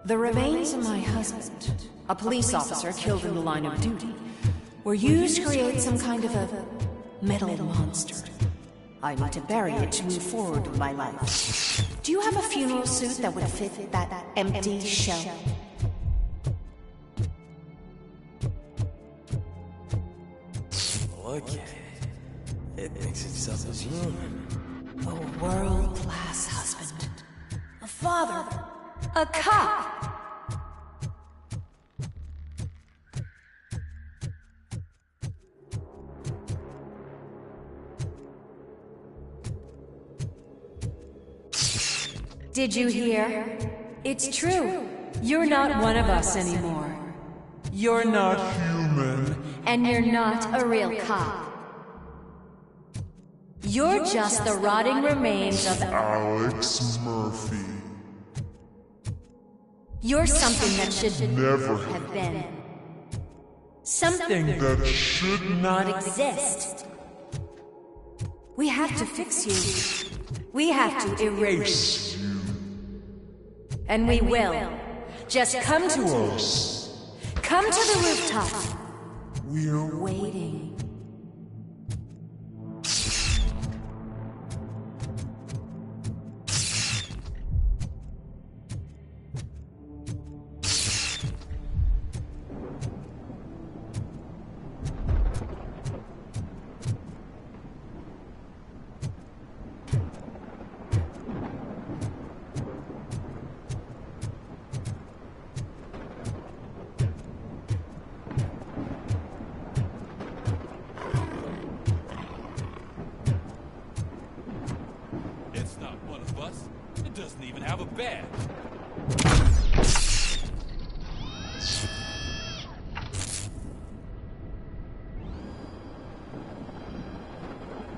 The remains of my husband, a police officer killed in the line of duty, were used to create some kind of a metal monster. I need to bury it to move forward with my life. Do you have a funeral suit that would fit that empty shell? Look at it. It thinks itself as human. A world-class husband. A father. A cop. Did you hear? It's true. You're not one of us anymore. You're not human. And you're not a real cop. You're just the rotting remains of Alex Murphy. You're something that should never have been. Something that should not exist. We have to fix you. We have to erase you. And we will. Just come to us. Come to the rooftop. We're waiting.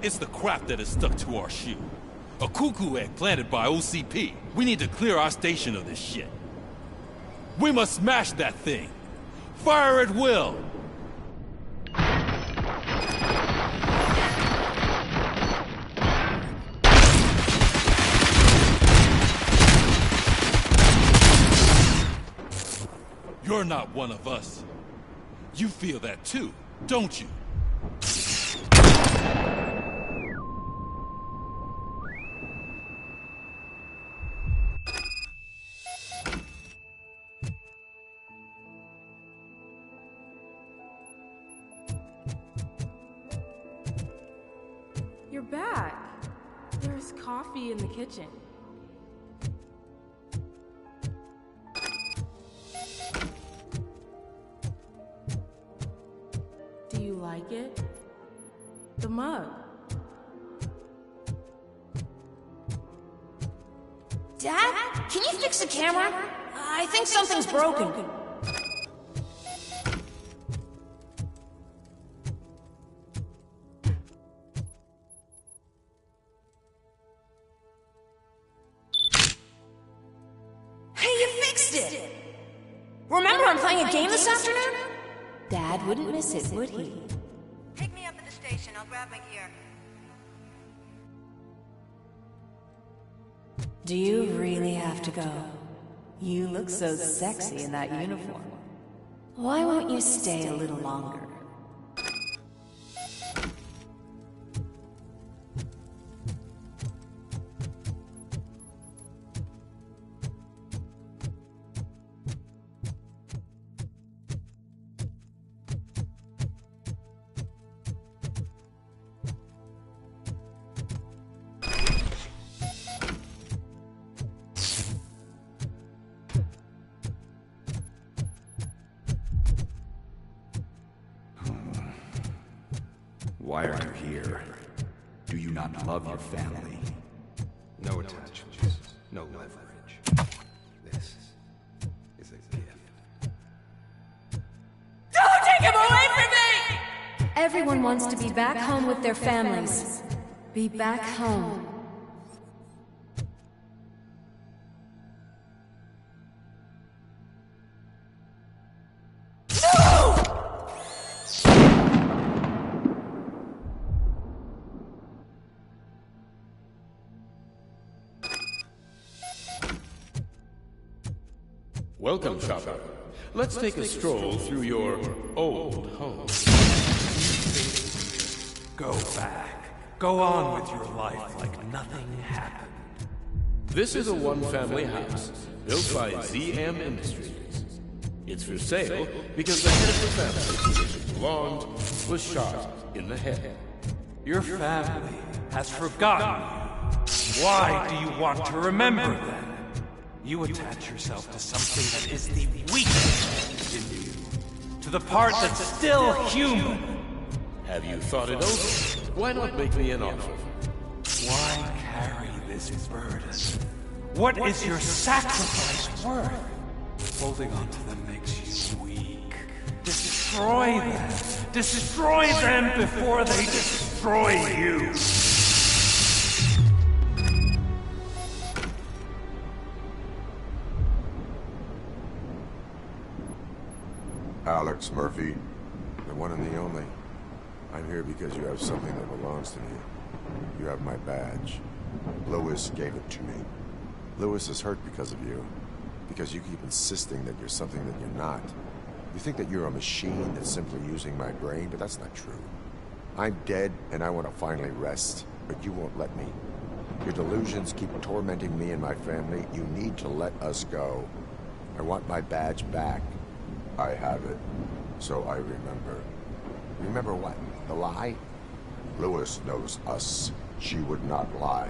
It's the crap that is stuck to our shoe. A cuckoo egg planted by OCP. We need to clear our station of this shit. We must smash that thing. Fire at will. You're not one of us. You feel that too, don't you? You're back. There's coffee in the kitchen. Do you like it? The mug. Dad? Can you fix the camera? I think something's broken. playing a game this afternoon? Dad wouldn't miss it, would he? Pick me up at the station. I'll grab my gear. Do you really have to go? You look so sexy in that uniform. Why won't you stay a little longer? Why are you here? Do you not love your family? No attachments, no leverage. This is a gift. Don't take him away from me! Everyone wants to be back home with their families. Be back home. Welcome, shopper. Let's take a stroll through your old home. Go back. Go on with your life like nothing happened. This is a one-family house built by ZM Industries. It's for sale because the head of the family to which it belonged was shot in the head. Your family has forgotten you. Why do you want to remember them? You attach yourself to something that is the weakest in you. To the part that's still human. Have you thought it over? Why not make me an offer? Why carry this burden? What is your sacrifice worth? Holding on to them makes you weak. Destroy them. Destroy them before they destroy you. Alex Murphy, the one and the only. I'm here because you have something that belongs to me. You have my badge. Lewis gave it to me. Lewis is hurt because of you. Because you keep insisting that you're something that you're not. You think that you're a machine that's simply using my brain, but that's not true. I'm dead, and I want to finally rest, but you won't let me. Your delusions keep tormenting me and my family. You need to let us go. I want my badge back. I have it, so I remember. Remember what? The lie? Lewis knows us. She would not lie.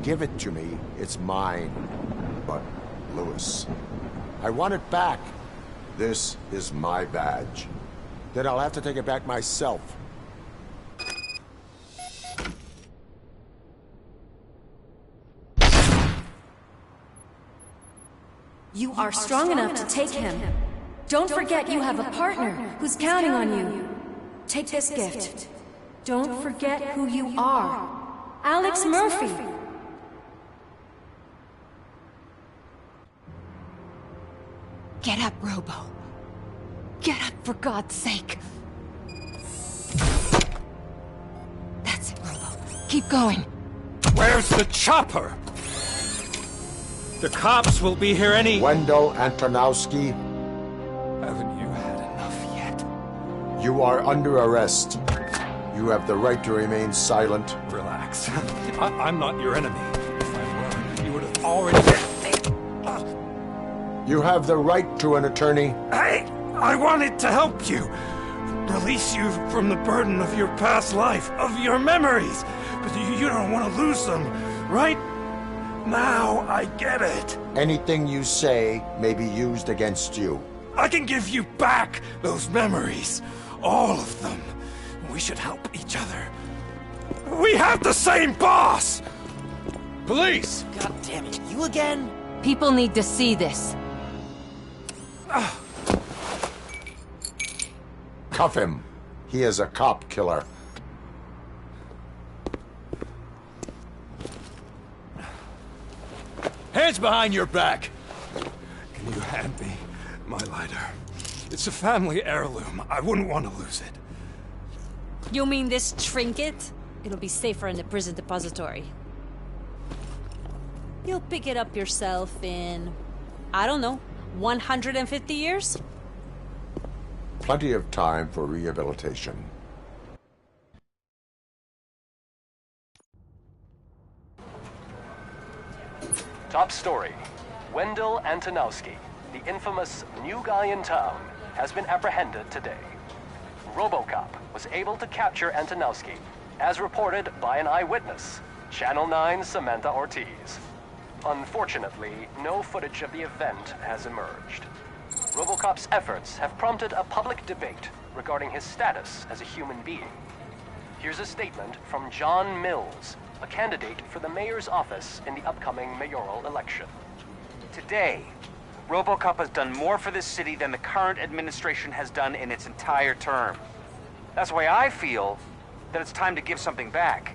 Give it to me. It's mine. But, Lewis, I want it back. This is my badge. Then I'll have to take it back myself. You are strong enough to take him. Don't forget you have a partner who's counting on you. Take this gift. Don't forget who you are. Alex Murphy. Get up, Robo. Get up, for God's sake. That's it, Robo. Keep going. Where's the chopper? The cops will be here any... Wendell Antonowski. Haven't you had enough yet? You are under arrest. You have the right to remain silent. Relax. I'm not your enemy. If I were, you would have already... You have the right to an attorney. I wanted to help you. Release you from the burden of your past life, of your memories. But you don't want to lose them, right? Now I get it. Anything you say may be used against you. I can give you back those memories. All of them. We should help each other. We have the same boss! Police! God damn it, you again? People need to see this. Cuff him. He is a cop killer. Hands behind your back. Can you hand me my lighter? It's a family heirloom. I wouldn't want to lose it. You mean this trinket? It'll be safer in the prison depository. You'll pick it up yourself in, I don't know, 150 years? Plenty of time for rehabilitation. Top story. Wendell Antonowski, the infamous new guy in town, has been apprehended today. RoboCop was able to capture Antonowski, as reported by an eyewitness, Channel 9's Samantha Ortiz. Unfortunately, no footage of the event has emerged. RoboCop's efforts have prompted a public debate regarding his status as a human being. Here's a statement from John Mills, a candidate for the mayor's office in the upcoming mayoral election. Today, RoboCop has done more for this city than the current administration has done in its entire term. That's why I feel that it's time to give something back.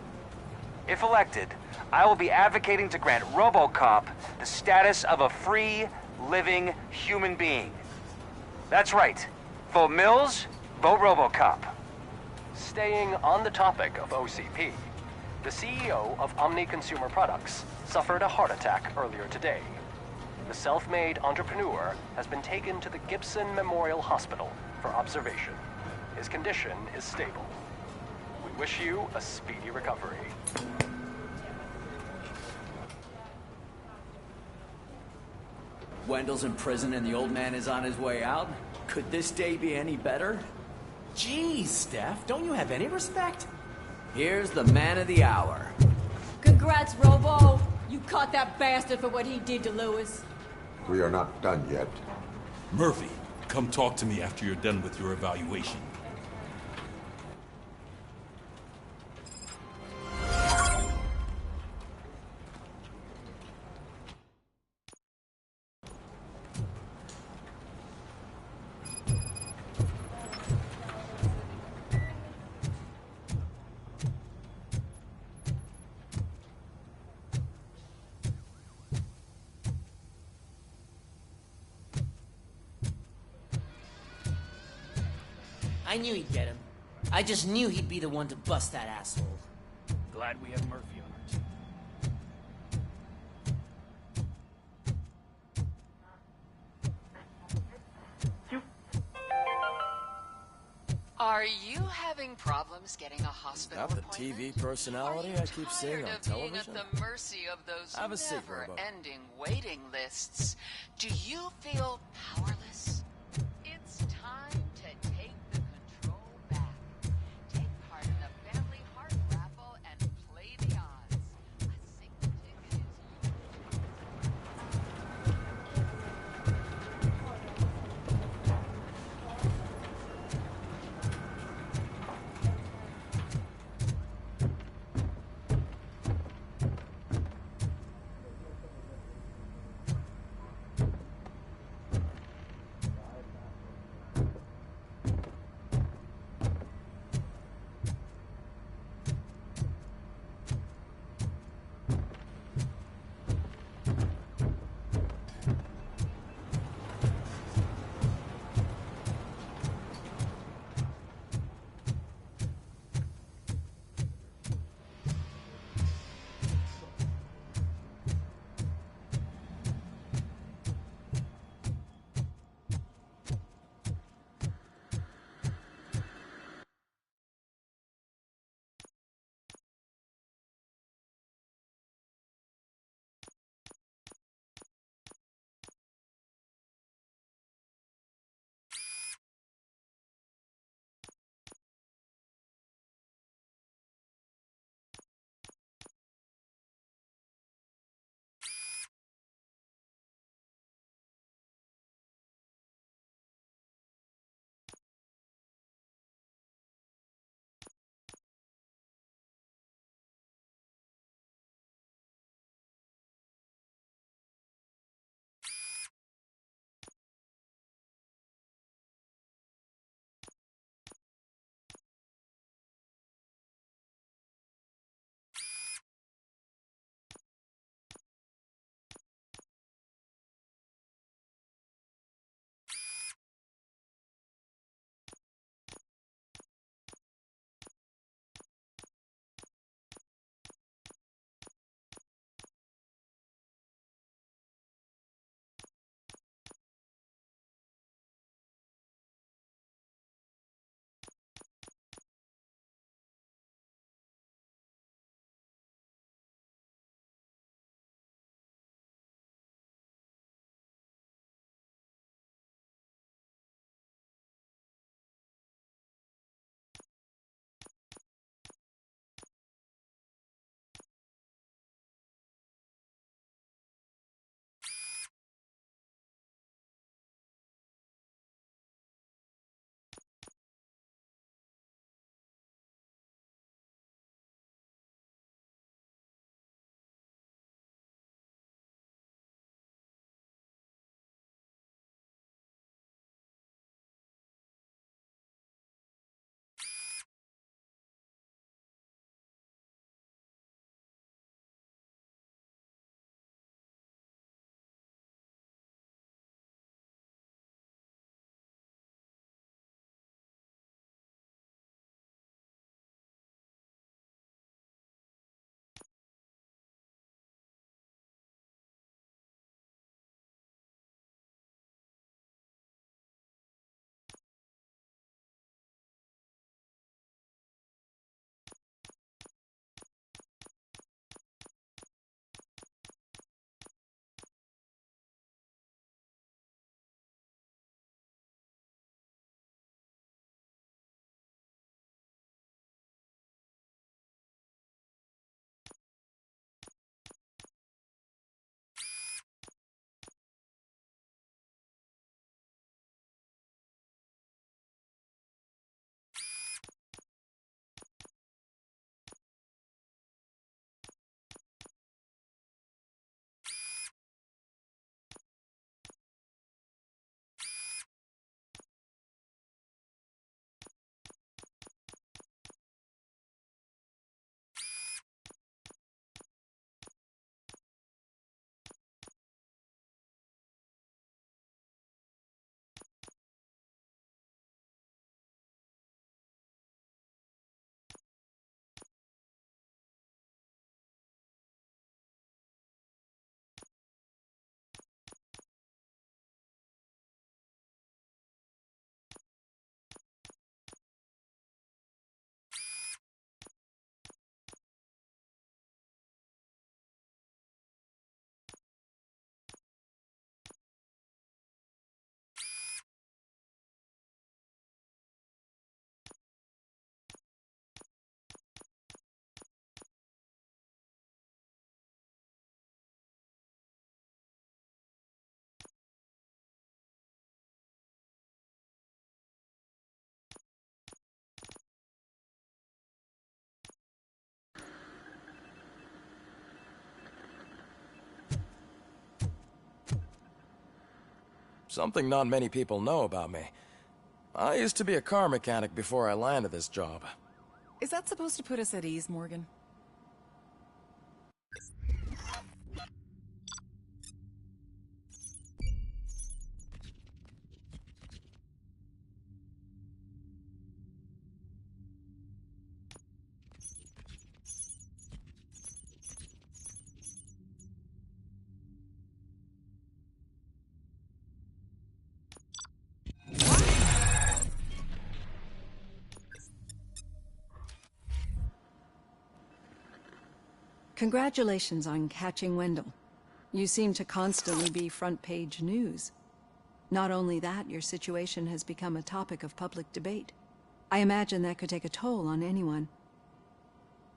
If elected, I will be advocating to grant RoboCop the status of a free, living human being. That's right. Vote Mills, vote RoboCop. Staying on the topic of OCP, the CEO of Omni Consumer Products suffered a heart attack earlier today. The self-made entrepreneur has been taken to the Gibson Memorial Hospital for observation. His condition is stable. We wish you a speedy recovery. Wendell's in prison and the old man is on his way out? Could this day be any better? Jeez, Steph, don't you have any respect? Here's the man of the hour. Congrats, Robo! You caught that bastard for what he did to Lewis. We are not done yet. Murphy, come talk to me after you're done with your evaluation. I knew he'd get him. I just knew he'd be the one to bust that asshole. Glad we have Murphy on our team. Are you having problems getting a hospital Is that the TV personality I keep seeing on television? At the mercy of those Have a seat, Robo. never-ending waiting lists. Do you feel powerless? It's time to take the control back. Take part in the family heart raffle and play the odds. A single ticket is Something not many people know about me. I used to be a car mechanic before I landed this job. Is that supposed to put us at ease, Morgan? Congratulations on catching Wendell. You seem to constantly be front-page news. Not only that, your situation has become a topic of public debate. I imagine that could take a toll on anyone.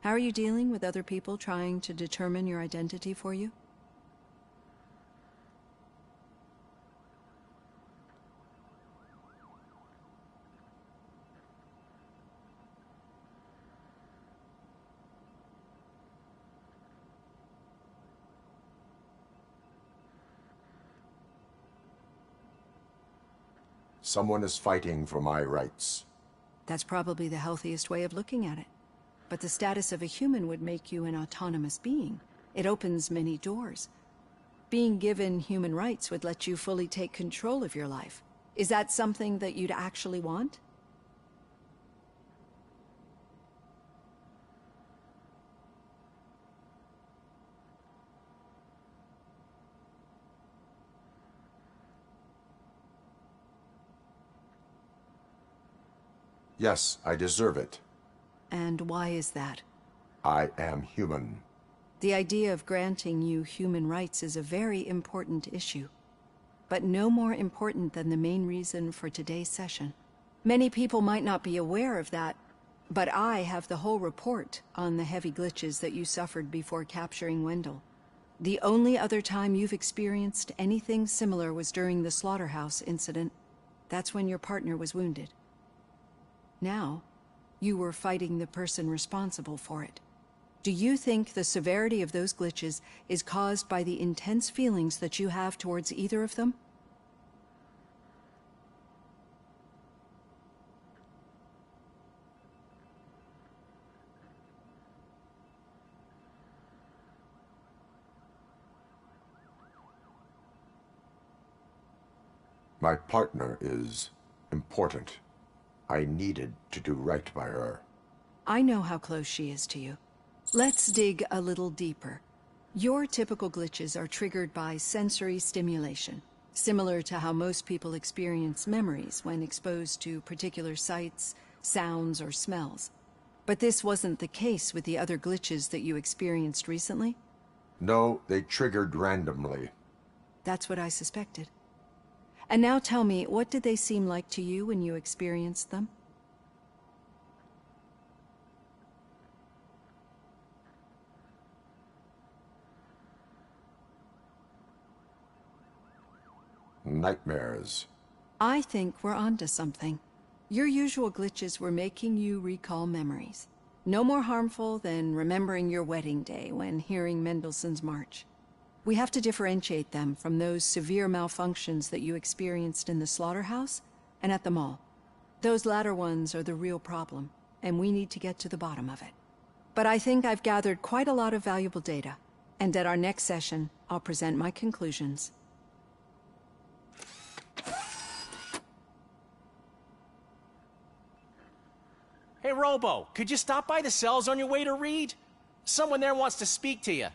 How are you dealing with other people trying to determine your identity for you? Someone is fighting for my rights. That's probably the healthiest way of looking at it. But the status of a human would make you an autonomous being. It opens many doors. Being given human rights would let you fully take control of your life. Is that something that you'd actually want? Yes, I deserve it. And why is that? I am human. The idea of granting you human rights is a very important issue, but no more important than the main reason for today's session. Many people might not be aware of that, but I have the whole report on the heavy glitches that you suffered before capturing Wendell. The only other time you've experienced anything similar was during the slaughterhouse incident. That's when your partner was wounded. Now, you were fighting the person responsible for it. Do you think the severity of those glitches is caused by the intense feelings that you have towards either of them? My partner is important. I needed to do right by her. I know how close she is to you. Let's dig a little deeper. Your typical glitches are triggered by sensory stimulation, similar to how most people experience memories when exposed to particular sights, sounds, or smells. But this wasn't the case with the other glitches that you experienced recently? No, they triggered randomly. That's what I suspected. And now tell me, what did they seem like to you when you experienced them? Nightmares. I think we're onto something. Your usual glitches were making you recall memories. No more harmful than remembering your wedding day when hearing Mendelssohn's March. We have to differentiate them from those severe malfunctions that you experienced in the slaughterhouse and at the mall. Those latter ones are the real problem, and we need to get to the bottom of it. But I think I've gathered quite a lot of valuable data, and at our next session, I'll present my conclusions. Hey, Robo, could you stop by the cells on your way to Reed? Someone there wants to speak to you.